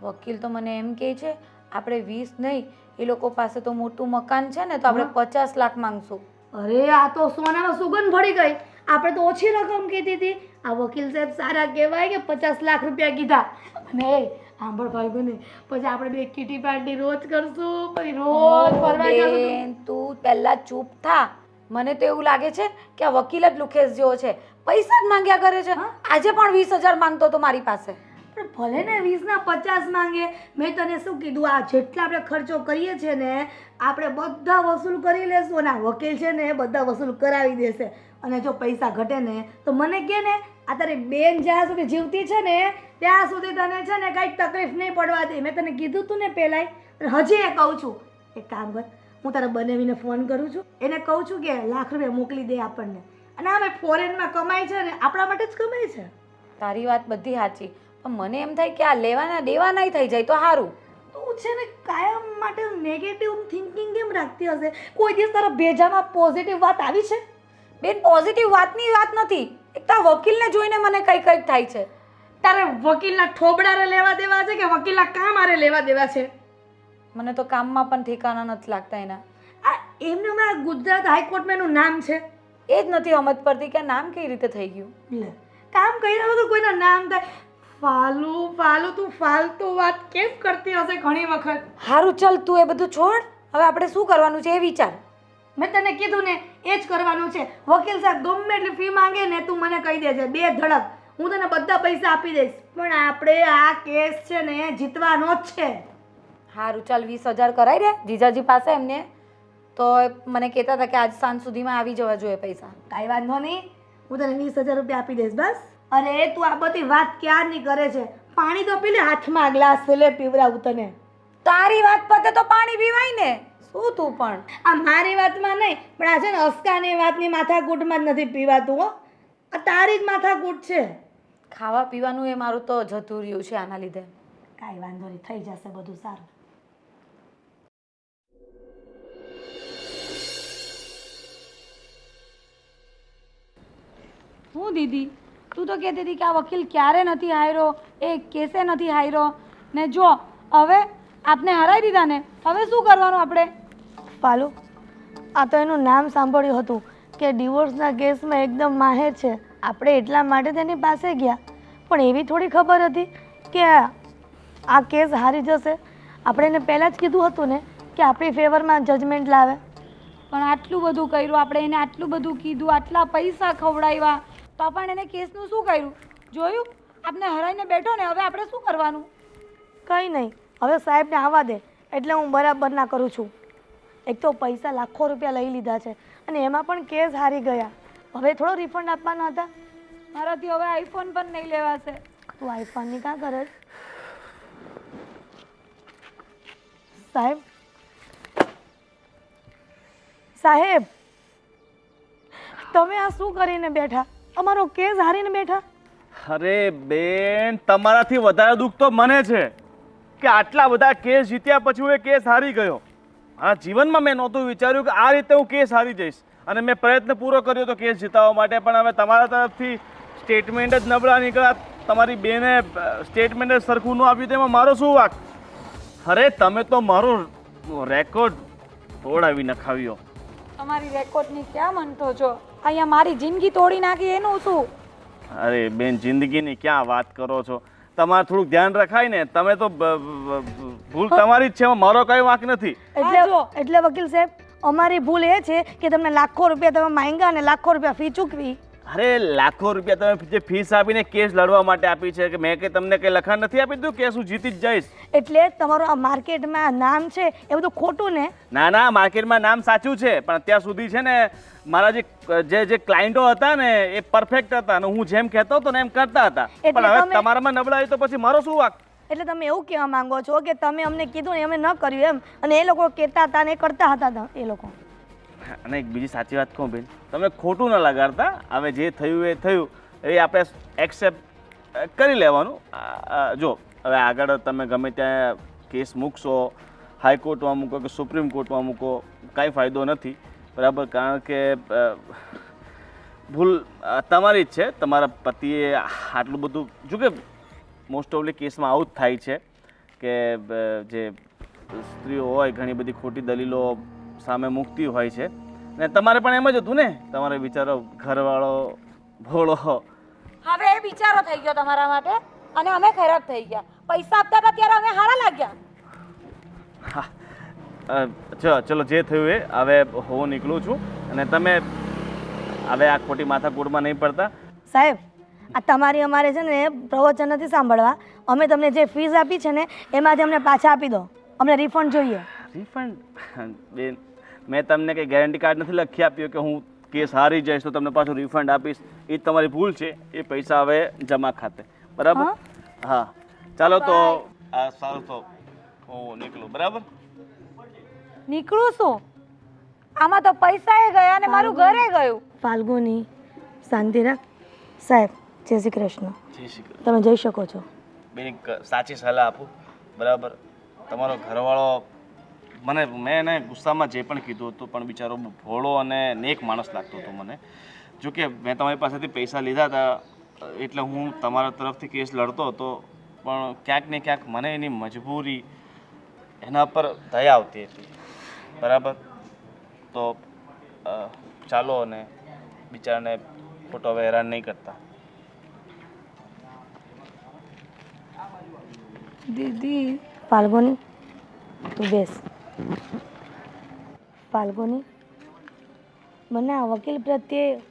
વકીલ તો મને એમ કહે છે આપણે 20 નહીં, એ લોકો પાસે તો મોટું મકાન છે ને, તો આપણે 50 લાખ માંગશું. અરે આ તો સોનામાં સુગંધ ભળી ગઈ. આપણે તો ઓછી રકમ કીધી હતી. આ વકીલ સાહેબ સારા કહેવાય કે 50 લાખ રૂપિયા કીધા. અને સાંભળ ફાલ્ગુની, પછી આપણે બે કીટી પાર્ટી રોજ કરશું, પછી રોજ ફરવા જશું. બેન તું પહેલા ચૂપ થા. મને તો એવું લાગે છે કે આ વકીલ જ લુખેસ જેવો છે, પૈસા જ માંગ્યા કરે છે. આજે પણ 20,000 માંગતો હતો મારી પાસે. પણ ભલે ને 20 ના 50 માંગે. મેં તને શું કીધું, આ જેટલા આપણે ખર્ચો કરીએ છીએ ને આપણે બધા વસૂલ કરી લેશું, અને આ વકીલ છે ને બધા વસૂલ કરાવી દેશે. અને જો પૈસા ઘટે ને તો મને કહે ને, આ તારી બેન જ્યાં સુધી જીવતી છે ને ત્યાં સુધી તને છે ને કાંઈ તકલીફ નહીં પડવા દે. મેં તને કીધું તું ને પહેલાંય, હજી એ કહું છું. એક કામ કર, હું તારા બનાવીને ફોન કરું છું, એને કહું છું કે લાખ રૂપિયા મોકલી દે આપણને. અને અમે ફોરેનમાં કમાય છે ને આપણા માટે જ કમાય છે. તારી વાત બધી સાચી, પણ મને એમ થાય કે આ લેવાના દેવાના થઈ જાય તો સારું. તું છે ને કાયમ માટે નેગેટિવ થિંકિંગ કેમ રાખતી હશે? કોઈ દિવસ તારા ભેજામાં પોઝિટિવ વાત આવી છે? બેન પોઝિટિવ વાતની વાત નથી, એક તો વકીલને જોઈને મને કંઈક થાય છે. તારે વકીલના ઠોબડારે લેવા દેવા છે કે વકીલના કામ આરે લેવા દેવા છે? મને તો કામમાં પણ ઠેકાણા નથી લાગતા એના. આ એમને હમણાં ગુજરાત હાઈકોર્ટમાં એનું નામ છે, એ જ નથી સમજ પડતી કે નામ કઈ રીતે થઈ ગયું. લે કામ કર્યા વગર કોઈના નામ થાય? ફાલુ તું ફાલતુ વાત કેમ કરતી હશે ઘણી વખત? સારું ચાલ તું એ બધું છોડ, હવે આપણે શું કરવાનું છે એ વિચાર. મેં તને કીધું ને એ જ કરવાનું છે. વકીલ સાહેબ ગમે એટલી ફી માંગે ને તું મને કહી દેજે, 2 ધડક હું તને બધા પૈસા આપી દઈશ. પણ આપણે આ કેસ છે ને જીતવાનો જ છે. સારું ચાલ 20,000 કરાવી દે જીજાજી પાસે એમને, તો મને કહેતા હતા કે આજ સાંજ સુધીમાં આવી જવા જોઈએ પૈસા. કાંઈ વાંધો નહીં, હું તને 20,000 રૂપિયા આપી દઈશ બસ. અરે તું આ બધી વાત ક્યારની કરે છે, પાણી તો પી લે, હાથમાં ગ્લાસ લે, પીવડાવું તને. તારી વાત પતે તો પાણી પીવાય ને. શું તું પણ આ મારી વાતમાં નહીં, પણ આ છે ને અસ્કાની વાતની માથાકૂટમાં જ નથી પીવાતું હો. આ તારી જ માથાકૂટ છે. ખાવા પીવાનું એ મારું તો જતું રહ્યું છે આના લીધે. કાંઈ વાંધો નહીં, થઈ જશે બધું સારું. હું દીદી, તું તો કહેતી હતી કે આ વકીલ ક્યારે નથી હાર્યો, એ કેસે નથી હાર્યો, ને જો હવે આપને હરાવી દીધા ને, હવે શું કરવાનું આપણે? પાલુ, આ તો એનું નામ સાંભળ્યું હતું કે ડિવોર્સના કેસમાં એકદમ માહેર છે. આપણે એટલા માટે તેની પાસે ગયા, પણ એવી થોડી ખબર હતી કે આ કેસ હારી જશે. આપણે એને પહેલાં જ કીધું હતું ને કે આપણી ફેવરમાં જજમેન્ટ લાવે. પણ આટલું બધું કર્યું આપણે એને, આટલું બધું કીધું, આટલા પૈસા ખવડાવ્યા, તો પણ એને કેસનું શું કર્યું? જોયું, આપને હરાઈને બેઠો ને, હવે આપણે શું કરવાનું? કંઈ નહીં, હવે સાહેબને આવવા દે એટલે હું બરાબર ના કરું છું. એક તો પૈસા લાખો રૂપિયા લઈ લીધા છે અને એમાં પણ કેસ હારી ગયા. હવે થોડો રિફંડ આપવાના હતા. મારાથી હવે આઈફોન પણ નહીં લેવાશે. તું આઈફોનની કાં કરે? સાહેબ, સાહેબ, તમે આ શું કરીને બેઠા? અમારો કેસ હારીને બેઠા. અરે બેન, તમારાથી વધારે દુઃખ તો મને છે કે આટલા બધા કેસ જીત્યા પછી હું એ કેસ હારી ગયો. મારા જીવનમાં મેં નહોતું વિચાર્યું કે આ રીતે હું કેસ હારી જઈશ, અને મેં પ્રયત્ન પૂરો કર્યો તો કેસ જીતાવવા માટે, પણ હવે તમારા તરફથી સ્ટેટમેન્ટ જ નબળા નીકળ્યા. તમારી બેને સ્ટેટમેન્ટ જ સરખું ન આપ્યું, તેમાં મારો શું વાંક? અરે તમે તો મારો રેકોર્ડ તોડાવી નખાવ્યો. તમારી રેકોર્ડની ક્યાં મનતો છો? અહીંયા મારી જિંદગી તોડી નાખી એનું શું? અરે બેન, જિંદગીની ક્યાં વાત કરો છો? તમારે થોડુંક ધ્યાન રખાય ને. તમે તો ભૂલ તમારી જ છે, મારો કઈ વાંક નથી. એટલે વકીલ સાહેબ, અમારી ભૂલ એ છે કે તમને લાખો રૂપિયા તમે માંગ્યા અને લાખો રૂપિયા ફી ચૂકવી. અરે લાખો રૂપિયા તમે જે ફીસ આપીને કેસ લડવા માટે આપી છે, કે મેં કે તમને કઈ લખાણ નથી આપી દીધું કેસ હું જીતી જ જઈશ? એટલે તમારું આ માર્કેટમાં નામ છે એ બધું ખોટું ને? ના ના, માર્કેટમાં નામ સાચું છે, પણ અત્યાર સુધી છે ને મારા જે ક્લાયન્ટો હતા ને એ પરફેક્ટ હતા અને હું જેમ કહેતો હતો ને એમ કરતા હતા. પણ હવે તમારામાં નબળાઈ તો પછી મારો શું વાંક? એટલે તમે એવું કહેવા માંગો છો કે તમે અમને કીધું ને અમે ન કર્યું એમ, અને એ લોકો કહેતા હતા ને કરતા હતા એ લોકો? અને એક બીજી સાચી વાત કહું બેન, તમે ખોટું ન લગાડતા. હવે જે થયું એ થયું, એ આપણે એક્સેપ્ટ કરી લેવાનું. જો હવે આગળ તમે ગમે ત્યાં કેસ મૂકશો, હાઈકોર્ટમાં મૂકો કે સુપ્રીમ કોર્ટમાં મૂકો, કાંઈ ફાયદો નથી, બરાબર? કારણ કે ભૂલ તમારી જ છે. તમારા પતિએ આટલું બધું, જો કે મોસ્ટ ઓફલી કેસમાં આવું જ થાય છે કે જે સ્ત્રીઓ હોય ઘણી બધી ખોટી દલીલો સામે મૂકતી હોય છે, ને તમારે પણ એમ જ હતું ને. તમારે વિચારો ઘરવાળો ભોળો. હવે એ બિચારો થઈ ગયો તમારા માટે અને અમે ખરાબ થઈ ગયા. પૈસા આપતા હતા ત્યારે અમે હારા લાગ્યા. ચલો જે થયું એ. હવે હું નીકળું છું અને તમે હવે આ ખોટી માથાકૂટમાં નહીં પડતા. સાહેબ, આ તમારી અમારે છે ને પ્રવચન નથી સાંભળવા. અમે તમને જે ફીસ આપી છે ને એમાંથી અમને પાછા આપી દો. અમને રિફંડ જોઈએ. રિફંડ? બેન, મેં તમને કંઈ ગેરંટી કાર્ડ નથી લખી આપ્યો કે હું કેસ હારી જઈશ તો તમને પાછું રિફંડ આપીશ. એ તમારી ભૂલ છે. એ પૈસા હવે જમા ખાતે, બરાબર? હા, ચાલો તો સારું, તો હું નીકળું, બરાબર? નીકળું શું? આમાં તો પૈસા એ ગયા અને મારું ઘરે ગયું. ફાલ્ગુની, શાંતિ રાખ. સાહેબ, જય શ્રી કૃષ્ણ. જય શ્રી કૃષ્ણ. તમે જઈ શકો છો. બેન, એક સાચી સલાહ આપું, બરાબર? તમારો ઘરવાળો મેં એને ગુસ્સામાં જે પણ કીધું હતું, પણ બિચારો ભોળો અને નેક માણસ લાગતો હતો મને. જોકે મેં તમારી પાસેથી પૈસા લીધા હતા એટલે હું તમારા તરફથી કેસ લડતો હતો, પણ ક્યાંક ને ક્યાંક મને એની મજબૂરી, એના પર દયા આવતી હતી, બરાબર? તો ચાલો, અને બિચારાને ખોટો હવે હેરાન નહીં કરતા. દીદી, ફાલ્ગુની, તું બેસ. ફાલ્ગુની, મને આ વકીલ પ્રત્યે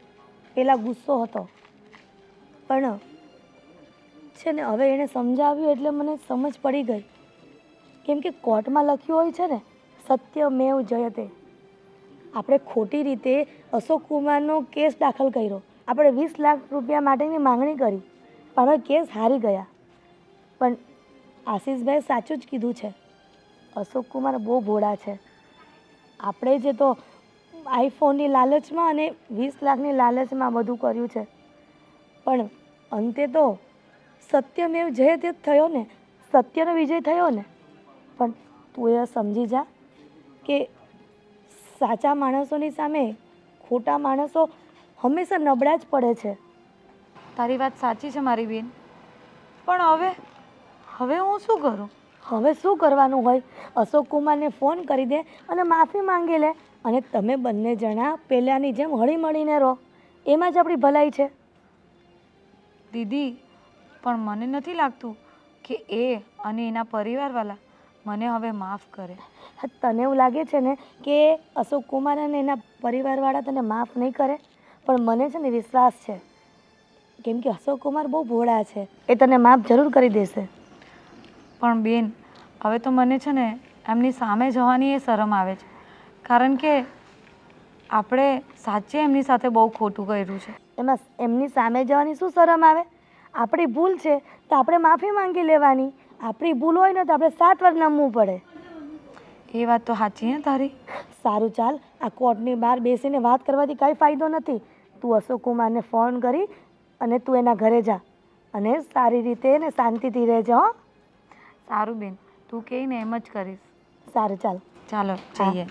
પેલા ગુસ્સો હતો, પણ છે ને હવે એણે સમજાવ્યું એટલે મને સમજ પડી ગઈ. કેમ કે કોર્ટમાં લખ્યું હોય છે ને, સત્યમેવ જયતે. આપણે ખોટી રીતે અશોક કુમારનો કેસ દાખલ કર્યો. આપણે 20 લાખ રૂપિયા માટેની માંગણી કરી, પણ હવે કેસ હારી ગયા. પણ આશીષભાઈ સાચું જ કીધું છે. અશોક કુમાર બહુ ભોળા છે. આપણે જે તો આઈફોનની લાલચમાં અને 20 લાખની લાલચમાં બધું કર્યું છે, પણ અંતે તો સત્યમેવ જયતે જ થયો ને, સત્યનો વિજય થયો ને. પણ તું એ સમજી જા કે સાચા માણસોની સામે ખોટા માણસો હંમેશા નબળા જ પડે છે. તારી વાત સાચી છે મારી બેન, પણ હવે હું શું કરું? હવે શું કરવાનું હોય? અશોક કુમારને ફોન કરી દે અને માફી માંગી લે, અને તમે બંને જણા પહેલાંની જેમ હળીમળીને રહો. એમાં જ આપણી ભલાઈ છે. દીદી, પણ મને નથી લાગતું કે એ અને એના પરિવારવાળા મને હવે માફ કરે. તને એવું લાગે છે ને કે અશોક કુમાર અને એના પરિવારવાળા તને માફ નહીં કરે? પણ મને છે ને વિશ્વાસ છે, કેમ કે અશોક કુમાર બહુ ભોળા છે. એ તને માફ જરૂર કરી દેશે. પણ બેન, હવે તો મને છે ને એમની સામે જવાની એ શરમ આવે છે, કારણ કે આપણે સાચે એમની સાથે બહુ ખોટું કર્યું છે. એમાં એમની સામે જવાની શું શરમ આવે? આપણી ભૂલ છે તો આપણે માફી માંગી લેવાની. આપણી ભૂલ હોય ને તો આપણે 7 વાર નમવું પડે. એ વાત તો સાચી હે તારી. સારું, ચાલ, આ કોર્ટની બહાર બેસીને વાત કરવાથી કાંઈ ફાયદો નથી. તું અશોક કુમારને ફોન કરી અને તું એના ઘરે જા, અને સારી રીતે ને શાંતિથી રહેજો. હો, સારું બેન, તું કહે ને એમ જ કરીશ. સારું, ચાલ. ચાલો જઈએ.